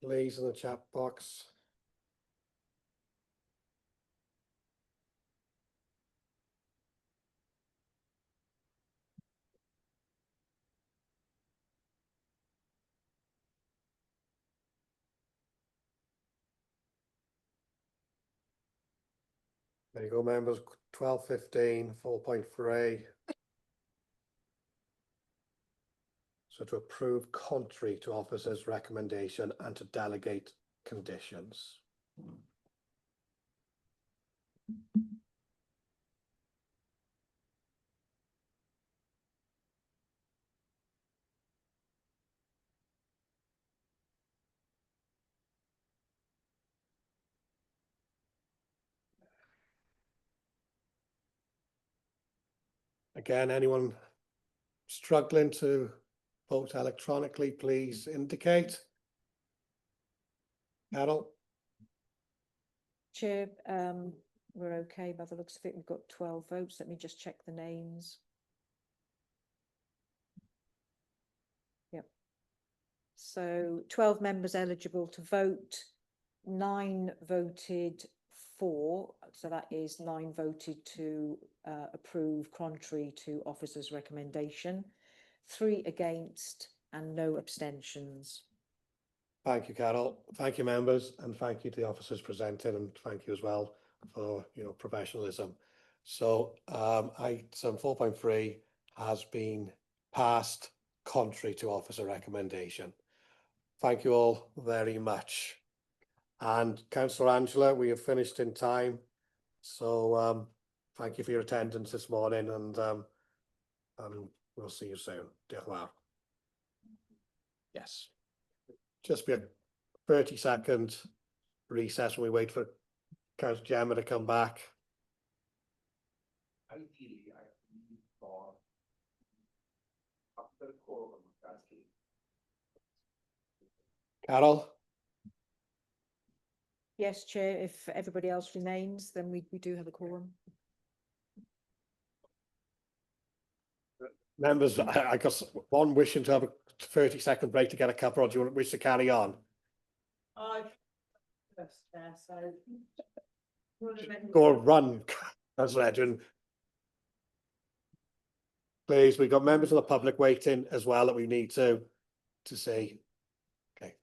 please, in the chat box. There you go, members. 12:15, 4.3. So to approve contrary to officer's recommendation and to delegate conditions. Again, anyone struggling to vote electronically, please indicate. Carol? Chair, we're okay by the looks of it. We've got 12 votes. Let me just check the names. Yep. So 12 members eligible to vote, 9 voted for, so that is 9 voted to approve contrary to officer's recommendation, 3 against and no abstentions. Thank you, Carol. Thank you, members, and thank you to the officers presented, and thank you as well for professionalism. So item 4.3 has been passed contrary to officer recommendation. Thank you all very much. And Councillor Angela, we have finished in time. So thank you for your attendance this morning, and we'll see you soon. Diolch yn fawr. Yes. Just be a 30-second recess when we wait for Councillor Gemma to come back. Ideally, I need for after quorum. Carol? Yes, Chair, if everybody else remains, then we do have a quorum. Members, I got one wishing to have a 30-second break to get a cuppa, or do you wish to carry on? Go run, Councillor Edwin. Please, we've got members of the public waiting as well that we need to see. Okay.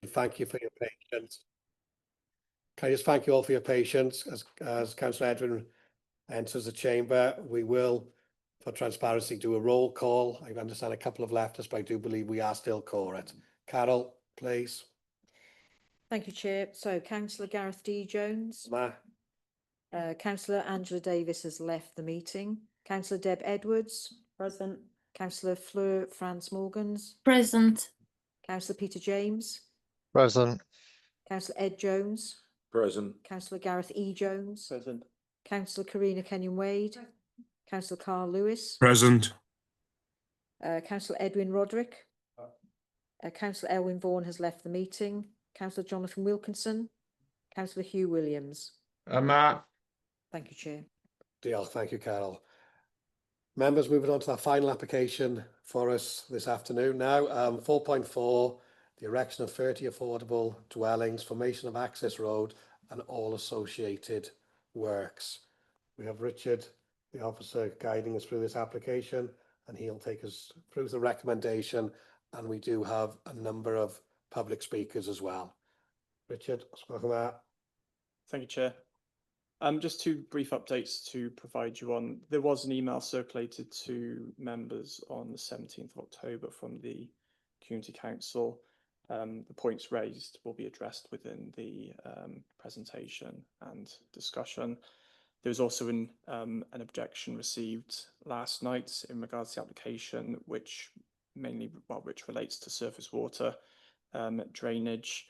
Thank you for your patience. Can I just thank you all for your patience as Councillor Edwin enters the chamber. We will, for transparency, do a roll call. I understand a couple of leftists, but I do believe we are still quorate. Carol, please. Thank you, Chair. So Councillor Gareth D. Jones. Ma. Councillor Angela Davis has left the meeting. Councillor Deb Edwards. Present. Councillor Fleur France Morgans. Present. Councillor Peter James. Present. Councillor Ed Jones. Present. Councillor Gareth E. Jones. Present. Councillor Karina Kenyon-Wade. Councillor Carl Lewis. Present. Councillor Edwin Roderick. Councillor Elwyn Vaughan has left the meeting. Councillor Jonathan Wilkinson. Councillor Hugh Williams. Thank you, Chair. Diolch, thank you, Carol. Members, moving on to our final application for us this afternoon now. 4.4, the erection of 30 affordable dwellings, formation of access road and all associated works. We have Richard, the officer, guiding us through this application, and he'll take us through the recommendation, and we do have a number of public speakers as well. Richard, welcome out. Thank you, Chair. Just 2 brief updates to provide you on. There was an email circulated to members on the 17th of October from the Community Council. The points raised will be addressed within the presentation and discussion. There was also an objection received last night in regards to the application, which relates to surface water drainage.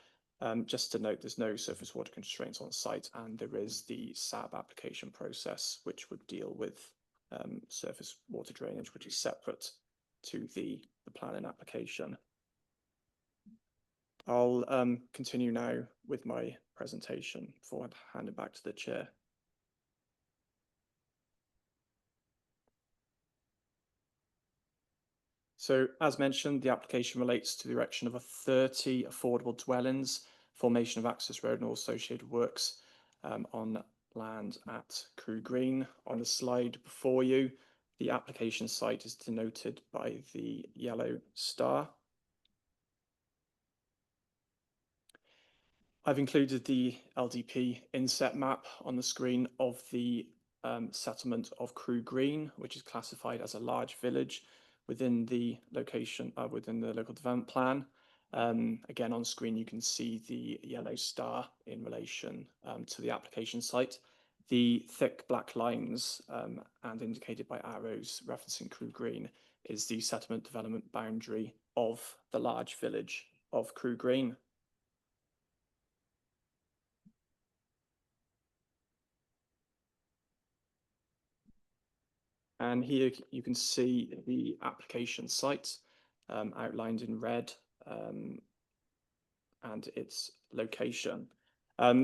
Just to note, there's no surface water constraints on site, and there is the SAB application process, which would deal with surface water drainage, which is separate to the planning application. I'll continue now with my presentation before I hand it back to the Chair. So as mentioned, the application relates to the erection of 30 affordable dwellings, formation of access road and all associated works on land at Crew Green. On the slide before you, the application site is denoted by the yellow star. I've included the LDP inset map on the screen of the settlement of Crew Green, which is classified as a large village within the location, within the local development plan. Again, on screen, you can see the yellow star in relation to the application site. The thick black lines and indicated by arrows referencing Crew Green is the settlement development boundary of the large village of Crew Green. And here you can see the application site outlined in red and its location.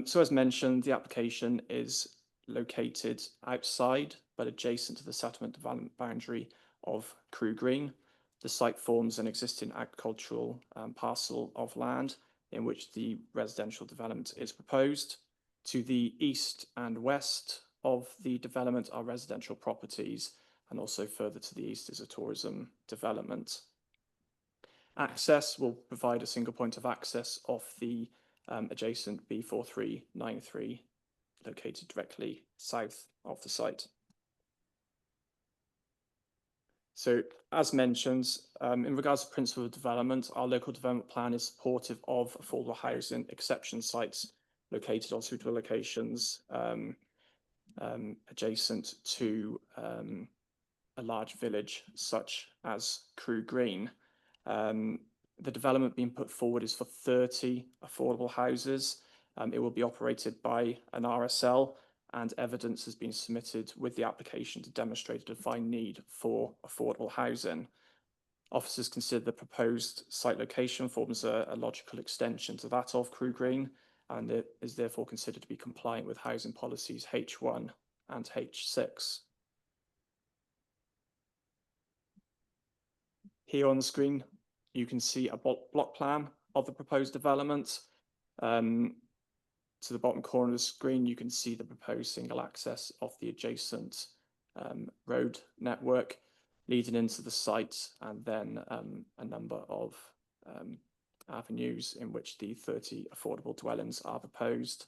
So as mentioned, the application is located outside but adjacent to the settlement development boundary of Crew Green. The site forms an existing agricultural parcel of land in which the residential development is proposed. To the east and west of the development are residential properties, and also further to the east is a tourism development. Access will provide a single point of access off the adjacent B4393 located directly south of the site. So as mentioned, in regards to principle of development, our local development plan is supportive of affordable housing exception sites located on suitable locations adjacent to a large village such as Crew Green. The development being put forward is for 30 affordable houses. It will be operated by an RSL, and evidence has been submitted with the application to demonstrate a defined need for affordable housing. Officers consider the proposed site location forms a logical extension to that of Crew Green, and it is therefore considered to be compliant with housing policies H1 and H6. Here on the screen, you can see a block plan of the proposed development. To the bottom corner of the screen, you can see the proposed single access of the adjacent road network leading into the site, and then a number of avenues in which the 30 affordable dwellings are proposed.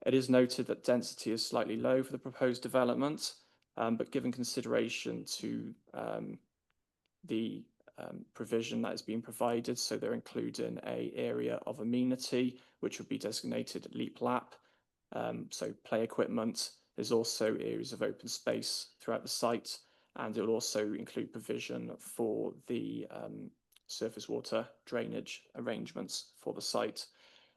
It is noted that density is slightly low for the proposed development, but given consideration to the provision that is being provided, so they're including an area of amenity which would be designated Leap Lap, so play equipment. There's also areas of open space throughout the site, and it will also include provision for the surface water drainage arrangements for the site.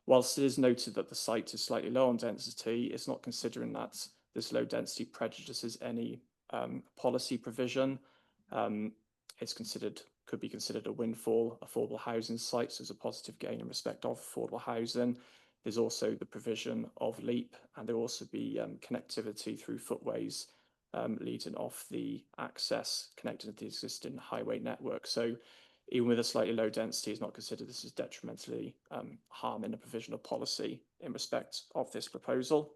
Whilst it is noted that the site is slightly low on density, it's not considering that this low density prejudices any policy provision. It's could be considered a windfall affordable housing site, so there's a positive gain in respect of affordable housing. There's also the provision of LEAP, and there will also be connectivity through footways leading off the access connected to the existing highway network. So even with a slightly low density, it's not considered this is detrimentally harming the provision of policy in respect of this proposal.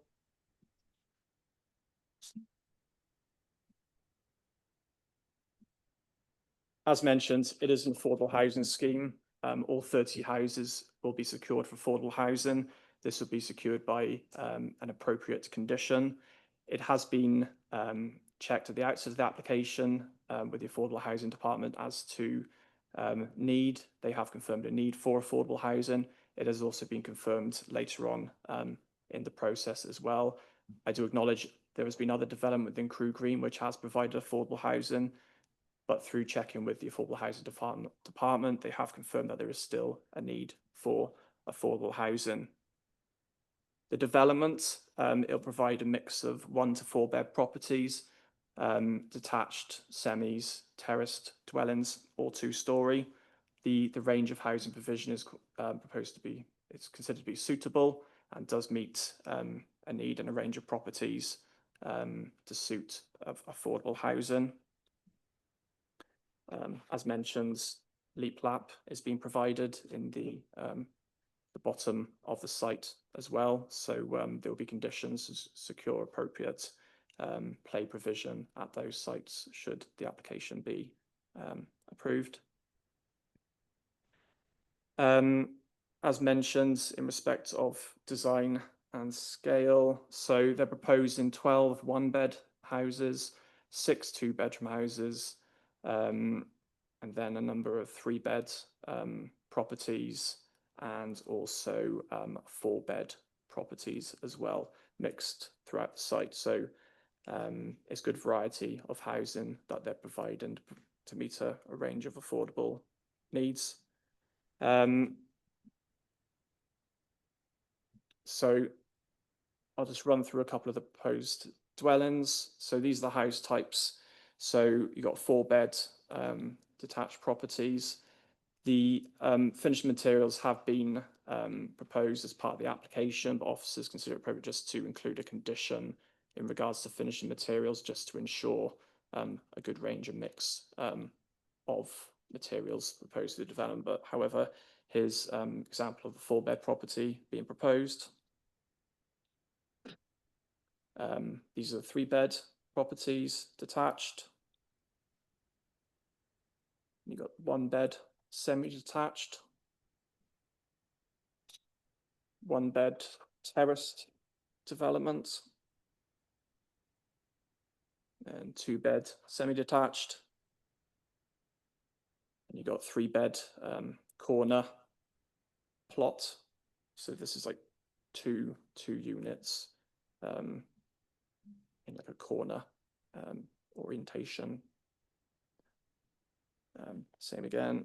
As mentioned, it is an affordable housing scheme. All 30 houses will be secured for affordable housing. This will be secured by an appropriate condition. It has been checked at the outset of the application with the Affordable Housing Department as to need. They have confirmed a need for affordable housing. It has also been confirmed later on in the process as well. I do acknowledge there has been other development within Crew Green which has provided affordable housing, but through checking with the Affordable Housing Department, they have confirmed that there is still a need for affordable housing. The development, it'll provide a mix of 1 to 4 bed properties, detached, semis, terraced dwellings, or 2-storey. The range of housing provision is it's considered to be suitable and does meet a need and a range of properties to suit affordable housing. As mentioned, leap lap is being provided in the bottom of the site as well. So there will be conditions to secure appropriate play provision at those sites should the application be approved. As mentioned, in respect of design and scale, so they're proposing 12 one-bed houses, 6 two-bedroom houses, and then a number of 3-bed properties, and also 4-bed properties as well, mixed throughout the site. So it's good variety of housing that they're providing to meet a range of affordable needs. So I'll just run through a couple of the proposed dwellings. So these are the house types. So you've got 4-bed detached properties. The finished materials have been proposed as part of the application, but officers consider it appropriate just to include a condition in regards to finishing materials, just to ensure a good range and mix of materials proposed to the development. But however, here's example of the 4-bed property being proposed. These are the 3-bed properties detached. You've got 1-bed semi-detached, 1-bed terraced development, and 2-bed semi-detached. And you've got 3-bed corner plot. So this is like two units in like a corner orientation. Same again.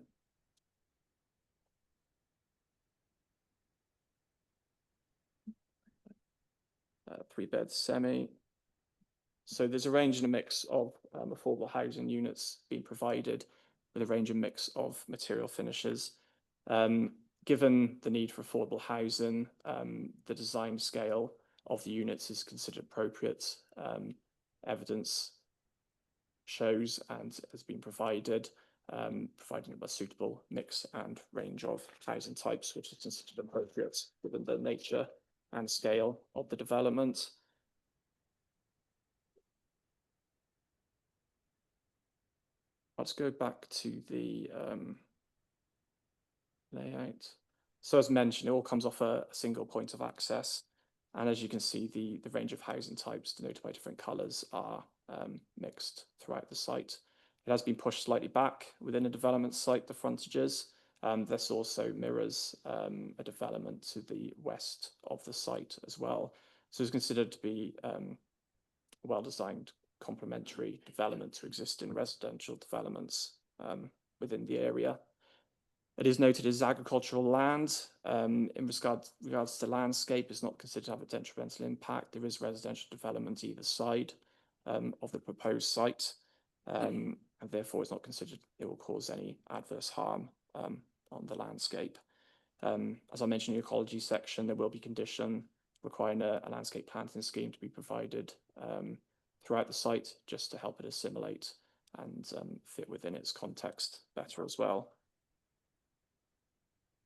Three-bed semi. So there's a range and a mix of affordable housing units being provided with a range and mix of material finishes. Given the need for affordable housing, the design scale of the units is considered appropriate. Evidence shows and has been provided, providing a suitable mix and range of housing types, which is considered appropriate given the nature and scale of the development. Let's go back to the layout. So as mentioned, it all comes off a single point of access. And as you can see, the range of housing types denoted by different colours are mixed throughout the site. It has been pushed slightly back within a development site, the frontages. This also mirrors a development to the west of the site as well. So it's considered to be well-designed complementary development to existing residential developments within the area. It is noted as agricultural land. In regards to landscape, it's not considered to have a detrimental impact. There is residential development either side of the proposed site, and therefore it's not considered it will cause any adverse harm on the landscape. As I mentioned in the ecology section, there will be condition requiring a landscape planting scheme to be provided throughout the site, just to help it assimilate and fit within its context better as well.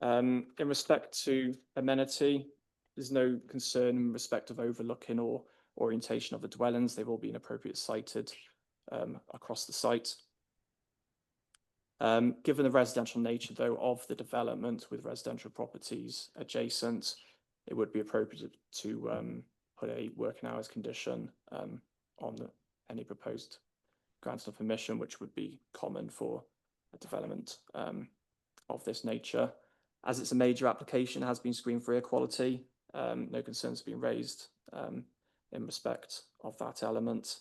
In respect to amenity, there's no concern in respect of overlooking or orientation of the dwellings. They've all been appropriately sited across the site. Given the residential nature, though, of the development with residential properties adjacent, it would be appropriate to put a working hours condition on any proposed grant of permission, which would be common for a development of this nature. As it's a major application, it has been screened for air quality. No concerns have been raised in respect of that element.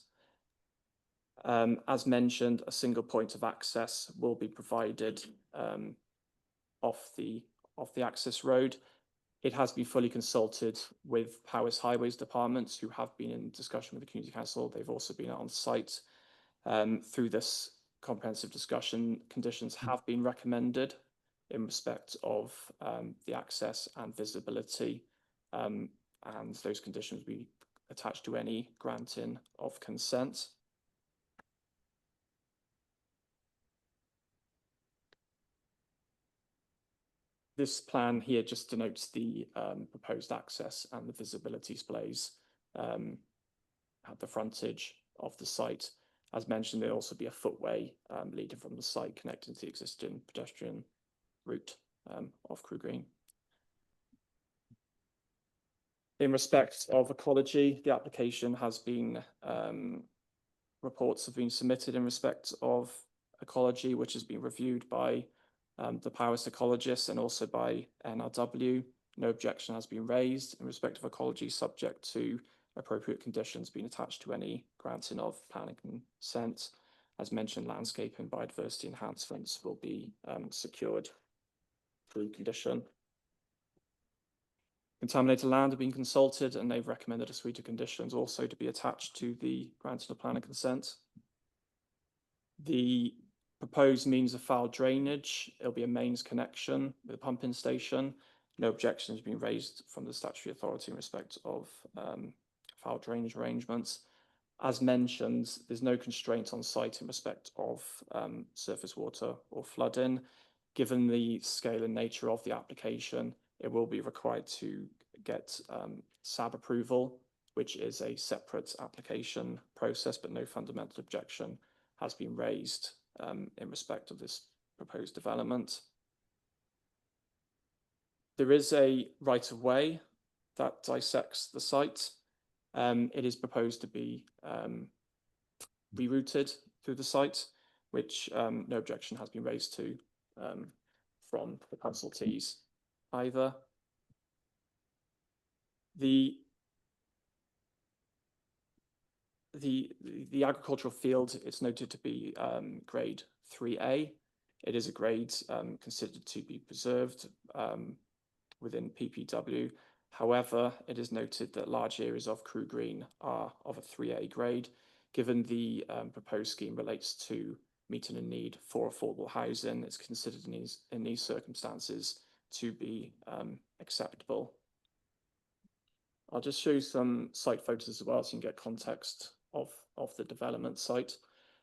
As mentioned, a single point of access will be provided off the access road. It has been fully consulted with Powys Highways Department, who have been in discussion with the Community Council. They've also been on site. Through this comprehensive discussion, conditions have been recommended in respect of the access and visibility, and those conditions will be attached to any granting of consent. This plan here just denotes the proposed access and the visibility displays at the frontage of the site. As mentioned, there'll also be a footway leading from the site connecting to the existing pedestrian route of Crew Green. In respect of ecology, the application has been, reports have been submitted in respect of ecology, which has been reviewed by the Powys ecologists and also by NRW. No objection has been raised in respect of ecology, subject to appropriate conditions being attached to any granting of planning consent. As mentioned, landscape and biodiversity enhancements will be secured through condition. Contaminated land have been consulted and they've recommended a suite of conditions also to be attached to the granting of planning consent. The proposed means of foul drainage, it'll be a mains connection with a pumping station. No objection has been raised from the statutory authority in respect of foul drainage arrangements. As mentioned, there's no constraint on site in respect of surface water or flooding. Given the scale and nature of the application, it will be required to get SAB approval, which is a separate application process, but no fundamental objection has been raised in respect of this proposed development. There is a right-of-way that dissects the site. It is proposed to be rerouted through the site, which no objection has been raised to from the consultees either. The agricultural field is noted to be grade 3A. It is a grade considered to be preserved within PPW. However, it is noted that large areas of Crew Green are of a 3A grade, given the proposed scheme relates to meeting a need for affordable housing. It's considered in these circumstances to be acceptable. I'll just show you some site photos as well so you can get context of the development site.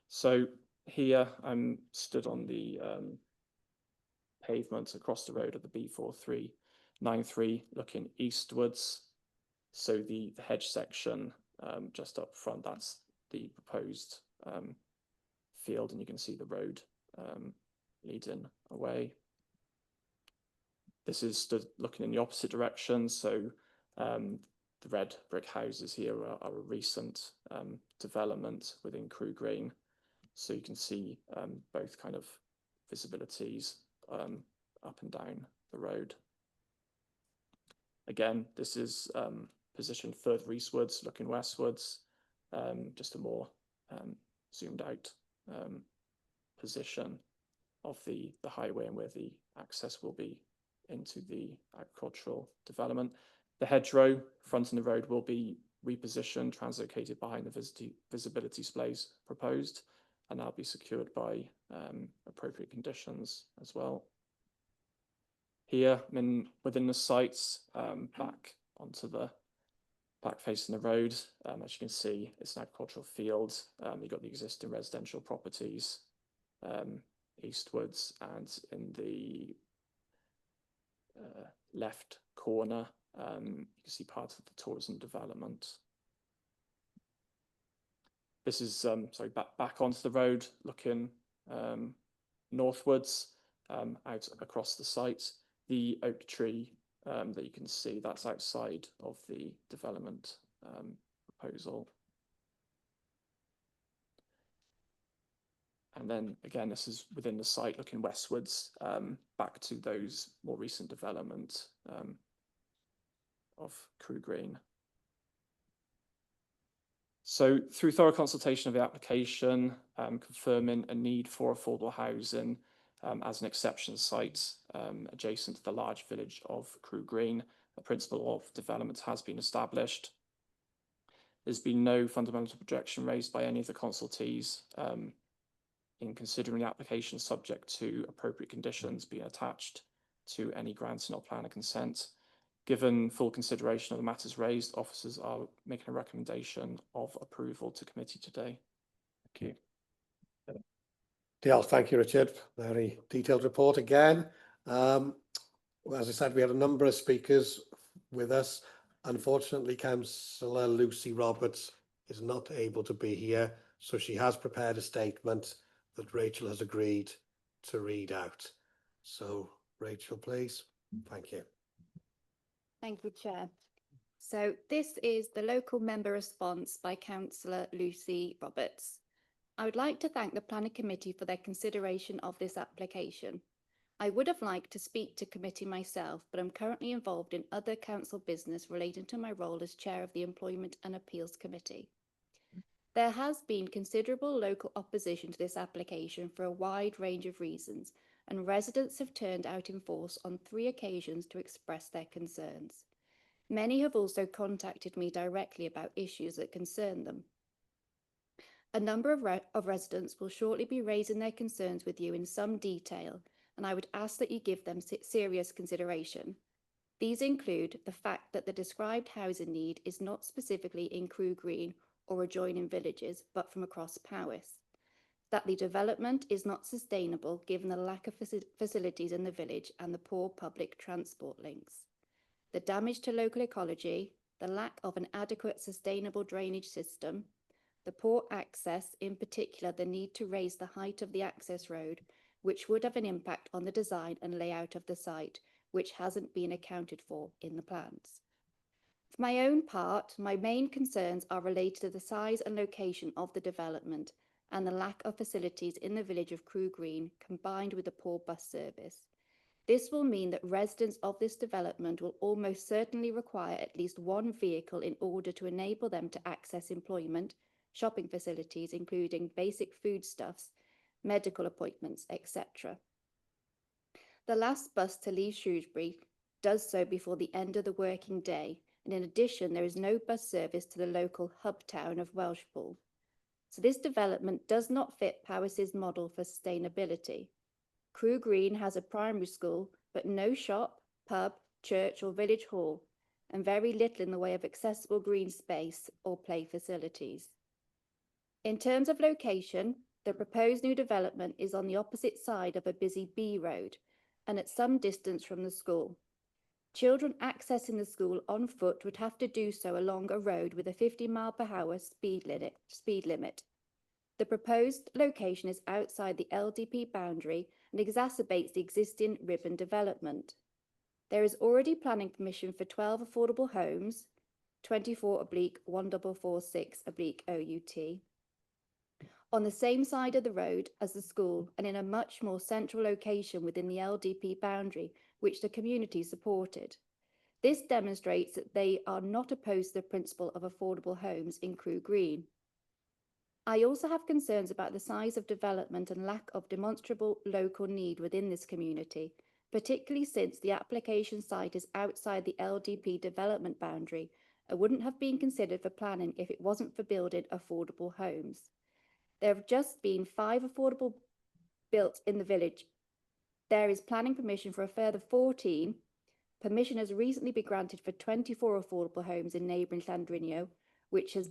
So here I'm stood on the pavement across the road of the B4393 looking eastwards. So the hedge section just up front, that's the proposed field, and you can see the road leading away. This is stood looking in the opposite direction, so the red brick houses here are a recent development within Crew Green. So you can see both kind of visibilities up and down the road. Again, this is positioned further eastwards, looking westwards, just a more zoomed out position of the highway and where the access will be into the agricultural development. The hedgerow fronting the road will be repositioned, translocated behind the visibility displays proposed, and that'll be secured by appropriate conditions as well. Here, within the sites, back onto the back facing the road, as you can see, it's an agricultural field. You've got the existing residential properties eastwards, and in the left corner, you can see part of the tourism development. This is sorry, back onto the road, looking northwards, out across the site. The oak tree that you can see, that's outside of the development proposal. And then again, this is within the site looking westwards, back to those more recent development of Crew Green. So through thorough consultation of the application, confirming a need for affordable housing as an exception site adjacent to the large village of Crew Green, a principle of development has been established. There's been no fundamental objection raised by any of the consultees in considering the application subject to appropriate conditions being attached to any granting or planning consent. Given full consideration of the matters raised, officers are making a recommendation of approval to committee today. Thank you. Thank you, Richard. Very detailed report again. Well, as I said, we had a number of speakers with us. Unfortunately, Councillor Lucy Roberts is not able to be here, so she has prepared a statement that Rachel has agreed to read out. So, Rachel, please. Thank you. Thank you, Chair. So this is the local member response by Councillor Lucy Roberts. I would like to thank the Planning Committee for their consideration of this application. I would have liked to speak to committee myself, but I'm currently involved in other council business relating to my role as chair of the Employment and Appeals Committee. There has been considerable local opposition to this application for a wide range of reasons, and residents have turned out in force on 3 occasions to express their concerns. Many have also contacted me directly about issues that concern them. A number of residents will shortly be raising their concerns with you in some detail, and I would ask that you give them serious consideration. These include the fact that the described housing need is not specifically in Crew Green or adjoining villages, but from across Powys, that the development is not sustainable given the lack of facilities in the village and the poor public transport links, the damage to local ecology, the lack of an adequate sustainable drainage system, the poor access, in particular the need to raise the height of the access road, which would have an impact on the design and layout of the site, which hasn't been accounted for in the plans. For my own part, my main concerns are related to the size and location of the development and the lack of facilities in the village of Crew Green, combined with the poor bus service. This will mean that residents of this development will almost certainly require at least 1 vehicle in order to enable them to access employment, shopping facilities, including basic foodstuffs, medical appointments, etc. The last bus to leave Shrewsbury does so before the end of the working day, and in addition, there is no bus service to the local hub town of Welshpool. So this development does not fit Powys's model for sustainability. Crew Green has a primary school, but no shop, pub, church or village hall, and very little in the way of accessible green space or play facilities. In terms of location, the proposed new development is on the opposite side of a busy B road and at some distance from the school. Children accessing the school on foot would have to do so along a road with a 50-mile-per-hour speed limit. The proposed location is outside the LDP boundary and exacerbates the existing Ribbon development. There is already planning permission for 12 affordable homes, 24/1446/OUT, on the same side of the road as the school and in a much more central location within the LDP boundary, which the community supported. This demonstrates that they are not opposed to the principle of affordable homes in Crew Green. I also have concerns about the size of development and lack of demonstrable local need within this community, particularly since the application site is outside the LDP development boundary and wouldn't have been considered for planning if it wasn't for building affordable homes. There have just been 5 affordable built in the village. There is planning permission for a further 14. Permission has recently been granted for 24 affordable homes in neighbouring Llandriniaeth, which has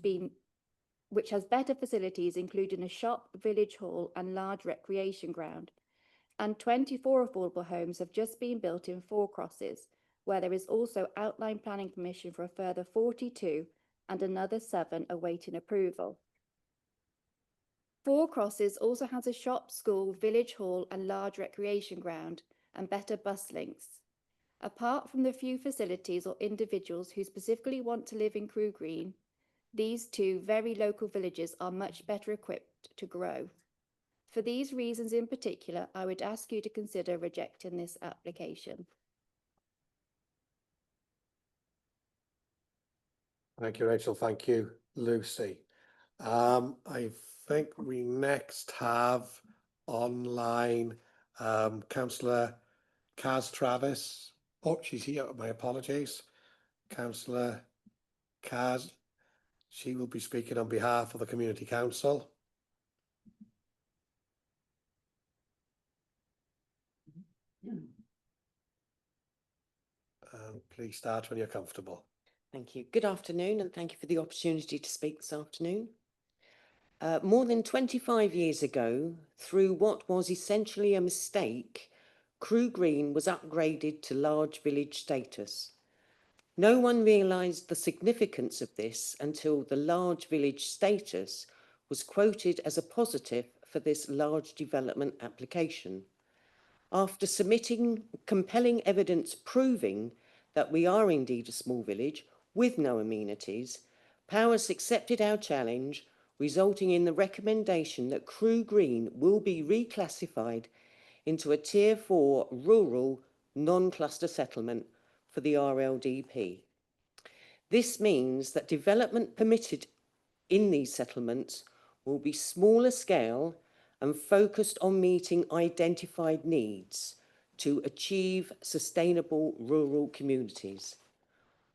better facilities, including a shop, village hall and large recreation ground. And 24 affordable homes have just been built in Four Crosses, where there is also outline planning permission for a further 42 and another 7 awaiting approval. Four Crosses also has a shop, school, village hall and large recreation ground and better bus links. Apart from the few facilities or individuals who specifically want to live in Crew Green, these 2 very local villages are much better equipped to grow. For these reasons in particular, I would ask you to consider rejecting this application. Thank you, Rachel. Thank you, Lucy. I think we next have online Councillor Kaz Travis. Oh, she's here. My apologies. Councillor Kaz. She will be speaking on behalf of the Community Council. Please start when you're comfortable. Thank you. Good afternoon, and thank you for the opportunity to speak this afternoon. More than 25 years ago, through what was essentially a mistake, Crew Green was upgraded to large village status. No one realised the significance of this until the large village status was quoted as a positive for this large development application. After submitting compelling evidence proving that we are indeed a small village with no amenities, Powers accepted our challenge, resulting in the recommendation that Crew Green will be reclassified into a Tier 4 rural non-cluster settlement for the RLDP. This means that development permitted in these settlements will be smaller scale and focused on meeting identified needs to achieve sustainable rural communities.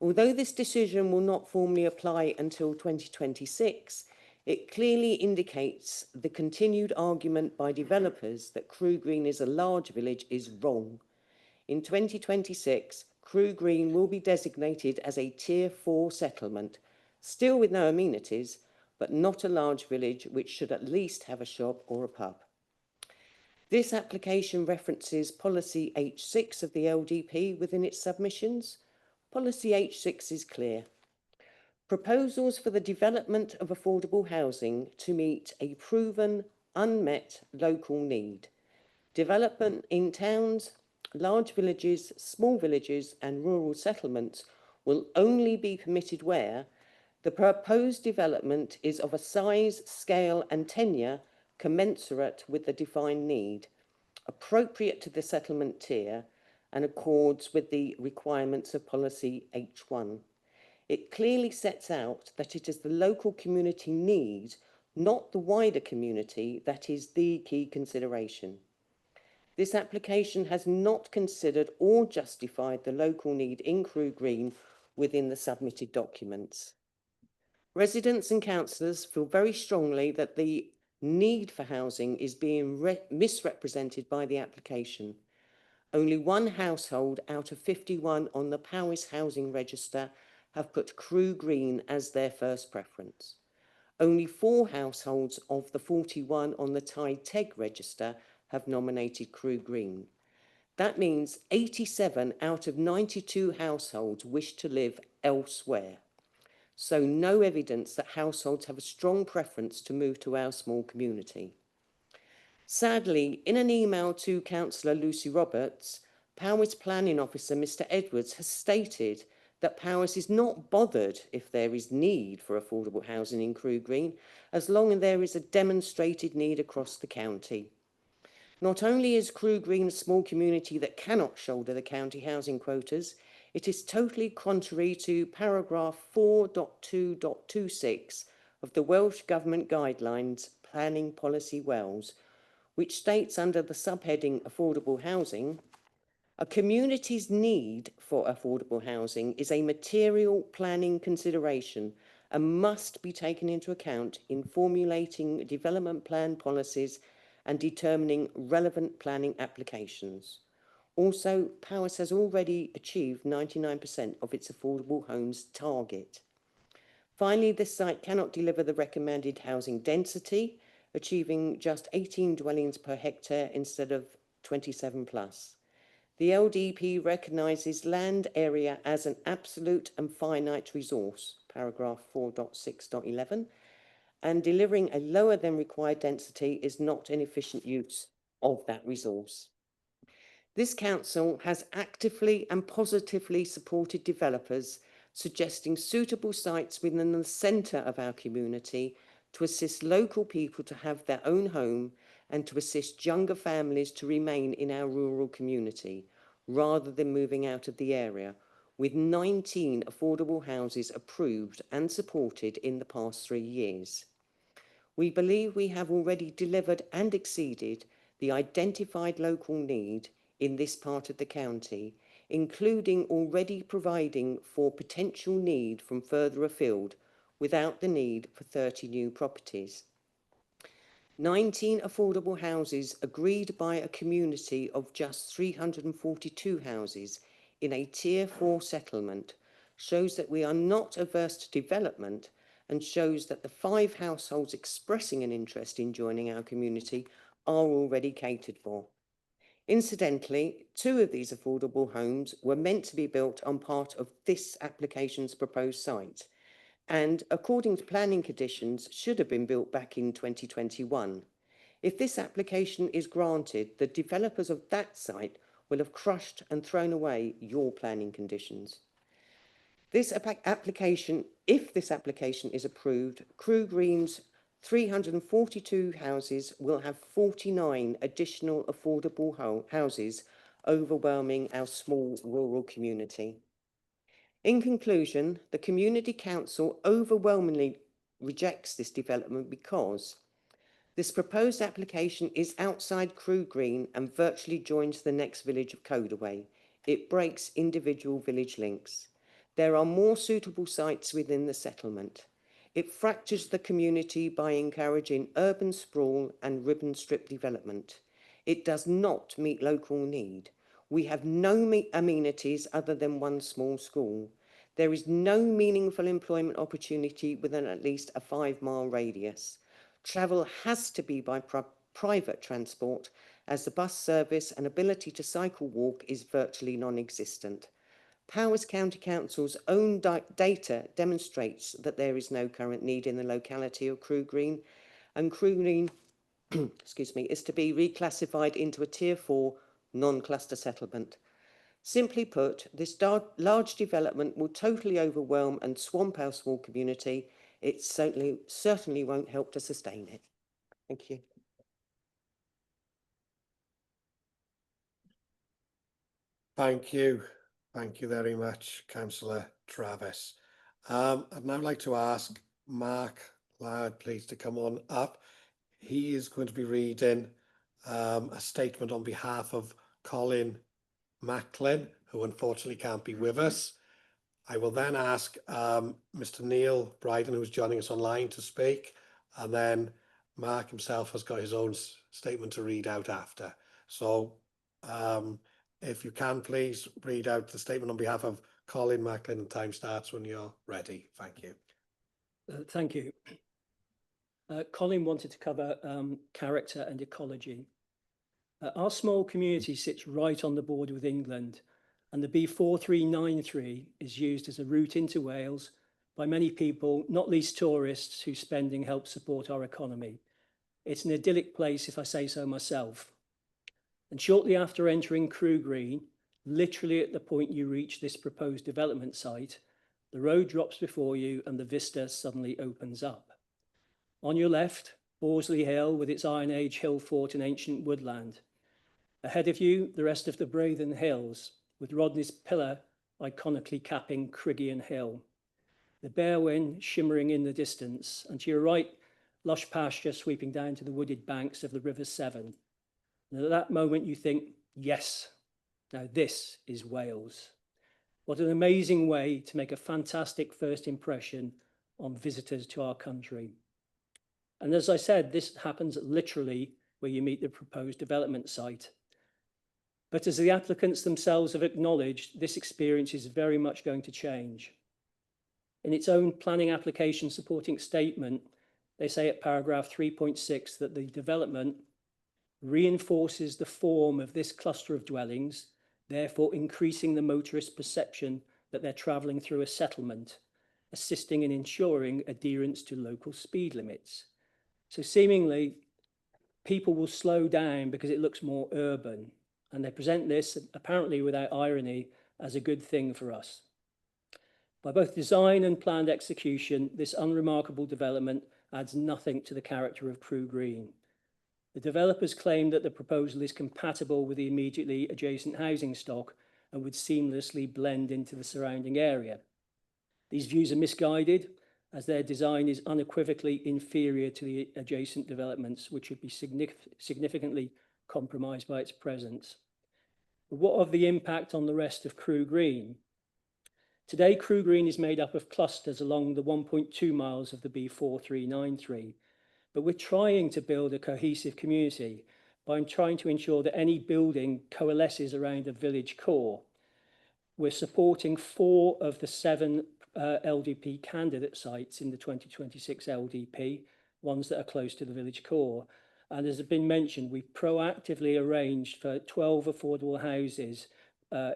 Although this decision will not formally apply until 2026, it clearly indicates the continued argument by developers that Crew Green is a large village is wrong. In 2026, Crew Green will be designated as a Tier 4 settlement, still with no amenities, but not a large village which should at least have a shop or a pub. This application references Policy H6 of the LDP within its submissions. Policy H6 is clear. Proposals for the development of affordable housing to meet a proven, unmet local need. Development in towns, large villages, small villages and rural settlements will only be permitted where the proposed development is of a size, scale and tenure commensurate with the defined need, appropriate to the settlement tier and accords with the requirements of Policy H1. It clearly sets out that it is the local community need, not the wider community, that is the key consideration. This application has not considered or justified the local need in Crew Green within the submitted documents. Residents and councillors feel very strongly that the need for housing is being misrepresented by the application. Only one household out of 51 on the Powys Housing Register have put Crew Green as their first preference. Only 4 households of the 41 on the Tide Teg Register have nominated Crew Green. That means 87 out of 92 households wish to live elsewhere. So no evidence that households have a strong preference to move to our small community. Sadly, in an email to Councillor Lucy Roberts, Powys Planning Officer Mr Edwards has stated that Powys is not bothered if there is need for affordable housing in Crew Green, as long as there is a demonstrated need across the county. Not only is Crew Green a small community that cannot shoulder the county housing quotas, it is totally contrary to paragraph 4.2.26 of the Welsh Government Guidelines Planning Policy Wales, which states under the subheading Affordable Housing, a community's need for affordable housing is a material planning consideration and must be taken into account in formulating development plan policies and determining relevant planning applications. Also, Powys has already achieved 99% of its affordable homes target. Finally, this site cannot deliver the recommended housing density, achieving just 18 dwellings per hectare instead of 27 plus. The LDP recognises land area as an absolute and finite resource, paragraph 4.6.11, and delivering a lower than required density is not an efficient use of that resource. This council has actively and positively supported developers, suggesting suitable sites within the centre of our community to assist local people to have their own home and to assist younger families to remain in our rural community, rather than moving out of the area, with 19 affordable houses approved and supported in the past 3 years. We believe we have already delivered and exceeded the identified local need in this part of the county, including already providing for potential need from further afield without the need for 30 new properties. 19 affordable houses agreed by a community of just 342 houses in a Tier 4 settlement shows that we are not averse to development and shows that the 5 households expressing an interest in joining our community are already catered for. Incidentally, 2 of these affordable homes were meant to be built on part of this application's proposed site, and according to planning conditions, should have been built back in 2021. If this application is granted, the developers of that site will have crushed and thrown away your planning conditions. This application, if this application is approved, Crew Green's 342 houses will have 49 additional affordable houses, overwhelming our small rural community. In conclusion, the Community Council overwhelmingly rejects this development because this proposed application is outside Crew Green and virtually joins the next village of Codaway. It breaks individual village links. There are more suitable sites within the settlement. It fractures the community by encouraging urban sprawl and ribbon strip development. It does not meet local need. We have no amenities other than one small school. There is no meaningful employment opportunity within at least a 5-mile radius. Travel has to be by private transport, as the bus service and ability to cycle walk is virtually non-existent. Powys County Council's own data demonstrates that there is no current need in the locality of Crew Green, and Crew Green is to be reclassified into a Tier 4 non-cluster settlement. Simply put, this large development will totally overwhelm and swamp our small community. It certainly won't help to sustain it. Thank you. Thank you. Thank you very much, Councillor Travis. I'd now like to ask Mark Laird, please, to come on up. He is going to be reading a statement on behalf of Colin Macklin, who unfortunately can't be with us. I will then ask Mr. Neil Bryden, who's joining us online, to speak, and then Mark himself has got his own statement to read out after. So if you can, please read out the statement on behalf of Colin Macklin, and time starts when you're ready. Thank you. Thank you. Colin wanted to cover character and ecology. Our small community sits right on the border with England, and the B4393 is used as a route into Wales by many people, not least tourists whose spending helps support our economy. It's an idyllic place, if I say so myself. And shortly after entering Crew Green, literally at the point you reach this proposed development site, the road drops before you and the vista suddenly opens up. On your left, Borsley Hill with its Iron Age hill fort and ancient woodland. Ahead of you, the rest of the Brathen Hills, with Rodney's Pillar iconically capping Criggion Hill. The Berwyn shimmering in the distance, and to your right, lush pasture sweeping down to the wooded banks of the River Severn. And at that moment you think, yes, now this is Wales. What an amazing way to make a fantastic first impression on visitors to our country. And as I said, this happens literally where you meet the proposed development site. But as the applicants themselves have acknowledged, this experience is very much going to change. In its own planning application supporting statement, they say at paragraph 3.6 that the development reinforces the form of this cluster of dwellings, therefore increasing the motorist perception that they're travelling through a settlement, assisting in ensuring adherence to local speed limits. So seemingly, people will slow down because it looks more urban, and they present this, apparently without irony, as a good thing for us. By both design and planned execution, this unremarkable development adds nothing to the character of Crew Green. The developers claim that the proposal is compatible with the immediately adjacent housing stock and would seamlessly blend into the surrounding area. These views are misguided, as their design is unequivocally inferior to the adjacent developments, which would be significantly compromised by its presence. But what of the impact on the rest of Crew Green? Today, Crew Green is made up of clusters along the 1.2 miles of the B4393, but we're trying to build a cohesive community by trying to ensure that any building coalesces around a village core. We're supporting 4 of the 7 LDP candidate sites in the 2026 LDP, ones that are close to the village core. And as has been mentioned, we've proactively arranged for 12 affordable houses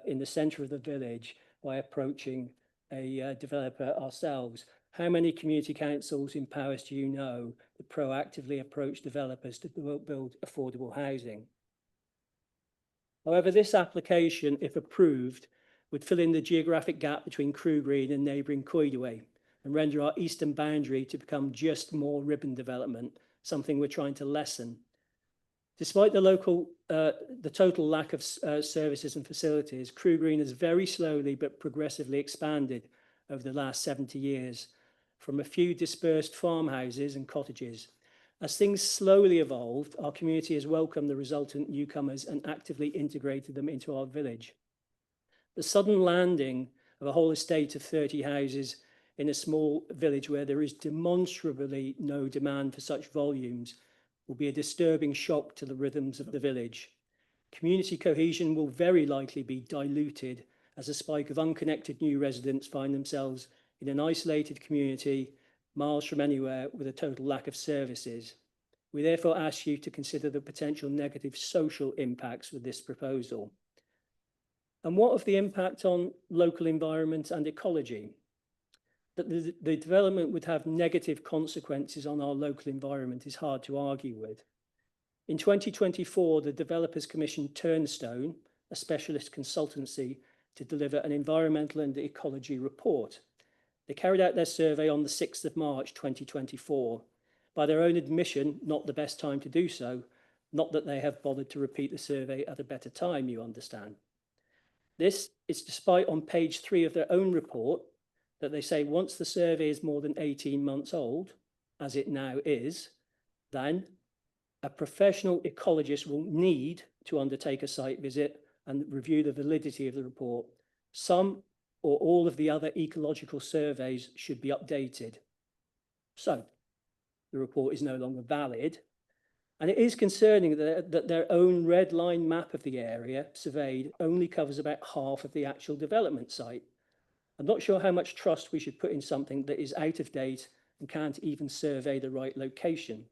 in the centre of the village by approaching a developer ourselves. How many community councils in Powys do you know that proactively approach developers to build affordable housing? However, this application, if approved, would fill in the geographic gap between Crew Green and neighbouring Coedway and render our eastern boundary to become just more ribbon development, something we're trying to lessen. Despite the total lack of services and facilities, Crew Green has very slowly but progressively expanded over the last 70 years, from a few dispersed farmhouses and cottages. As things slowly evolved, our community has welcomed the resultant newcomers and actively integrated them into our village. The sudden landing of a whole estate of 30 houses in a small village where there is demonstrably no demand for such volumes will be a disturbing shock to the rhythms of the village. Community cohesion will very likely be diluted as a spike of unconnected new residents find themselves in an isolated community miles from anywhere with a total lack of services. We therefore ask you to consider the potential negative social impacts with this proposal. And what of the impact on local environment and ecology? That the development would have negative consequences on our local environment is hard to argue with. In 2024, the Developers Commission Turnstone, a specialist consultancy, to deliver an environmental and ecology report. They carried out their survey on the 6th of March 2024. By their own admission, not the best time to do so, not that they have bothered to repeat the survey at a better time, you understand. This is despite on page 3 of their own report that they say once the survey is more than 18 months old, as it now is, then a professional ecologist will need to undertake a site visit and review the validity of the report. Some or all of the other ecological surveys should be updated. So, the report is no longer valid. And it is concerning that their own red line map of the area surveyed only covers about half of the actual development site. I'm not sure how much trust we should put in something that is out of date and can't even survey the right location.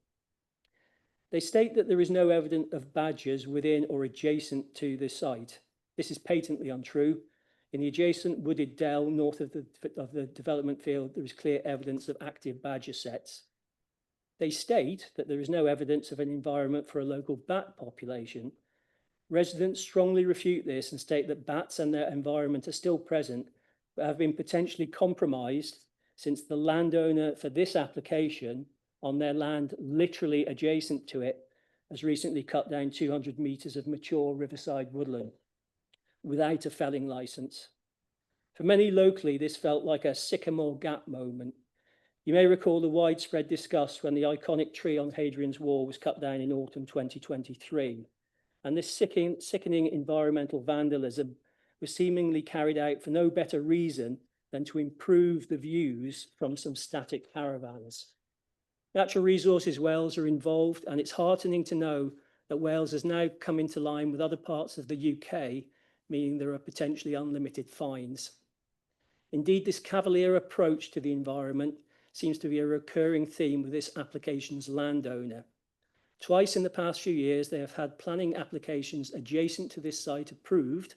They state that there is no evidence of badgers within or adjacent to the site. This is patently untrue. In the adjacent wooded dell north of the development field, there is clear evidence of active badger sets. They state that there is no evidence of an environment for a local bat population. Residents strongly refute this and state that bats and their environment are still present, but have been potentially compromised since the landowner for this application on their land literally adjacent to it has recently cut down 200 metres of mature riverside woodland without a felling licence. For many locally, this felt like a Sycamore Gap moment. You may recall the widespread disgust when the iconic tree on Hadrian's Wall was cut down in autumn 2023. And this sickening environmental vandalism was seemingly carried out for no better reason than to improve the views from some static caravans. Natural Resources Wales are involved, and it's heartening to know that Wales has now come into line with other parts of the UK, meaning there are potentially unlimited fines. Indeed, this cavalier approach to the environment seems to be a recurring theme with this application's landowner. Twice in the past few years, they have had planning applications adjacent to this site approved,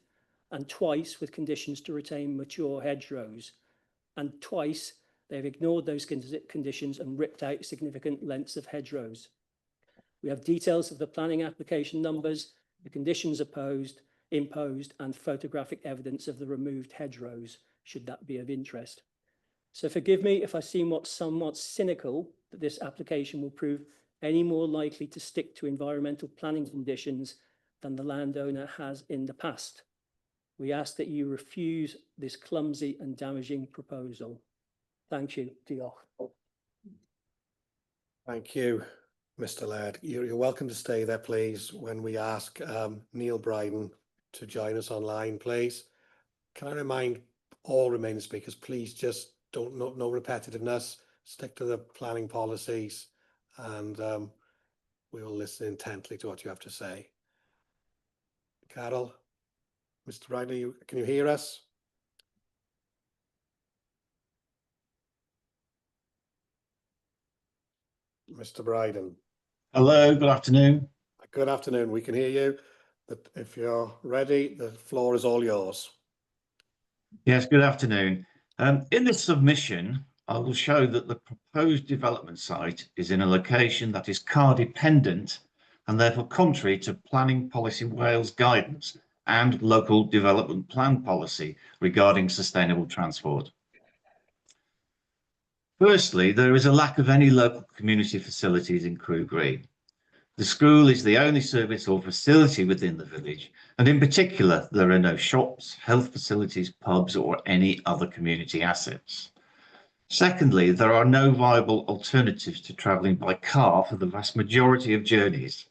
and twice with conditions to retain mature hedgerows. And twice, they've ignored those conditions and ripped out significant lengths of hedgerows. We have details of the planning application numbers, the conditions imposed, and photographic evidence of the removed hedgerows, should that be of interest. So forgive me if I seem somewhat cynical that this application will prove any more likely to stick to environmental planning conditions than the landowner has in the past. We ask that you refuse this clumsy and damaging proposal. Thank you. Diolch. Thank you, Mr. Laird. You're welcome to stay there, please, when we ask Neil Bryden to join us online, please. Can I remind all remaining speakers, please just don't, no repetitiveness, stick to the planning policies, and we will listen intently to what you have to say. Carol, Mr. Bryden, can you hear us? Mr. Bryden. Hello, good afternoon. Good afternoon. We can hear you. If you're ready, the floor is all yours. Yes, good afternoon. In this submission, I will show that the proposed development site is in a location that is car dependent and therefore contrary to Planning Policy Wales guidance and local development plan policy regarding sustainable transport. Firstly, there is a lack of any local community facilities in Crewe Green. The school is the only service or facility within the village, and in particular, there are no shops, health facilities, pubs, or any other community assets. Secondly, there are no viable alternatives to travelling by car for the vast majority of journeys.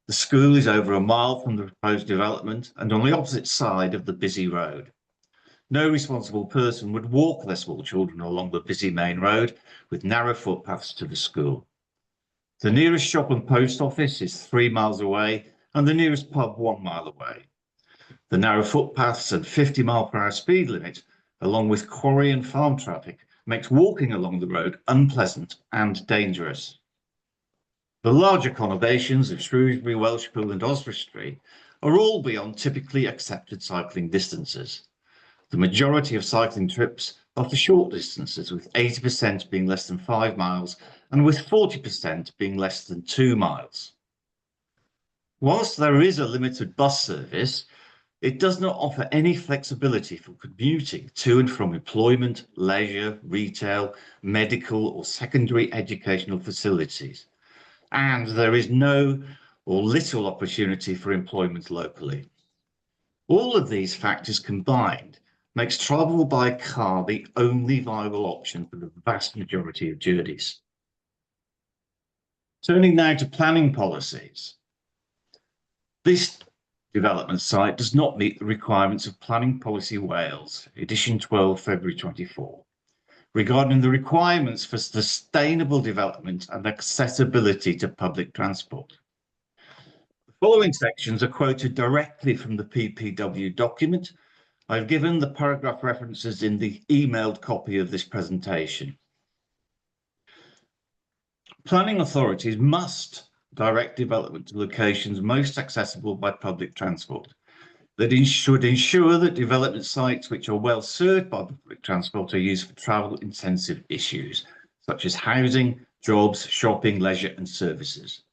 The school is over a mile from the proposed development and on the opposite side of the busy road. No responsible person would walk their small children along the busy main road with narrow footpaths to the school. The nearest shop and post office is 3 miles away and the nearest pub 1 mile away. The narrow footpaths and 50-mile-per-hour speed limit, along with quarry and farm traffic, makes walking along the road unpleasant and dangerous. The larger conurbations of Shrewsbury, Welshpool and Oswestry are all beyond typically accepted cycling distances. The majority of cycling trips are for short distances, with 80% being less than 5 miles and with 40% being less than 2 miles. Whilst there is a limited bus service, it does not offer any flexibility for commuting to and from employment, leisure, retail, medical or secondary educational facilities. And there is no or little opportunity for employment locally. All of these factors combined makes travel by car the only viable option for the vast majority of journeys. Turning now to planning policies. This development site does not meet the requirements of Planning Policy Wales, edition 12, February 24, regarding the requirements for sustainable development and accessibility to public transport. The following sections are quoted directly from the PPW document. I've given the paragraph references in the emailed copy of this presentation. Planning authorities must direct development to locations most accessible by public transport. That should ensure that development sites which are well served by public transport are used for travel-intensive issues, such as housing, jobs, shopping, leisure and services.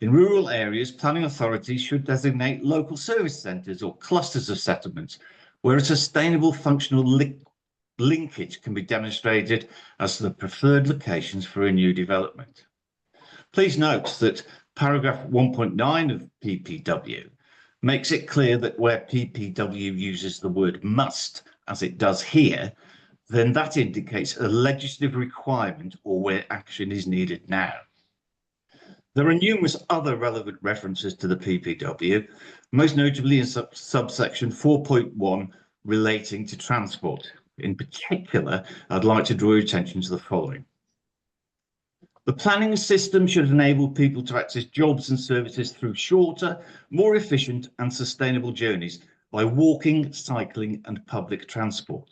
In rural areas, planning authorities should designate local service centres or clusters of settlements where a sustainable functional linkage can be demonstrated as the preferred locations for a new development. Please note that paragraph 1.9 of PPW makes it clear that where PPW uses the word must, as it does here, then that indicates a legislative requirement or where action is needed now. There are numerous other relevant references to the PPW, most notably in subsection 4.1 relating to transport. In particular, I'd like to draw your attention to the following. The planning system should enable people to access jobs and services through shorter, more efficient and sustainable journeys by walking, cycling and public transport.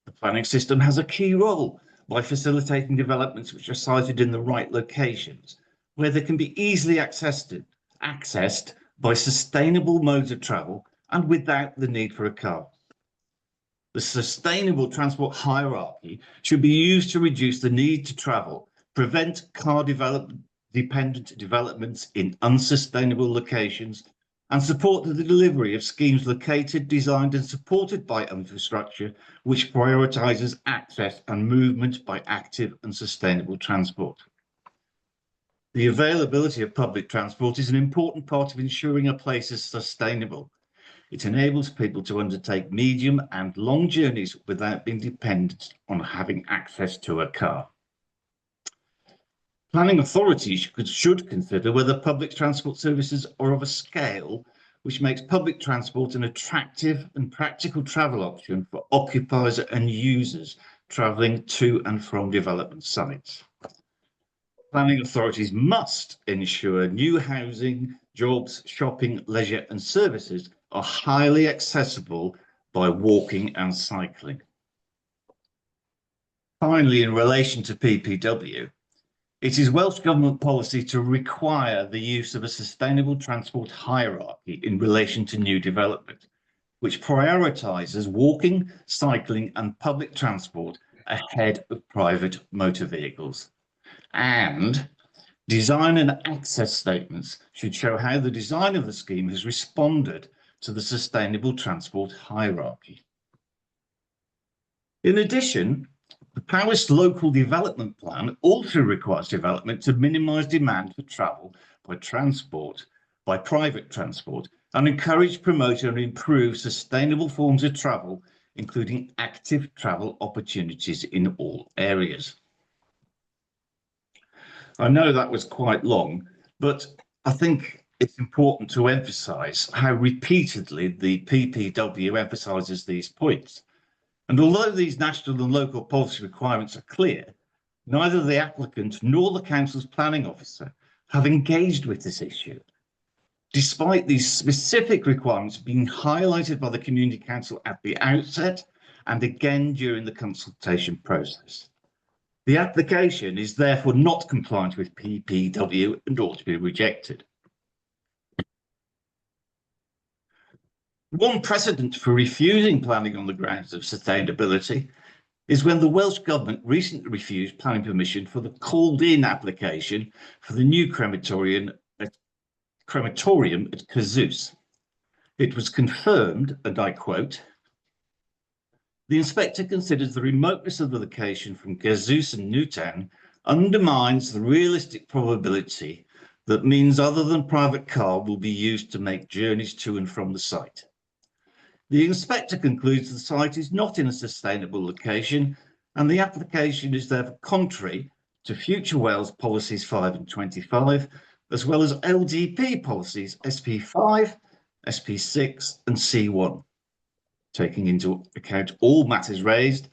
The planning system has a key role by facilitating developments which are sited in the right locations, where they can be easily accessed by sustainable modes of travel and without the need for a car. The sustainable transport hierarchy should be used to reduce the need to travel, prevent car-dependent developments in unsustainable locations, and support the delivery of schemes located, designed and supported by infrastructure which prioritises access and movement by active and sustainable transport. The availability of public transport is an important part of ensuring a place is sustainable. It enables people to undertake medium and long journeys without being dependent on having access to a car. Planning authorities should consider whether public transport services are of a scale which makes public transport an attractive and practical travel option for occupiers and users travelling to and from development sites. Planning authorities must ensure new housing, jobs, shopping, leisure and services are highly accessible by walking and cycling. Finally, in relation to PPW, It is Welsh Government policy to require the use of a sustainable transport hierarchy in relation to new development, which prioritises walking, cycling and public transport ahead of private motor vehicles. And design and access statements should show how the design of the scheme has responded to the sustainable transport hierarchy. In addition, the Powys Local Development Plan also requires development to minimise demand for travel by private transport, and encourage, promote and improve sustainable forms of travel, including active travel opportunities in all areas. I know that was quite long, but I think it's important to emphasise how repeatedly the PPW emphasises these points. And although these national and local policy requirements are clear, neither the applicant nor the council's planning officer have engaged with this issue, despite these specific requirements being highlighted by the Community Council at the outset and again during the consultation process. The application is therefore not compliant with PPW and ought to be rejected. One precedent for refusing planning on the grounds of sustainability is when the Welsh Government recently refused planning permission for the called-in application for the new crematorium at Cazzus. It was confirmed, and I quote, "The inspector considers the remoteness of the location from Cazzus and Newtown undermines the realistic probability that means other than private car will be used to make journeys to and from the site. The inspector concludes the site is not in a sustainable location and the application is therefore contrary to Future Wales policies 5 and 25, as well as LDP policies SP5, SP6 and C1. Taking into account all matters raised,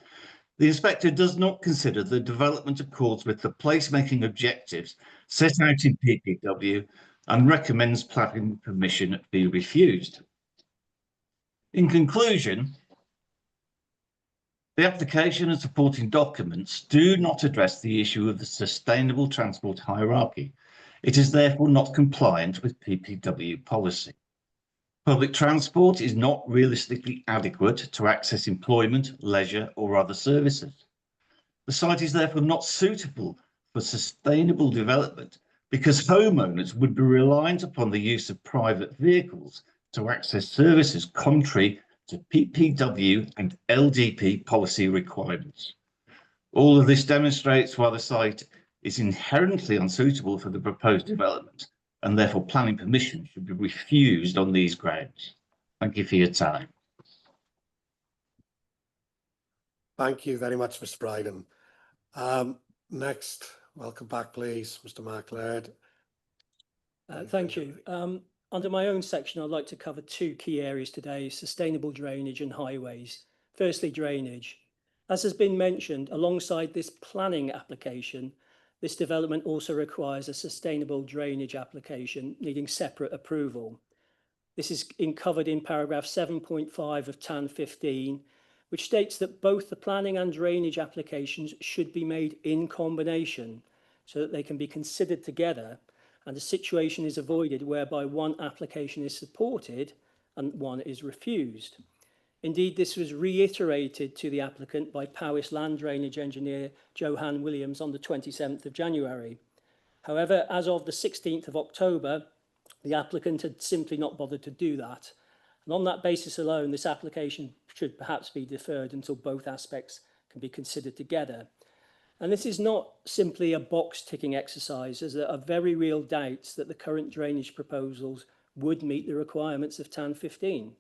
the inspector does not consider the development accords with the placemaking objectives set out in PPW and recommends planning permission be refused." In conclusion, the application and supporting documents do not address the issue of the sustainable transport hierarchy. It is therefore not compliant with PPW policy. Public transport is not realistically adequate to access employment, leisure or other services. The site is therefore not suitable for sustainable development because homeowners would be reliant upon the use of private vehicles to access services contrary to PPW and LDP policy requirements. All of this demonstrates why the site is inherently unsuitable for the proposed development and therefore planning permission should be refused on these grounds. Thank you for your time. Thank you very much, Mr. Bryden. Next, welcome back, please, Mr. Mark Laird. Thank you. Under my own section, I'd like to cover two key areas today: sustainable drainage and highways. Firstly, drainage. As has been mentioned, alongside this planning application, this development also requires a sustainable drainage application needing separate approval. This is covered in paragraph 7.5 of TAN 15, which states that both the planning and drainage applications should be made in combination so that they can be considered together and a situation is avoided whereby one application is supported and one is refused. Indeed, this was reiterated to the applicant by Powys Land Drainage Engineer Johan Williams on the 27th of January. However, as of the 16th of October, the applicant had simply not bothered to do that. And on that basis alone, this application should perhaps be deferred until both aspects can be considered together. And this is not simply a box-ticking exercise, as there are very real doubts that the current drainage proposals would meet the requirements of TAN 15.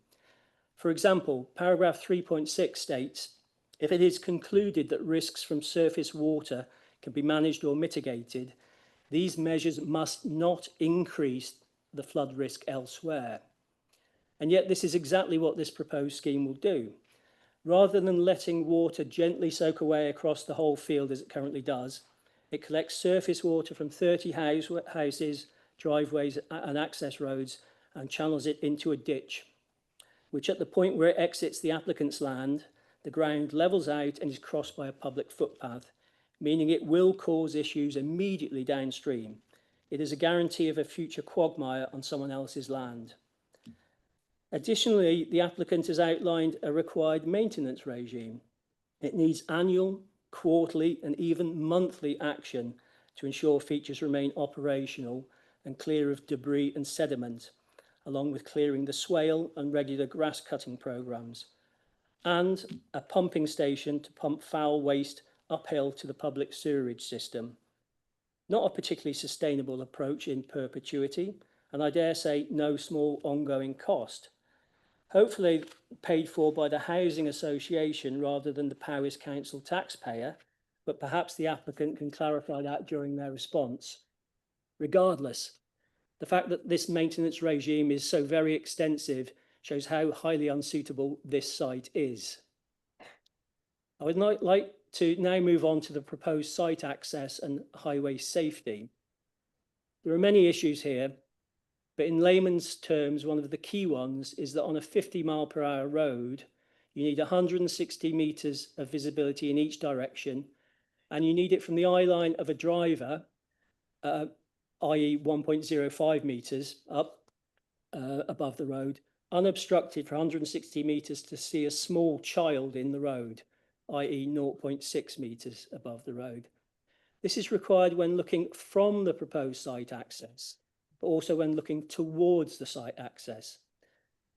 For example, paragraph 3.6 states, if it is concluded that risks from surface water can be managed or mitigated, these measures must not increase the flood risk elsewhere. And yet this is exactly what this proposed scheme will do. Rather than letting water gently soak away across the whole field as it currently does, it collects surface water from 30 houses, driveways and access roads and channels it into a ditch, which at the point where it exits the applicant's land, the ground levels out and is crossed by a public footpath, meaning it will cause issues immediately downstream. It is a guarantee of a future quagmire on someone else's land. Additionally, the applicant has outlined a required maintenance regime. It needs annual, quarterly, and even monthly action to ensure features remain operational and clear of debris and sediment, along with clearing the swale and regular grass cutting programmes, and a pumping station to pump foul waste uphill to the public sewerage system. Not a particularly sustainable approach in perpetuity, and I dare say no small ongoing cost. Hopefully paid for by the Housing Association rather than the Powys Council taxpayer, but perhaps the applicant can clarify that during their response. Regardless, the fact that this maintenance regime is so very extensive shows how highly unsuitable this site is. I would like to now move on to the proposed site access and highway safety. There are many issues here, but in layman's terms, one of the key ones is that on a 50-mile-per-hour road, you need 160 metres of visibility in each direction, and you need it from the eye line of a driver, i.e. 1.05 metres up above the road, unobstructed for 160 metres to see a small child in the road, i.e. 0.6 metres above the road. This is required when looking from the proposed site access, but also when looking towards the site access.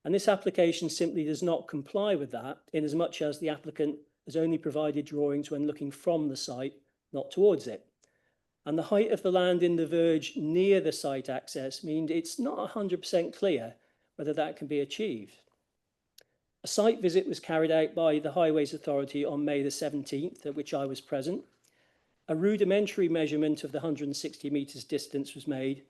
And this application simply does not comply with that, in as much as the applicant has only provided drawings when looking from the site, not towards it. And the height of the land in the verge near the site access means it's not 100% clear whether that can be achieved. A site visit was carried out by the Highways Authority on May the 17th, at which I was present. A rudimentary measurement of the 160 metres distance was made,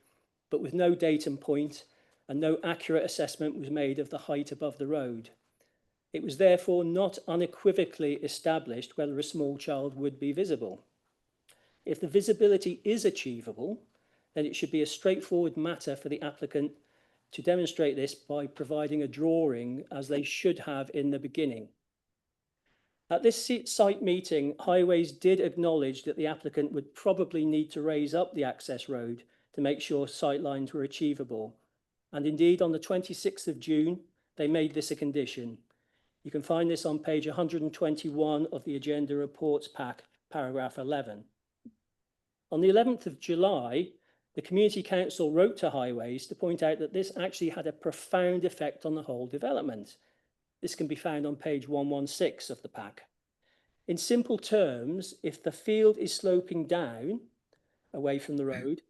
but with no date and point, and no accurate assessment was made of the height above the road. It was therefore not unequivocally established whether a small child would be visible. If the visibility is achievable, then it should be a straightforward matter for the applicant to demonstrate this by providing a drawing, as they should have in the beginning. At this site meeting, Highways did acknowledge that the applicant would probably need to raise up the access road to make sure sight lines were achievable. And indeed, on the 26th of June, they made this a condition. You can find this on page 121 of the agenda reports pack, paragraph 11. On the 11th of July, the Community Council wrote to Highways to point out that this actually had a profound effect on the whole development. This can be found on page 116 of the pack. In simple terms, if the field is sloping down away from the road,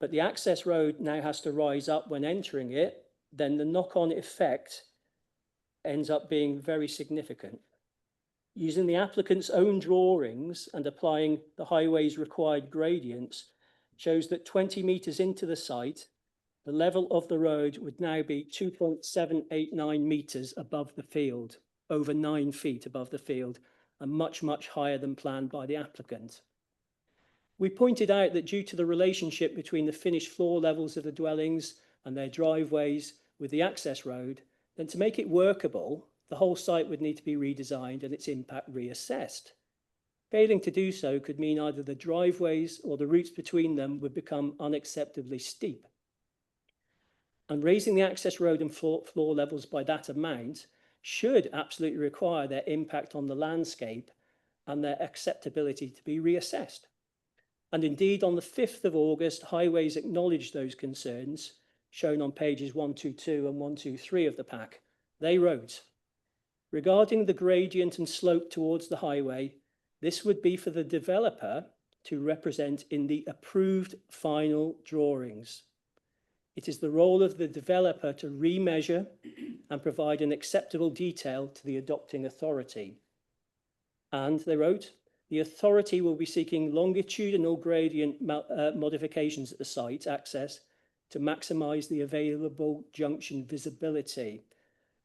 but the access road now has to rise up when entering it, then the knock-on effect ends up being very significant. Using the applicant's own drawings and applying the Highways required gradients shows that 20 metres into the site, the level of the road would now be 2.789 metres above the field, over 9 feet above the field, and much, much higher than planned by the applicant. We pointed out that due to the relationship between the finished floor levels of the dwellings and their driveways with the access road, then to make it workable, the whole site would need to be redesigned and its impact reassessed. Failing to do so could mean either the driveways or the routes between them would become unacceptably steep. And raising the access road and floor levels by that amount should absolutely require their impact on the landscape and their acceptability to be reassessed. And indeed, on the 5th of August, Highways acknowledged those concerns, shown on pages 122 and 123 of the pack. They wrote, regarding the gradient and slope towards the highway, this would be for the developer to represent in the approved final drawings. It is the role of the developer to remeasure and provide an acceptable detail to the adopting authority. And they wrote, the authority will be seeking longitudinal gradient modifications at the site access to maximise the available junction visibility.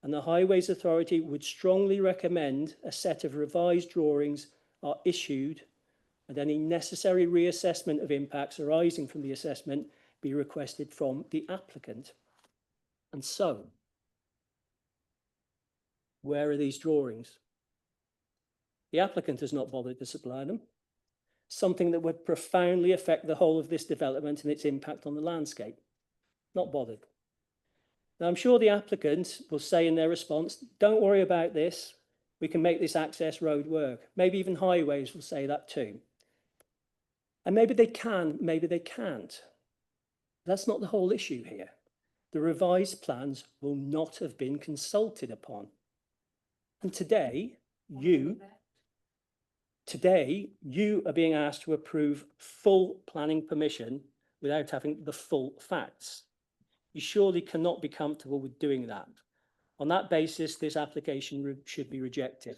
And the Highways Authority would strongly recommend a set of revised drawings are issued and any necessary reassessment of impacts arising from the assessment be requested from the applicant. And so, where are these drawings? The applicant has not bothered to supply them. something that would profoundly affect the whole of this development and its impact on the landscape. Not bothered. Now, I'm sure the applicant will say in their response, don't worry about this, we can make this access road work. Maybe even Highways will say that too. And maybe they can, maybe they can't. That's not the whole issue here. The revised plans will not have been consulted upon. And today, you are being asked to approve full planning permission without having the full facts. You surely cannot be comfortable with doing that. On that basis, this application should be rejected.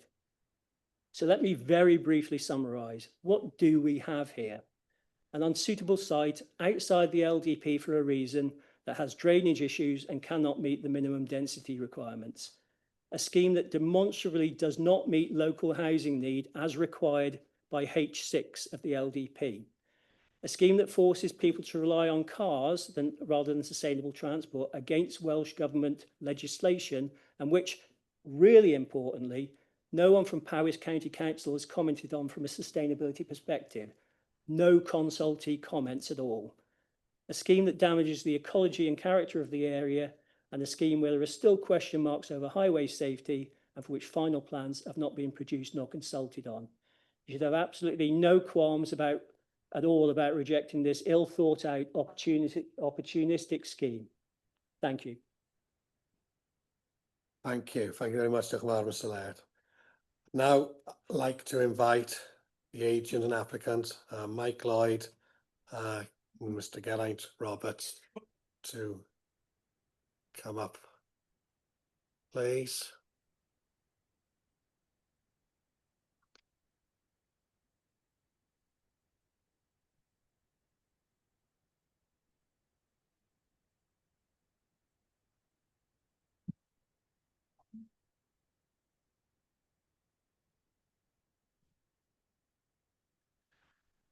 So let me very briefly summarise. What do we have here? An unsuitable site outside the LDP for a reason that has drainage issues and cannot meet the minimum density requirements. A scheme that demonstrably does not meet local housing need as required by H6 of the LDP. A scheme that forces people to rely on cars rather than sustainable transport against Welsh Government legislation, and which, really importantly, no one from Powys County Council has commented on from a sustainability perspective. No consultee comments at all. A scheme that damages the ecology and character of the area, and a scheme where there are still question marks over highway safety and for which final plans have not been produced nor consulted on. You should have absolutely no qualms at all about rejecting this ill thought out opportunistic scheme. Thank you. Thank you. Thank you very much, Mr. Laird. Now, I'd like to invite the agent and applicant, Mike Lloyd, and Mr. Geraint Roberts, to come up, please.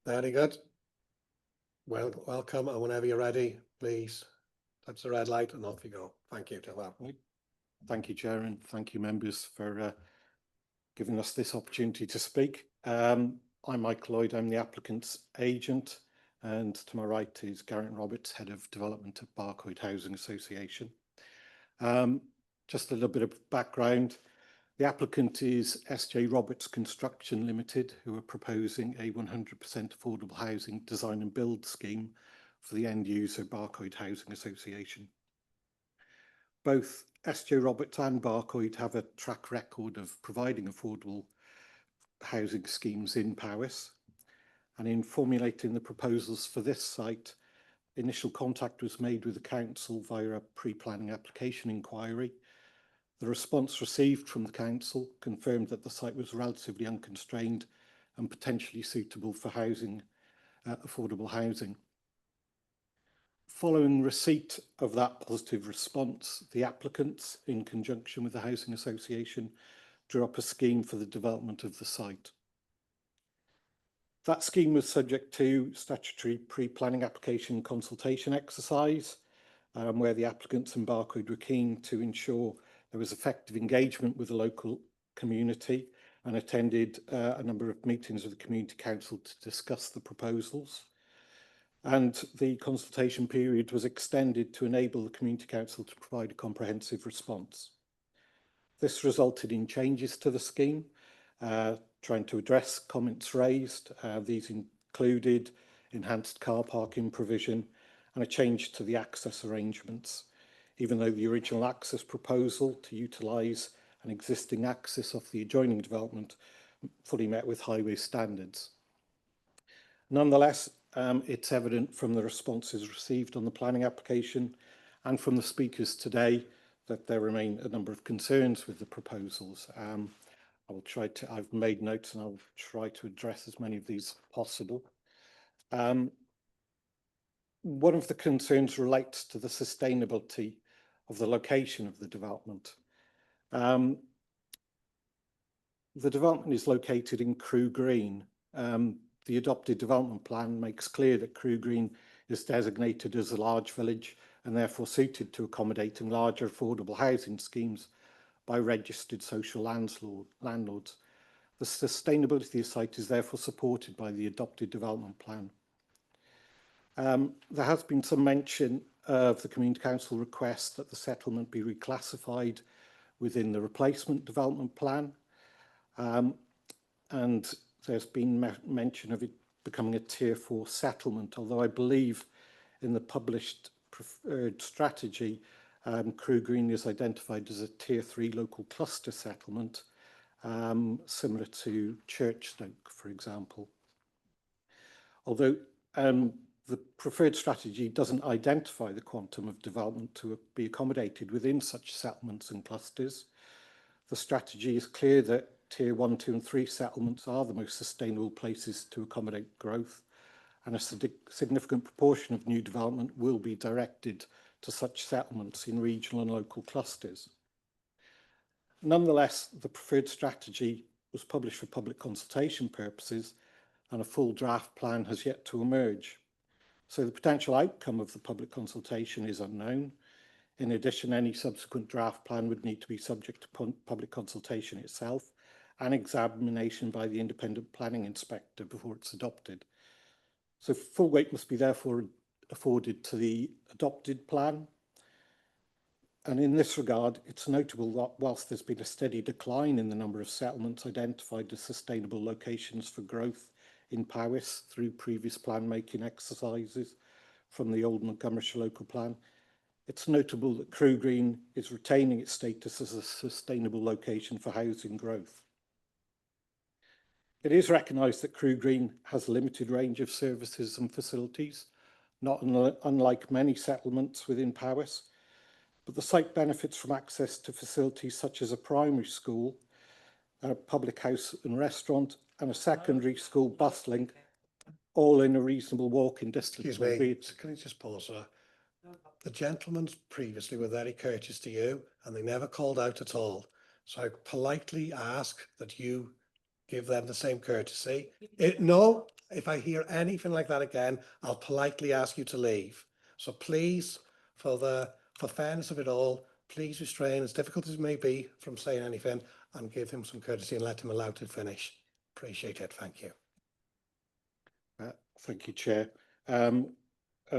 Very good. Well, welcome, and whenever you're ready, please touch the red light and off you go. Thank you. Thank you, Chair, and thank you, members, for giving us this opportunity to speak. I'm Mike Lloyd, I'm the applicant's agent, and to my right is Geraint Roberts, Head of Development at Barcoed Housing Association. Just a little bit of background. The applicant is SJ Roberts Construction Limited, who are proposing a 100% affordable housing design and build scheme for the end user Barcoed Housing Association. Both SJ Roberts and Barcoed have a track record of providing affordable housing schemes in Powys. And in formulating the proposals for this site, initial contact was made with the council via a pre-planning application inquiry. The response received from the council confirmed that the site was relatively unconstrained and potentially suitable for housing, affordable housing. Following receipt of that positive response, the applicants, in conjunction with the Housing Association, drew up a scheme for the development of the site. That scheme was subject to statutory pre-planning application consultation exercise, where the applicants and Barcoed were keen to ensure there was effective engagement with the local community, and attended a number of meetings with the Community Council to discuss the proposals. And the consultation period was extended to enable the Community Council to provide a comprehensive response. This resulted in changes to the scheme, trying to address comments raised. These included enhanced car parking provision and a change to the access arrangements, even though the original access proposal to utilise an existing access off the adjoining development fully met with highway standards. Nonetheless, it's evident from the responses received on the planning application and from the speakers today that there remain a number of concerns with the proposals. I've made notes and I'll try to address as many of these as possible. One of the concerns relates to the sustainability of the location of the development. The development is located in Crew Green. The adopted development plan makes clear that Crew Green is designated as a large village and therefore suited to accommodating larger affordable housing schemes by registered social landlords. The sustainability of the site is therefore supported by the adopted development plan. There has been some mention of the Community Council request that the settlement be reclassified within the replacement development plan. And there's been mention of it becoming a Tier 4 settlement, although I believe in the published preferred strategy, Crew Green is identified as a Tier 3 local cluster settlement, similar to Churchstoke, for example. Although the preferred strategy doesn't identify the quantum of development to be accommodated within such settlements and clusters, the strategy is clear that Tier 1, 2 and 3 settlements are the most sustainable places to accommodate growth, and a significant proportion of new development will be directed to such settlements in regional and local clusters. Nonetheless, the preferred strategy was published for public consultation purposes, and a full draft plan has yet to emerge. So the potential outcome of the public consultation is unknown. In addition, any subsequent draft plan would need to be subject to public consultation itself and examination by the independent planning inspector before it's adopted. So full weight must be therefore afforded to the adopted plan. And in this regard, it's notable that whilst there's been a steady decline in the number of settlements identified as sustainable locations for growth in Powys through previous plan making exercises from the old Montgomeryshire local plan, it's notable that Crew Green is retaining its status as a sustainable location for housing growth. It is recognised that Crew Green has a limited range of services and facilities, not unlike many settlements within Powys, but the site benefits from access to facilities such as a primary school, a public house and restaurant, and a secondary school bus link, all in a reasonable walking distance. Excuse me, can I just pause there? The gentlemen previously were very courteous to you and they never called out at all. So I politely ask that you give them the same courtesy. No, if I hear anything like that again, I'll politely ask you to leave. So please, for fairness of it all, please restrain, as difficult as it may be, from saying anything, and give him some courtesy and let him allow to finish. Appreciate it. Thank you. Thank you, Chair.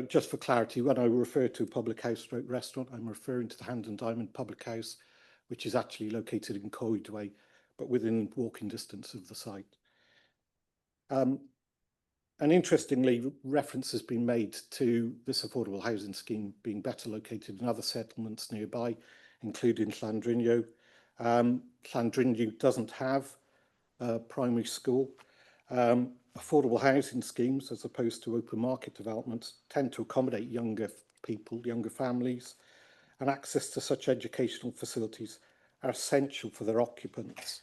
Just for clarity, when I refer to public house restaurant, I'm referring to the Hand and Diamond Public House, which is actually located in Coedway, but within walking distance of the site. And interestingly, reference has been made to this affordable housing scheme being better located in other settlements nearby, including Llandriniaeth. Llandriniaeth doesn't have a primary school. Affordable housing schemes, as opposed to open market developments, tend to accommodate younger people, younger families, and access to such educational facilities are essential for their occupants.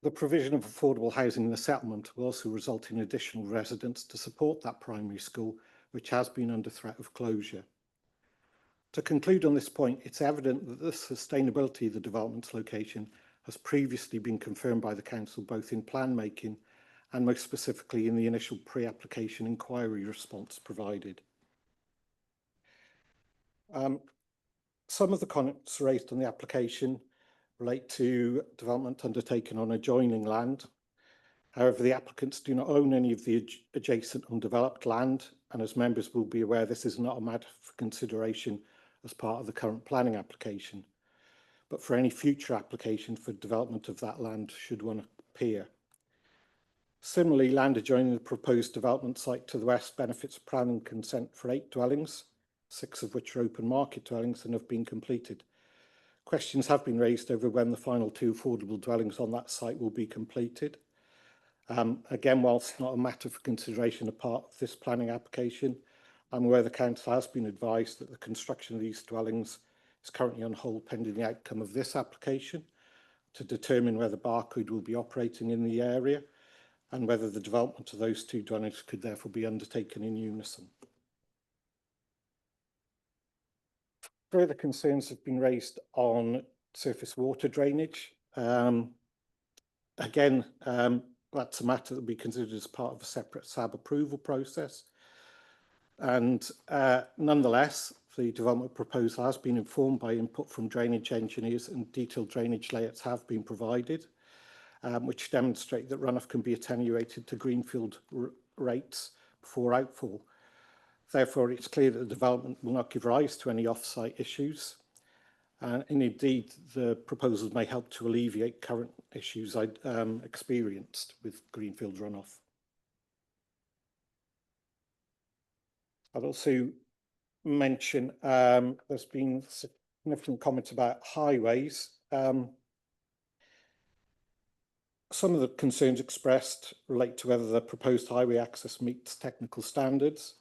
The provision of affordable housing in the settlement will also result in additional residents to support that primary school, which has been under threat of closure. To conclude on this point, it's evident that the sustainability of the development's location has previously been confirmed by the Council, both in plan making and most specifically in the initial pre-application inquiry response provided. Some of the comments raised on the application relate to development undertaken on adjoining land. However, the applicants do not own any of the adjacent undeveloped land, and as members will be aware, this is not a matter for consideration as part of the current planning application, but for any future application for development of that land should one appear. Similarly, land adjoining the proposed development site to the west benefits planning consent for 8 dwellings, 6 of which are open market dwellings and have been completed. Questions have been raised over when the final 2 affordable dwellings on that site will be completed. Again, whilst not a matter for consideration a part of this planning application, I'm aware the Council has been advised that the construction of these dwellings is currently on hold pending the outcome of this application to determine whether Barcode will be operating in the area and whether the development of those 2 dwellings could therefore be undertaken in unison. Further concerns have been raised on surface water drainage. Again, that's a matter that will be considered as part of a separate SAB approval process. And nonetheless, the development proposal has been informed by input from drainage engineers and detailed drainage layouts have been provided. which demonstrate that runoff can be attenuated to greenfield rates before outfall. Therefore, it's clear that the development will not give rise to any off-site issues. And indeed, the proposals may help to alleviate current issues experienced with greenfield runoff. I'd also mention there's been significant comments about highways. Some of the concerns expressed relate to whether the proposed highway access meets technical standards.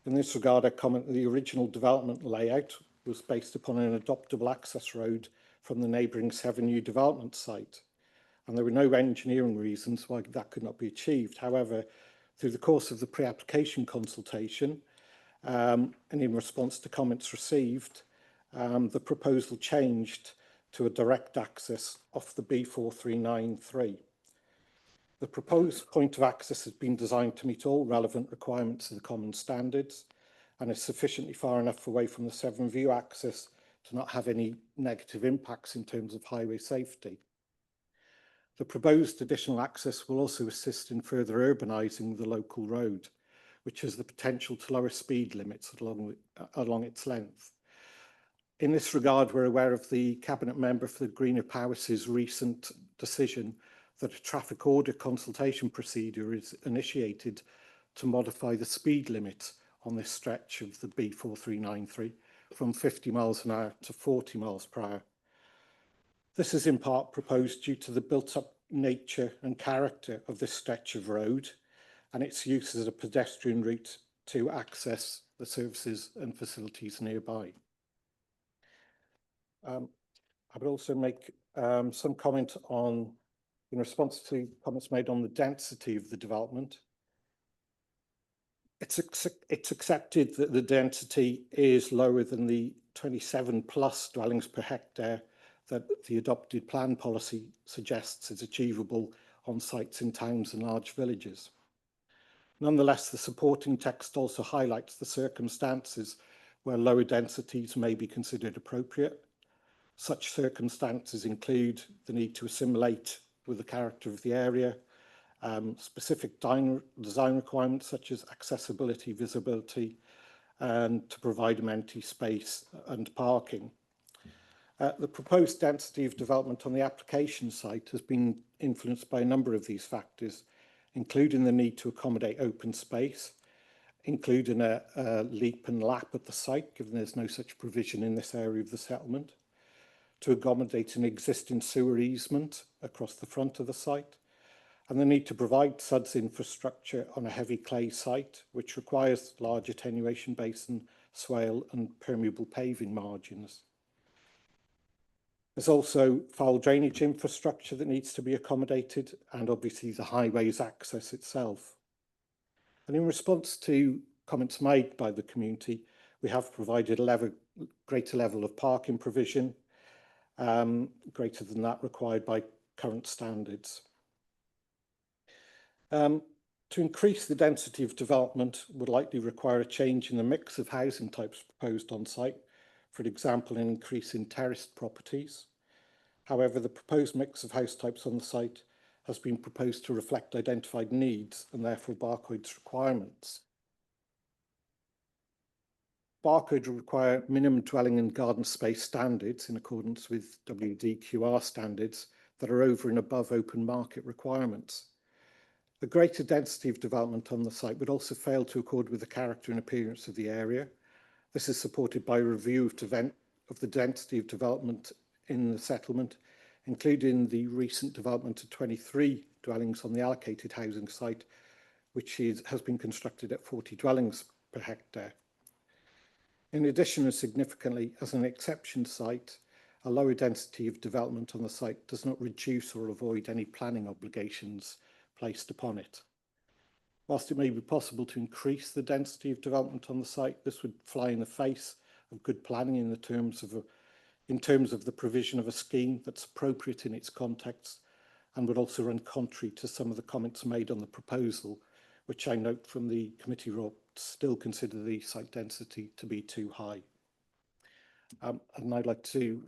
In this regard, I comment that the original development layout was based upon an adoptable access road from the neighbouring Severn New development site, and there were no engineering reasons why that could not be achieved. However, through the course of the pre-application consultation, and in response to comments received, the proposal changed to a direct access off the B4393. The proposed point of access has been designed to meet all relevant requirements of the common standards and is sufficiently far enough away from the Severn View access to not have any negative impacts in terms of highway safety. The proposed additional access will also assist in further urbanising the local road, which has the potential to lower speed limits along its length. In this regard, we're aware of the Cabinet Member for the Greener Powers's recent decision that a traffic order consultation procedure is initiated to modify the speed limit on this stretch of the B4393 from 50 miles an hour to 40 miles per hour. This is in part proposed due to the built-up nature and character of this stretch of road and its use as a pedestrian route to access the services and facilities nearby. I would also make some comment in response to comments made on the density of the development. It's accepted that the density is lower than the 27 plus dwellings per hectare that the adopted plan policy suggests is achievable on sites in towns and large villages. Nonetheless, the supporting text also highlights the circumstances where lower densities may be considered appropriate. Such circumstances include the need to assimilate with the character of the area, specific design requirements such as accessibility, visibility, and to provide amenity space and parking. The proposed density of development on the application site has been influenced by a number of these factors, including the need to accommodate open space, including a leap and lap at the site, given there's no such provision in this area of the settlement, to accommodate an existing sewer easement across the front of the site, and the need to provide SUDS infrastructure on a heavy clay site, which requires large attenuation basin, swale and permeable paving margins. There's also foul drainage infrastructure that needs to be accommodated, and obviously the highways access itself. And in response to comments made by the community, we have provided a greater level of parking provision, greater than that required by current standards. To increase the density of development would likely require a change in the mix of housing types proposed on site, for example, an increase in terraced properties. However, the proposed mix of house types on the site has been proposed to reflect identified needs and therefore Barclade's requirements. Barclade will require minimum dwelling and garden space standards in accordance with WDQR standards that are over and above open market requirements. A greater density of development on the site would also fail to accord with the character and appearance of the area. This is supported by a review of the density of development in the settlement, including the recent development of 23 dwellings on the allocated housing site, which has been constructed at 40 dwellings per hectare. In addition, and significantly, as an exception site, a lower density of development on the site does not reduce or avoid any planning obligations placed upon it. Whilst it may be possible to increase the density of development on the site, this would fly in the face of good planning in terms of the provision of a scheme that's appropriate in its context, and would also run contrary to some of the comments made on the proposal, which I note from the committee report still consider the site density to be too high. And I'd like to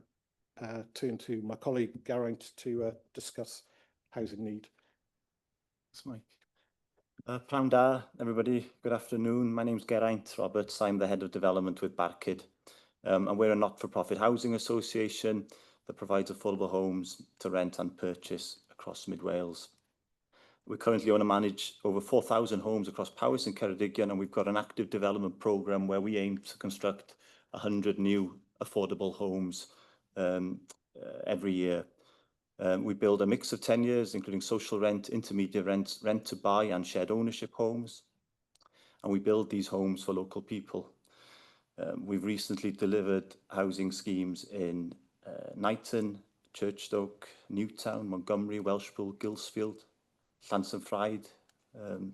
turn to my colleague Geraint to discuss housing need. Thanks, Mike. Pnawn da, everybody. Good afternoon. My name's Geraint Roberts. I'm the head of development with Barcud. And we're a not-for-profit housing association that provides affordable homes to rent and purchase across Mid Wales. We currently own and manage over 4,000 homes across Powys and Ceredigion, and we've got an active development programme where we aim to construct 100 new affordable homes every year. We build a mix of tenures, including social rent, intermediate rent, rent to buy and shared ownership homes. And we build these homes for local people. We've recently delivered housing schemes in Knighton, Churchstoke, Newtown, Montgomery, Welshpool, Gilsfield, Llansanfraid,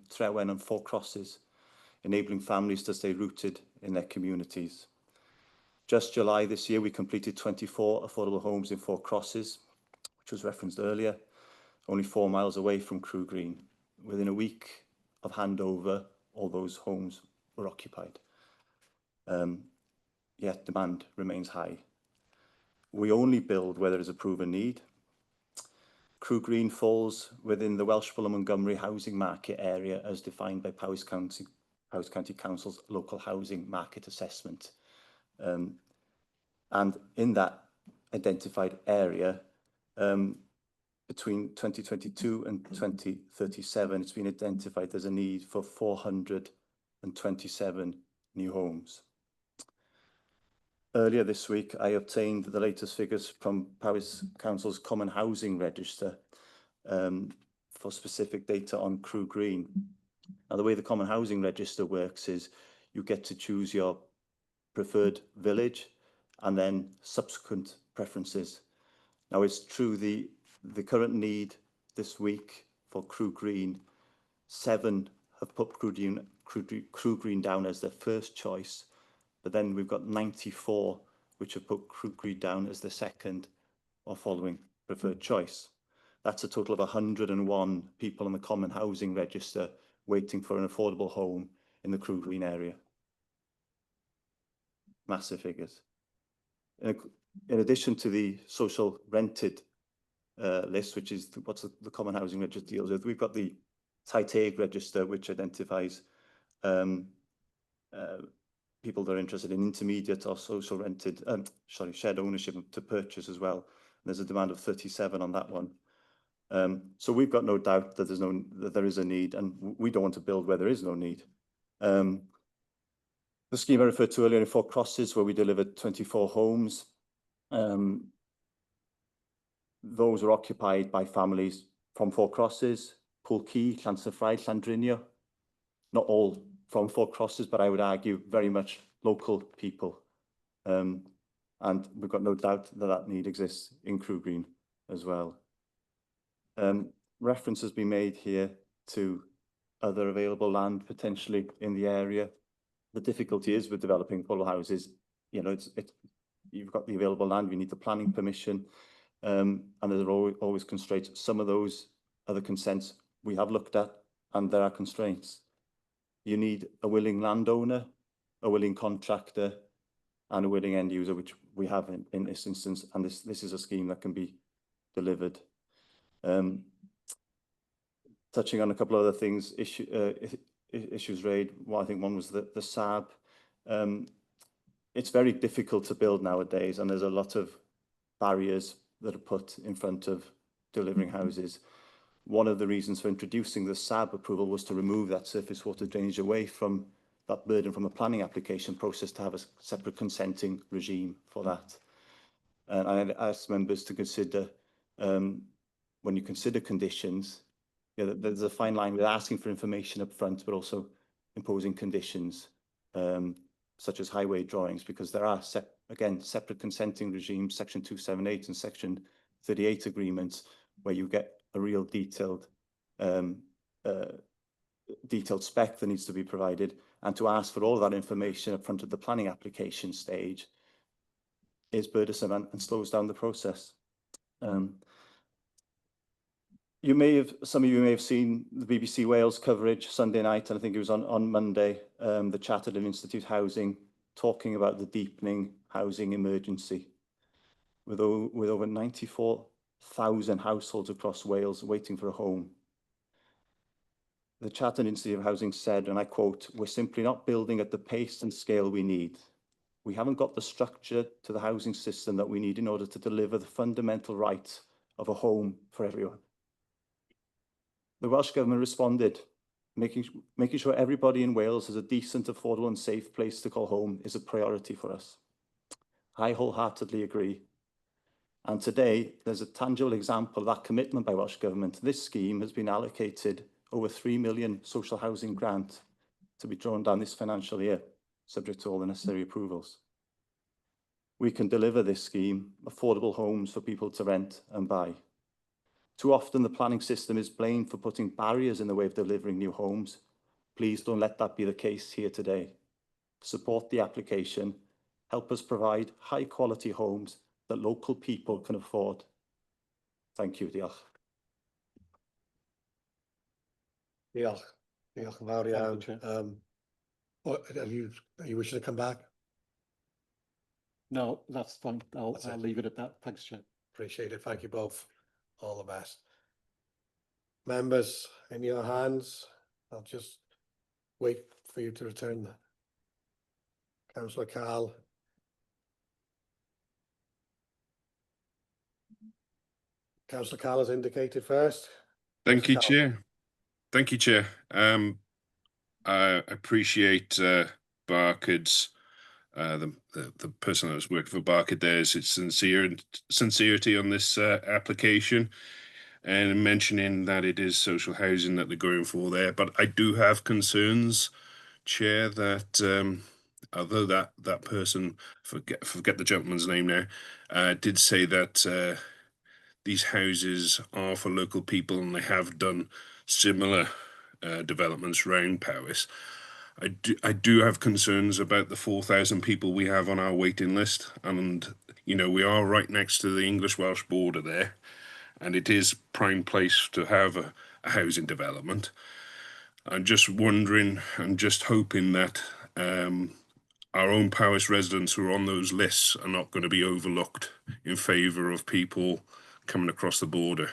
Trewen and Four Crosses, enabling families to stay rooted in their communities. Just July this year, we completed 24 affordable homes in Four Crosses, which was referenced earlier, only 4 miles away from Crew Green. Within a week of handover, all those homes were occupied. Yet demand remains high. We only build where there is a proven need. Crew Green falls within the Welshpool and Montgomery housing market area as defined by Powys County Council's local housing market assessment. And in that identified area, between 2022 and 2037, it's been identified there's a need for 427 new homes. Earlier this week, I obtained the latest figures from Powys Council's Common Housing Register for specific data on Crew Green. Now, the way the Common Housing Register works is you get to choose your preferred village and then subsequent preferences. Now, it's true the current need this week for Crew Green, 7 have put Crew Green down as their first choice, but then we've got 94 which have put Crew Green down as the second or following preferred choice. That's a total of 101 people on the Common Housing Register waiting for an affordable home in the Crew Green area. Massive figures. In addition to the social rented list, which is what the Common Housing Register deals with, we've got the TITAG Register, which identifies people that are interested in intermediate or social rented, shared ownership to purchase as well. And there's a demand of 37 on that one. So we've got no doubt that there is a need, and we don't want to build where there is no need. The scheme I referred to earlier in Four Crosses, where we delivered 24 homes, those were occupied by families from Four Crosses, Poolkey, Llansanfraid, Llandrinio. Not all from Four Crosses, but I would argue very much local people. And we've got no doubt that that need exists in Crew Green as well. Reference has been made here to other available land potentially in the area. The difficulty is with developing affordable houses, you know, you've got the available land, you need the planning permission, and there are always constraints. Some of those other consents we have looked at, and there are constraints. You need a willing landowner, a willing contractor, and a willing end user, which we have in this instance, and this is a scheme that can be delivered. Touching on a couple of other things, issues raised. Well, I think one was the SAB. It's very difficult to build nowadays, and there's a lot of barriers that are put in front of delivering houses. One of the reasons for introducing the SAB approval was to remove that surface water drainage away from that burden from a planning application process, to have a separate consenting regime for that. And I asked members to consider, when you consider conditions, you know, there's a fine line with asking for information up front, but also imposing conditions, such as highway drawings, because there are, again, separate consenting regimes, Section 278 and Section 38 agreements, where you get a real detailed spec that needs to be provided, and to ask for all of that information up front of the planning application stage is burdensome and slows down the process. Some of you may have seen the BBC Wales coverage Sunday night, and I think it was on Monday, the Chatterton Institute Housing talking about the deepening housing emergency, with over 94 1,000 households across Wales waiting for a home. The Chatterton Institute of Housing said, and I quote, "We're simply not building at the pace and scale we need. We haven't got the structure to the housing system that we need in order to deliver the fundamental right of a home for everyone." The Welsh Government responded, making sure everybody in Wales has a decent, affordable and safe place to call home is a priority for us. I wholeheartedly agree. And today, there's a tangible example of that commitment by Welsh Government. This scheme has been allocated over 3 million social housing grant to be drawn down this financial year, subject to all the necessary approvals. We can deliver this scheme, affordable homes for people to rent and buy. Too often the planning system is blamed for putting barriers in the way of delivering new homes. Please don't let that be the case here today. Support the application, help us provide high quality homes that local people can afford. Thank you, diolch. Diolch. Diolch yn fawr iawn. Are you wishing to come back? No, that's fine. I'll leave it at that. Thanks, Chair. Appreciate it. Thank you both. All the best. Members, in your hands. I'll just wait for you to return. Councillor Carl. Councillor Carl has indicated first. Thank you, Chair. Thank you, Chair. I appreciate Barcud's, the person that was working for Barcud there's its sincerity on this application, and mentioning that it is social housing that they're going for there. But I do have concerns, Chair, that although that person, forget the gentleman's name now, did say that these houses are for local people and they have done similar developments around Powys. I do have concerns about the 4,000 people we have on our waiting list, and you know, we are right next to the English-Welsh border there, and it is prime place to have a housing development. I'm just wondering and just hoping that our own Powys residents who are on those lists are not going to be overlooked in favour of people coming across the border.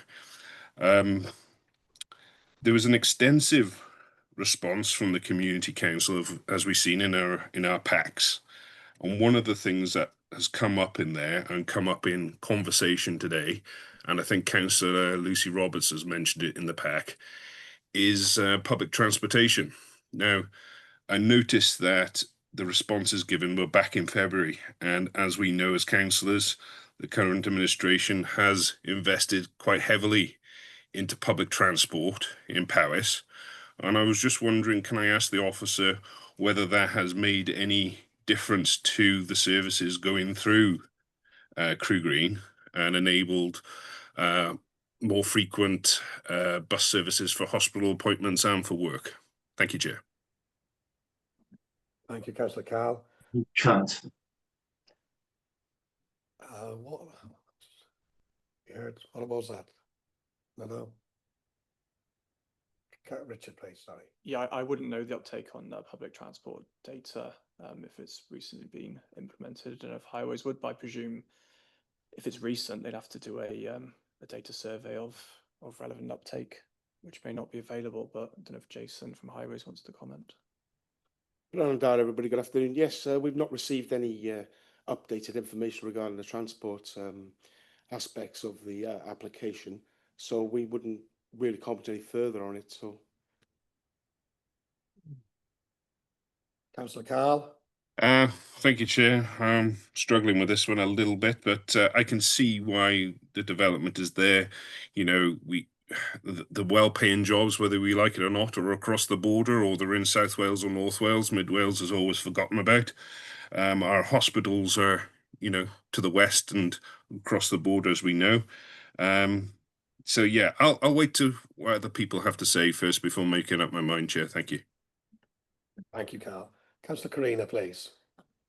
There was an extensive response from the Community Council, as we've seen in our packs, and one of the things that has come up in there and come up in conversation today, and I think Councillor Lucy Roberts has mentioned it in the pack, is public transportation. Now, I noticed that the responses given were back in February, and as we know as councillors, the current administration has invested quite heavily into public transport in Powys. And I was just wondering, can I ask the officer whether that has made any difference to the services going through Crew Green and enabled more frequent bus services for hospital appointments and for work? Thank you, Chair. Thank you, Councillor Carl. Can't. What? You heard? What was that? No. Richard, please, sorry. Yeah, I wouldn't know the uptake on public transport data if it's recently been implemented. I don't know if Highways would, but I presume if it's recent, they'd have to do a data survey of relevant uptake, which may not be available, but I don't know if Jason from Highways wants to comment. Good afternoon, everybody. Good afternoon. Yes, we've not received any updated information regarding the transport aspects of the application, so we wouldn't really comment any further on it. So, Councillor Carl. Thank you, Chair. I'm struggling with this one a little bit, but I can see why the development is there. You know, the well-paying jobs, whether we like it or not, are across the border, or they're in South Wales or North Wales. Mid Wales is always forgotten about. Our hospitals are, you know, to the west and across the border, as we know. So yeah, I'll wait to what other people have to say first before making up my mind, Chair. Thank you. Thank you, Carl. Councillor Carina, please.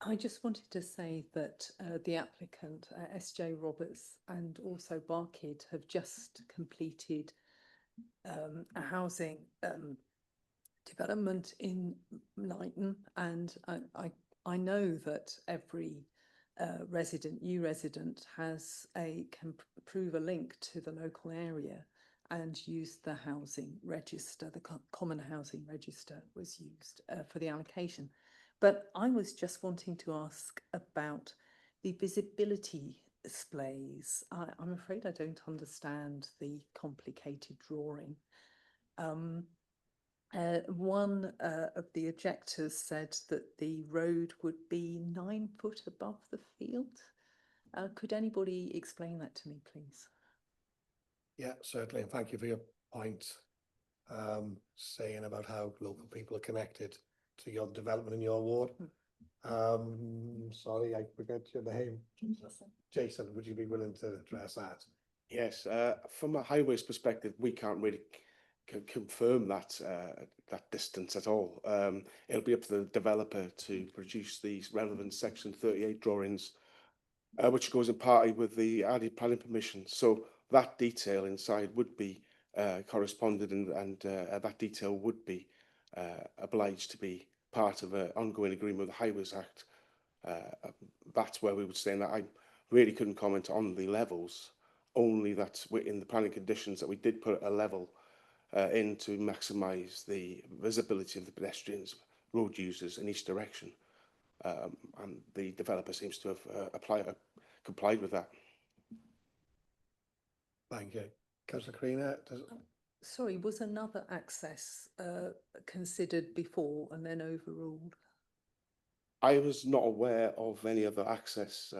I just wanted to say that the applicant, SJ Roberts, and also Barcud have just completed a housing development in Knighton, and I know that every new resident can prove a link to the local area and use the housing register, the common housing register was used for the allocation. But I was just wanting to ask about the visibility displays. I'm afraid I don't understand the complicated drawing. One of the objectors said that the road would be 9 foot above the field. Could anybody explain that to me, please? Yeah, certainly, and thank you for your point, saying about how local people are connected to your development in your ward. Sorry, I forget your name. Jason, would you be willing to address that? Yes, from a highways perspective, we can't really confirm that that distance at all. It'll be up to the developer to produce these relevant Section 38 drawings, which goes in party with the added planning permission. So that detail inside would be corresponded, and that detail would be obliged to be part of an ongoing agreement with the Highways Act. That's where we would stay, and that I really couldn't comment on the levels, only that we're in the planning conditions that we did put a level in to maximise the visibility of the pedestrians, road users in each direction. And the developer seems to have complied with that. Thank you. Councillor Creena, Sorry, was another access considered before and then overruled? I was not aware of any other access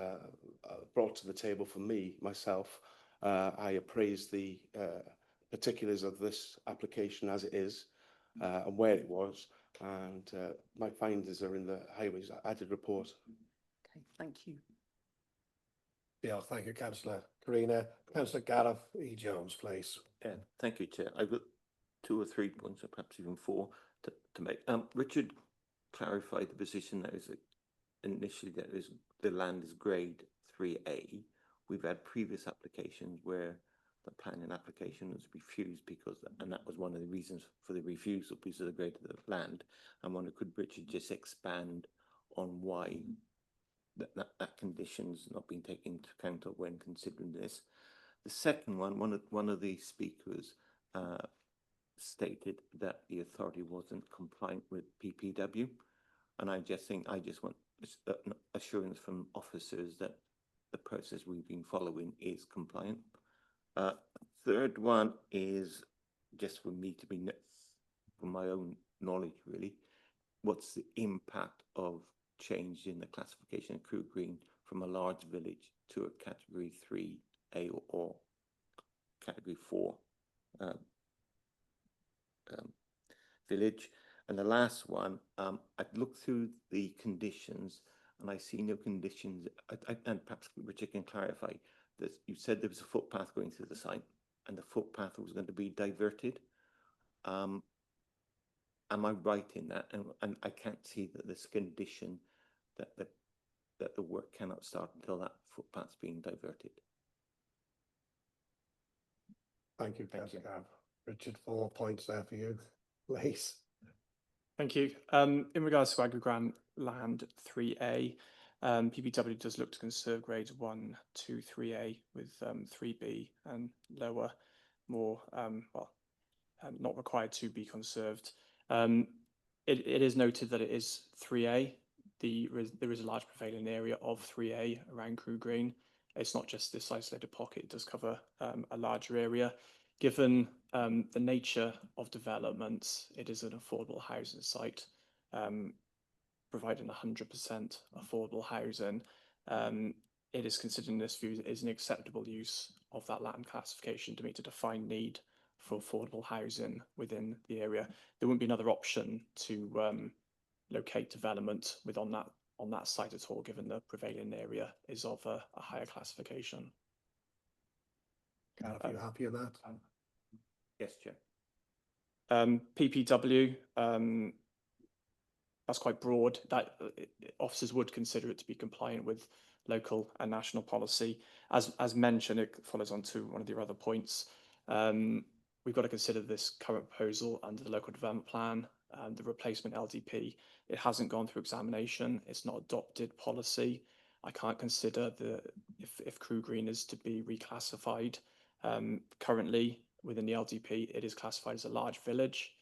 brought to the table for myself. I appraised the particulars of this application as it is and where it was, and my findings are in the Highways added report. Okay, thank you. Yeah, thank you, Councillor Creena. Councillor Gareth E. Jones, please. Yeah, thank you, Chair. I've got 2 or 3 points, or perhaps even 4 to make. Richard clarified the position that is initially that is the land is grade 3A. We've had previous applications where the planning application was refused and that was one of the reasons for the refusal, because of the grade of the land. I wonder, could Richard just expand on why that condition's not been taken into account of when considering this? The second one of the speakers stated that the authority wasn't compliant with PPW, and I just want assurance from officers that the process we've been following is compliant. Third one is just for me to be, from my own knowledge really, what's the impact of change in the classification of Crew Green from a large village to a category 3A or category 4 village? And the last one, I've looked through the conditions and I see no conditions, and perhaps Richard can clarify that you said there was a footpath going through the site and the footpath was going to be diverted. Am I right in that? And I can't see that this condition that the work cannot start until that footpath's being diverted. Thank you, Councillor Gareth. Richard, 4 points there for you, please. Thank you. In regards to Agrogrant land 3A, PPW does look to conserve grades 1, 2, 3A with 3B and lower, more not required to be conserved. It is noted that it is 3A. There is a large prevailing area of 3A around Crew Green. It's not just this isolated pocket, it does cover a larger area. Given the nature of development, it is an affordable housing site, providing 100% affordable housing. It is considered in this view as an acceptable use of that land classification to meet a defined need for affordable housing within the area. There wouldn't be another option to locate development on that site at all, given the prevailing area is of a higher classification. Gareth, are you happy with that? Yes, Chair. PPW, that's quite broad. That officers would consider it to be compliant with local and national policy. As mentioned, it follows on to one of your other points. We've got to consider this current proposal under the local development plan, the replacement LDP. It hasn't gone through examination. It's not adopted policy. I can't consider if Crew Green is to be reclassified. Currently within the LDP, it is classified as a large village.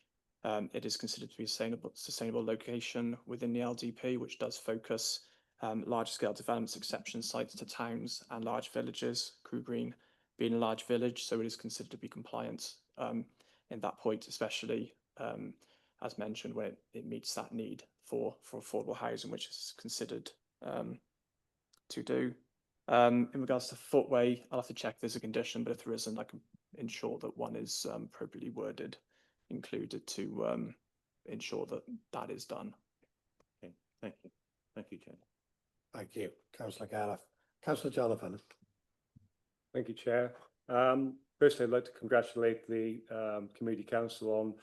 It is considered to be a sustainable location within the LDP, which does focus large scale developments, exception sites to towns and large villages, Crew Green being a large village, so it is considered to be compliant in that point, especially as mentioned, when it meets that need for affordable housing, which is considered to do. In regards to footway, I'll have to check if there's a condition, but if there isn't, I can ensure that one is appropriately worded, included to ensure that that is done. Okay, thank you. Thank you, Chair. Thank you, Councillor Gareth. Councillor Jonathan. Thank you, Chair. Firstly, I'd like to congratulate the Community Council on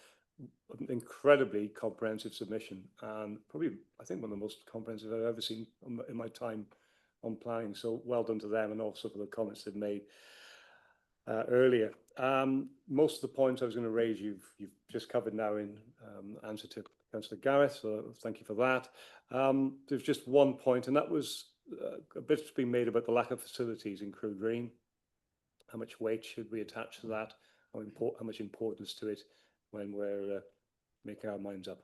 an incredibly comprehensive submission, and probably, I think, one of the most comprehensive I've ever seen in my time on planning. So well done to them, and also for the comments they've made earlier. Most of the points I was going to raise, you've just covered now in answer to Councillor Gareth, so thank you for that. There's just one point, and that was a bit's been made about the lack of facilities in Crew Green. How much weight should we attach to that? How much importance to it when we're making our minds up?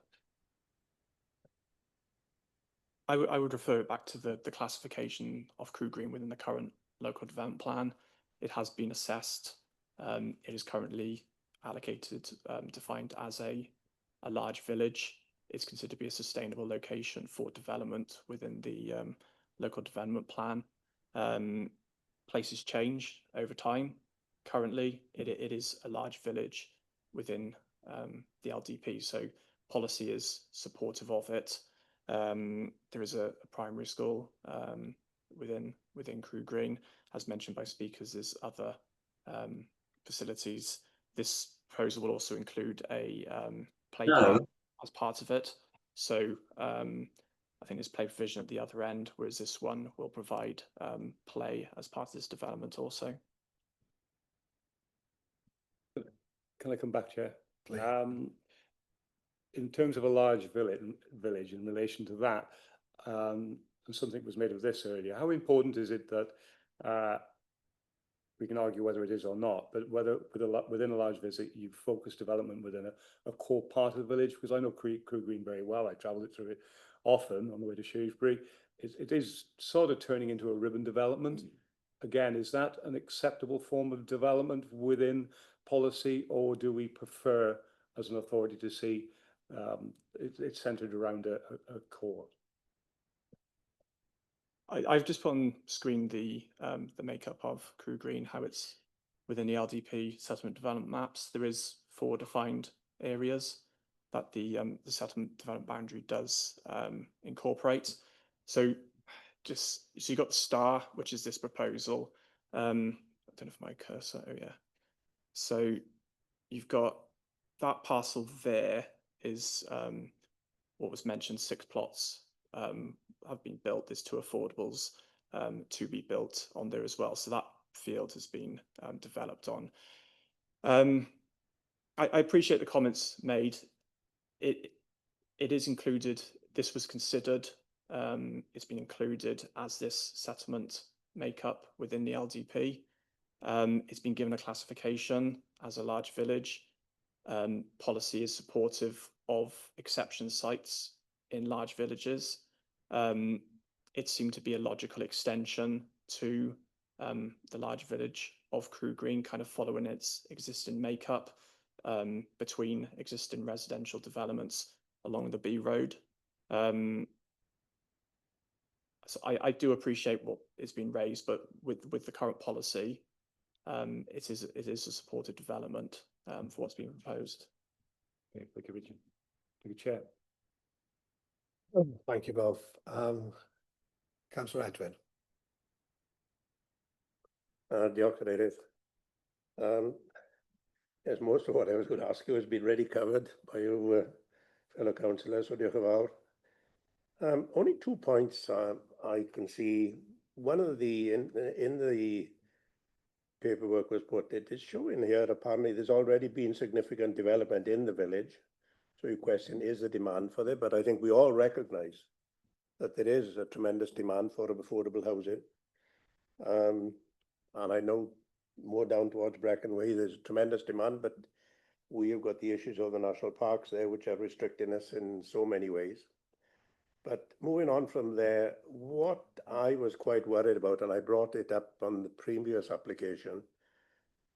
I would refer it back to the classification of Crew Green within the current local development plan. It has been assessed. It is currently allocated, defined as a large village. It's considered to be a sustainable location for development within the local development plan. Places change over time. Currently, it is a large village within the LDP, so policy is supportive of it. There is a primary school within Crew Green. As mentioned by speakers, there's other facilities. This proposal will also include a playground as part of it. So I think there's play provision at the other end, whereas this one will provide play as part of this development also. Can I come back, Chair? In terms of a large village in relation to that, and something was made of this earlier, how important is it that we can argue whether it is or not, but whether within a large visit you focus development within a core part of the village? Because I know Crew Green very well. I travel it through it often on the way to Shrewsbury. It is sort of turning into a ribbon development. Again, is that an acceptable form of development within policy, or do we prefer as an authority to see it's centered around a core? I've just put on screen the makeup of Crew Green, how it's within the LDP settlement development maps. There is 4 defined areas that the settlement development boundary does incorporate. So you've got the star, which is this proposal. I don't know if my cursor, oh yeah. So you've got that parcel there is what was mentioned, 6 plots have been built. There's 2 affordables to be built on there as well. So that field has been developed on. I appreciate the comments made. It is included. This was considered. It's been included as this settlement makeup within the LDP. It's been given a classification as a large village. Policy is supportive of exception sites in large villages. It seemed to be a logical extension to the large village of Crew Green, kind of following its existing makeup between existing residential developments along the B Road. So I do appreciate what is being raised, but with the current policy, it is a supported development for what's being proposed. Okay, thank you, Richard. Thank you, Chair. Thank you both. Councillor Edwin. Diolch, Cadeirydd. Yes, most of what I was going to ask you has been already covered by you fellow councillors, so diolch yn fawr. Only 2 points I can see. One of the in the paperwork was put, it is showing here apparently there's already been significant development in the village. So your question is the demand for it, but I think we all recognise that there is a tremendous demand for affordable housing. And I know more down towards Brecon Way, there's tremendous demand, but we have got the issues of the national parks there, which are restricting us in so many ways. But moving on from there, what I was quite worried about, and I brought it up on the previous application,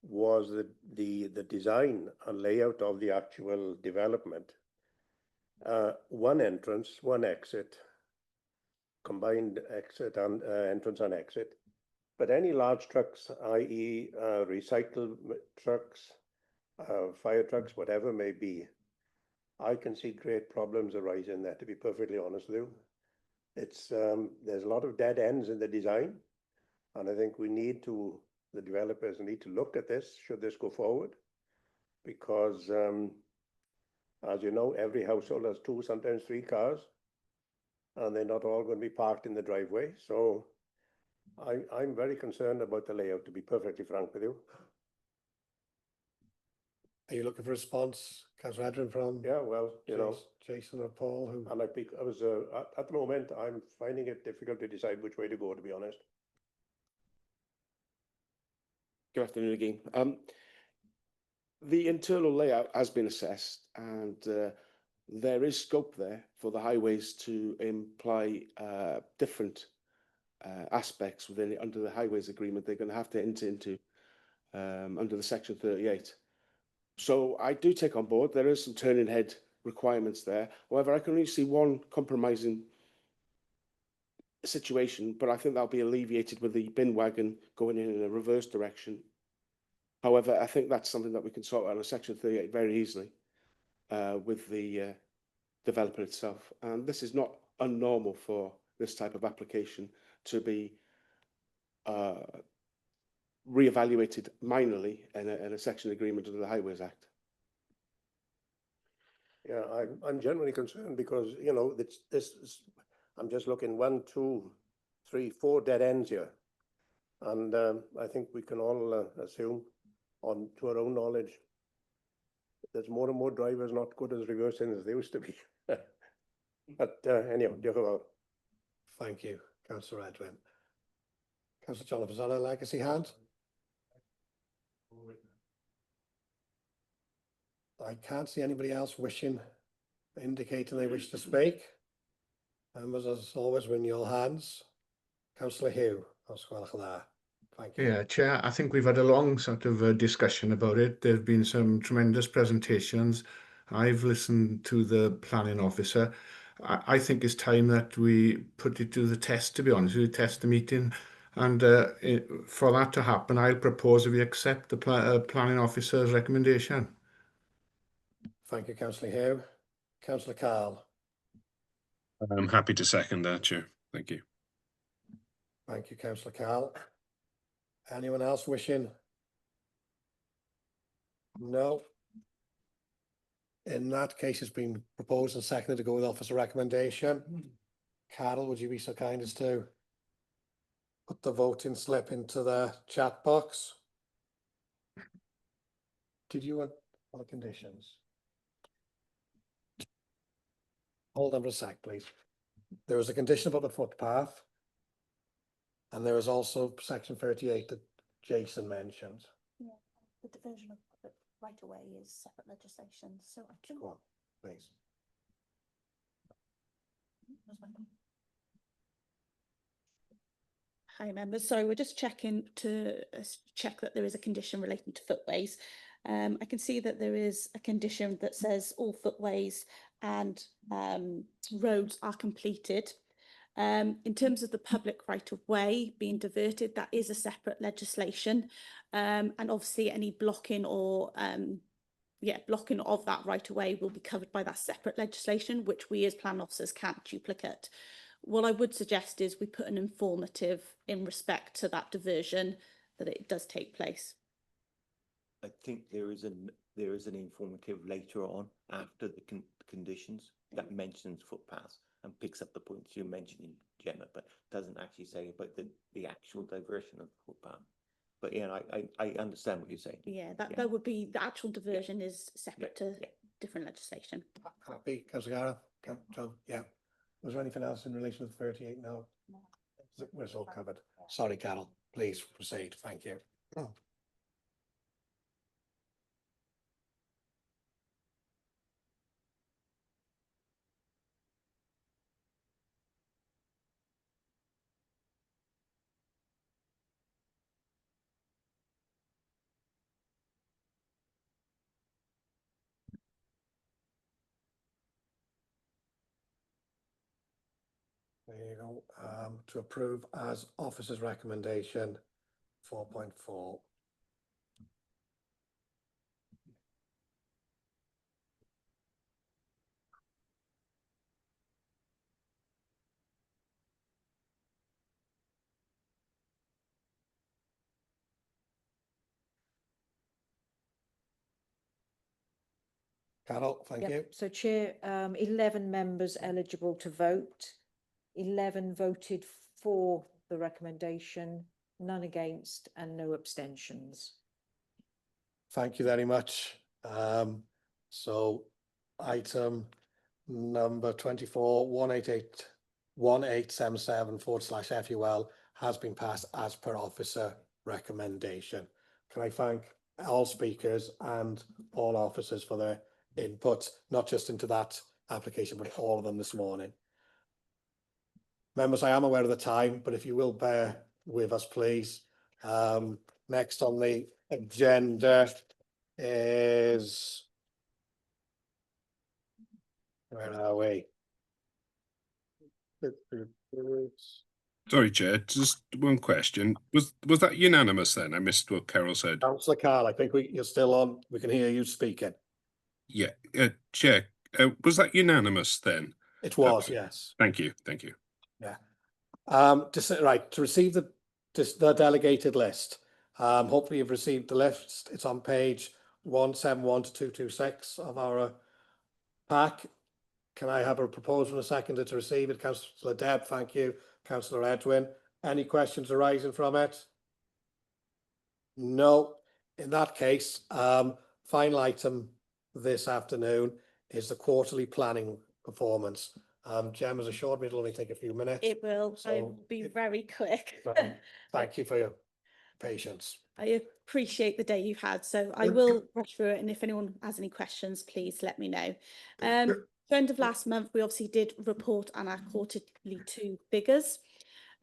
was the design and layout of the actual development. One entrance, one exit, combined exit and entrance and exit. But any large trucks, i.e. Recycle trucks, fire trucks, whatever may be, I can see great problems arising there, to be perfectly honest with you. It's there's a lot of dead ends in the design, and I think the developers need to look at this, should this go forward, because as you know, every household has 2, sometimes 3 cars, and they're not all going to be parked in the driveway. So I'm very concerned about the layout, to be perfectly frank with you. Are you looking for a response, Councillor Edwin, from? Yeah, well, you know, Jason or Paul, who? and I was at the moment, I'm finding it difficult to decide which way to go, to be honest. Good afternoon again. The internal layout has been assessed, and there is scope there for the highways to imply different aspects within it. Under the highways agreement, they're going to have to enter into under the section 38. So I do take on board there is some turning head requirements there. However, I can only see one compromising situation, but I think that'll be alleviated with the bin wagon going in a reverse direction. However, I think that's something that we can sort out on section 38 very easily with the developer itself. And this is not unnormal for this type of application to be re-evaluated minorly in a section agreement under the Highways Act. Yeah, I'm generally concerned because, you know, this is, I'm just looking 1, 2, 3, 4 dead ends here. And I think we can all assume to our own knowledge, there's more and more drivers not good as reversing as they used to be. But anyhow, Thank you, Councillor Edwin. Councillor Johnson, is that a legacy hand? I can't see anybody else indicating they wish to speak. Members, as always, we're in your hands. Councillor Hugh, thank you. Yeah, Chair, I think we've had a long sort of discussion about it. There have been some tremendous presentations. I've listened to the planning officer. I think it's time that we put it to the test, to be honest, we test the meeting. And for that to happen, I'll propose that we accept the planning officer's recommendation. Thank you, Councillor Hugh. Councillor Carl. I'm happy to second that, Chair. Thank you. Thank you, Councillor Carl. Anyone else wishing? No. In that case, it's been proposed and seconded to go with officer recommendation. Carol, would you be so kind as to put the voting slip into the chat box? Did you want all the conditions? Hold on for a sec, please. There was a condition about the footpath. And there was also section 38 that Jason mentioned. Yeah, the diversion of public right away is separate legislation, so I can. Go on, please. Hi members, sorry, we're just checking to check that there is a condition relating to footways. I can see that there is a condition that says all footways and roads are completed. In terms of the public right of way being diverted, that is a separate legislation. And obviously any blocking or blocking of that right of way will be covered by that separate legislation, which we as plan officers can't duplicate. What I would suggest is we put an informative in respect to that diversion, that it does take place. I think there is an informative later on after the conditions that mentions footpaths and picks up the points you're mentioning, Gemma, but doesn't actually say about the actual diversion of the footpath. But yeah, I understand what you're saying. Yeah, that would be the actual diversion is separate to different legislation. Happy, Councillor Gara? Yeah. Was there anything else in relation to 38? No. We're all covered. Sorry, Carol. Please proceed. Thank you. There you go. To approve as officer's recommendation 4.4. Carol, thank Yep. you. So Chair, 11 members eligible to vote. 11 voted for the recommendation, none against and no abstentions. Thank you very much. So item number 24, 1877/FUL has been passed as per officer recommendation. Can I thank all speakers and all officers for their input, not just into that application, but all of them this morning. Members, I am aware of the time, but if you will bear with us, please. Next on the agenda is, where are we? Sorry, Chair, just one question. Was that unanimous then? I missed what Carol said. Councillor Carl, I think you're still on. We can hear you speaking. Yeah, Chair, was that unanimous then? It was, yes. Thank you, thank you. Yeah. Right, to receive the delegated list. Hopefully you've received the list. It's on page 171 to 226 of our pack. Can I have a proposal and a seconder to receive it? Councillor Deb, thank you. Councillor Edwin, any questions arising from it? No. In that case, final item this afternoon is the quarterly planning performance. Jem has assured me it'll only take a few minutes. It will. So I'll be very quick. Thank you for your patience. I appreciate the day you've had, so I will rush through it, and if anyone has any questions, please let me know. The end of last month, we obviously did report on our quarterly 2 figures.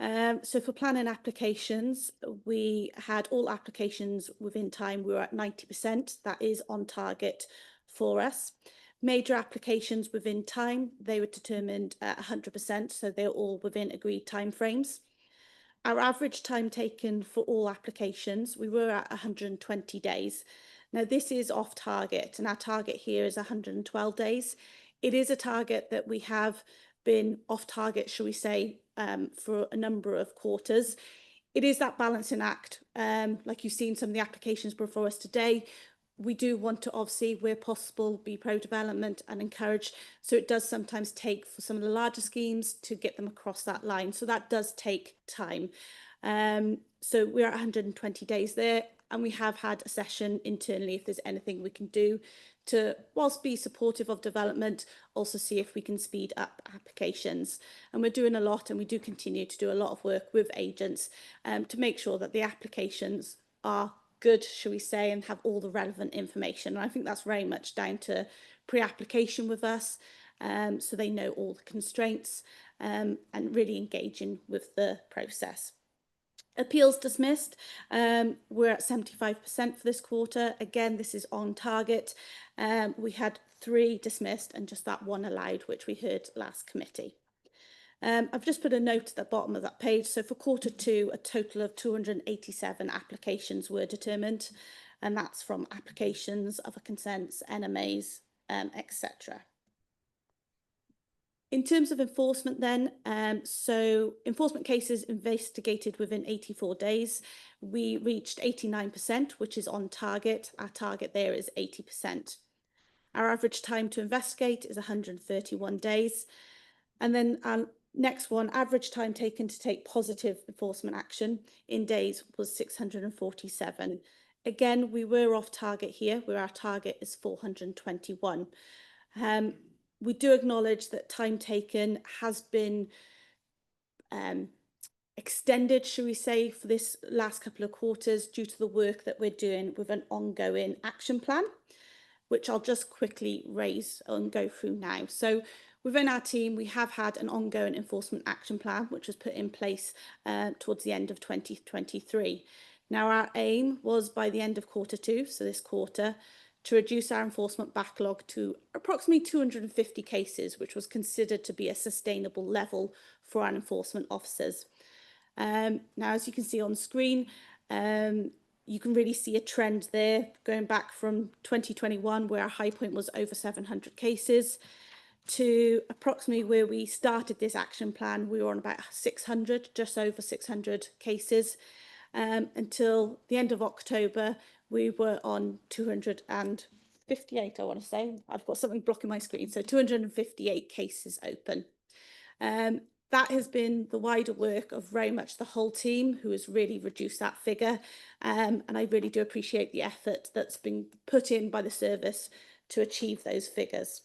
So for planning applications, we had all applications within time. We were at 90%. That is on target for us. Major applications within time, they were determined at 100%, so they're all within agreed timeframes. Our average time taken for all applications, we were at 120 days. Now, this is off target, and our target here is 112 days. It is a target that we have been off target, shall we say, for a number of quarters. It is that balancing act. Like you've seen some of the applications before us today, we do want to obviously, where possible, be pro-development and encourage. So it does sometimes take for some of the larger schemes to get them across that line. So that does take time. So we're at 120 days there, and we have had a session internally if there's anything we can do to, whilst be supportive of development, also see if we can speed up applications. And we're doing a lot, and we do continue to do a lot of work with agents to make sure that the applications are good, shall we say, and have all the relevant information. And I think that's very much down to pre-application with us, so they know all the constraints and really engaging with the process. Appeals dismissed, we're at 75% for this quarter. Again, this is on target. We had 3 dismissed and just that 1 allowed, which we heard last committee. I've just put a note at the bottom of that page. So for quarter 2, a total of 287 applications were determined, and that's from applications, other consents, NMAs, etc. In terms of enforcement then, so enforcement cases investigated within 84 days, we reached 89%, which is on target. Our target there is 80%. Our average time to investigate is 131 days. And then our next one, average time taken to take positive enforcement action in days was 647. Again, we were off target here, where our target is 421. We do acknowledge that time taken has been extended, should we say, for this last couple of quarters due to the work that we're doing with an ongoing action plan, which I'll just quickly raise and go through now. So within our team, we have had an ongoing enforcement action plan, which was put in place towards the end of 2023. Now, our aim was by the end of Q2, so this quarter, to reduce our enforcement backlog to approximately 250 cases, which was considered to be a sustainable level for our enforcement officers. Now, as you can see on screen, you can really see a trend there going back from 2021, where our high point was over 700 cases, to approximately where we started this action plan. We were on about 600, just over 600 cases, until the end of October. We were on 258, I want to say. I've got something blocking my screen. So 258 cases open. That has been the wider work of very much the whole team who has really reduced that figure. And I really do appreciate the effort that's been put in by the service to achieve those figures.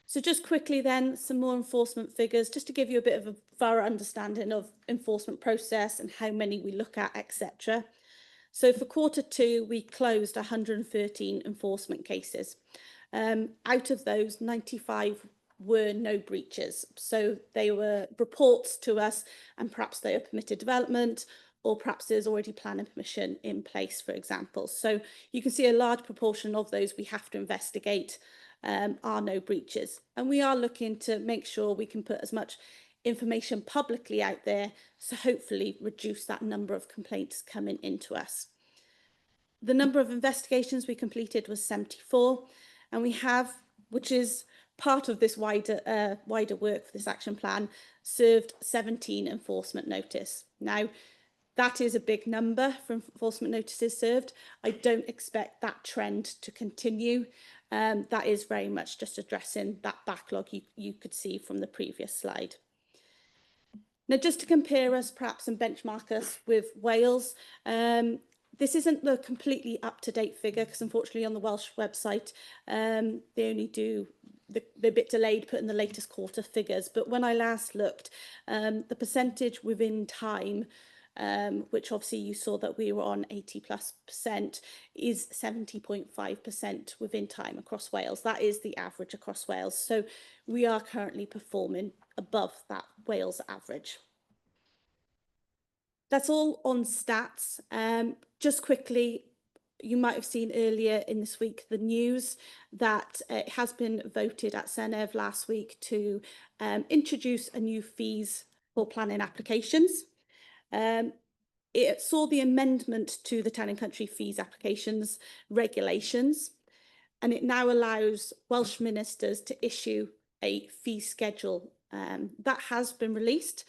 So just quickly then, some more enforcement figures, just to give you a bit of a thorough understanding of enforcement process and how many we look at, etc. So for Q2, we closed 113 enforcement cases. Out of those, 95 were no breaches. So they were reports to us, and perhaps they are permitted development, or perhaps there's already planning permission in place, for example. So you can see a large proportion of those we have to investigate are no breaches. And we are looking to make sure we can put as much information publicly out there, so hopefully reduce that number of complaints coming into us. The number of investigations we completed was 74, and we have, which is part of this wider work for this action plan, served 17 enforcement notice. Now, that is a big number for enforcement notices served. I don't expect that trend to continue. That is very much just addressing that backlog you could see from the previous slide. Now, just to compare us perhaps and benchmark us with Wales, this isn't the completely up-to-date figure, because unfortunately on the Welsh website, they only do, they're a bit delayed putting the latest quarter figures. But when I last looked, the percentage within time, which obviously you saw that we were on 80+%, is 70.5% within time across Wales. That is the average across Wales. So we are currently performing above that Wales average. That's all on stats. Just quickly, you might have seen earlier in this week the news that it has been voted at Senedd last week to introduce a new fees for planning applications. It saw the amendment to the Town and Country Fees Applications regulations, and it now allows Welsh ministers to issue a fee schedule that has been released,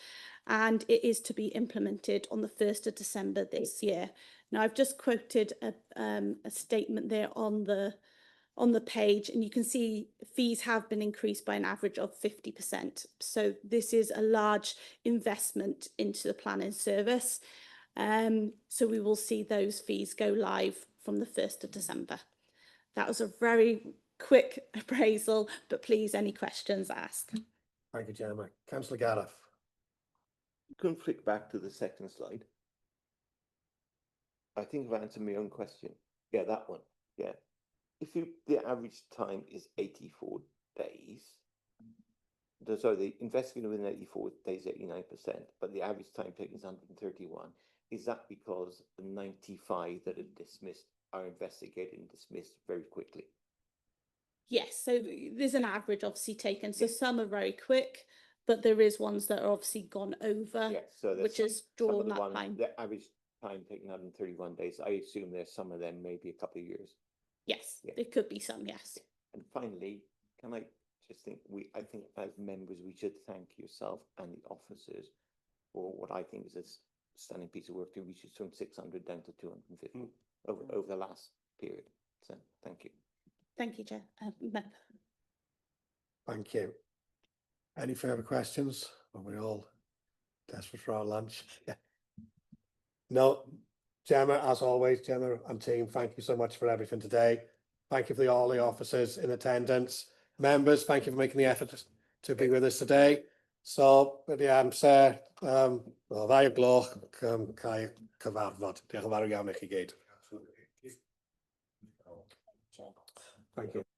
and it is to be implemented on the 1st of December this year. Now, I've just quoted a statement there on the page, and you can see fees have been increased by an average of 50%. So this is a large investment into the planning service. So we will see those fees go live from the 1st of December. That was a very quick appraisal, but please, any questions, ask. Thank you, Gemma. Councillor Gareth. You can flick back to the second slide. I think I've answered my own question. Yeah, that one. Yeah. If the average time is 84 days, sorry, the investigating within 84 days, 89%, but the average time taken is 131. Is that because the 95 that are dismissed are investigated and dismissed very quickly? Yes, so there's an average obviously taken. So some are very quick, but there is ones that are obviously gone over, so which is drawn that time. The average time taken 131 days. I assume there's some of them, maybe a couple of years. Yes, there could be some, yes. And finally, can I just think, I think as members, we should thank yourself and the officers for what I think is a stunning piece of work. We should from 600 down to 250 over the last period. So thank you. Thank you, Chair. Thank you. Any further questions? Are we all desperate for our lunch? No. Gemma, as always, Gemma and team, thank you so much for everything today. Thank you for all the officers in attendance. Members, thank you for making the effort to be with us today. So, bydd i amser, wel, 2 o'r gloch, cael cyfarfod. Diolch yn fawr iawn i chi gyd. Thank you.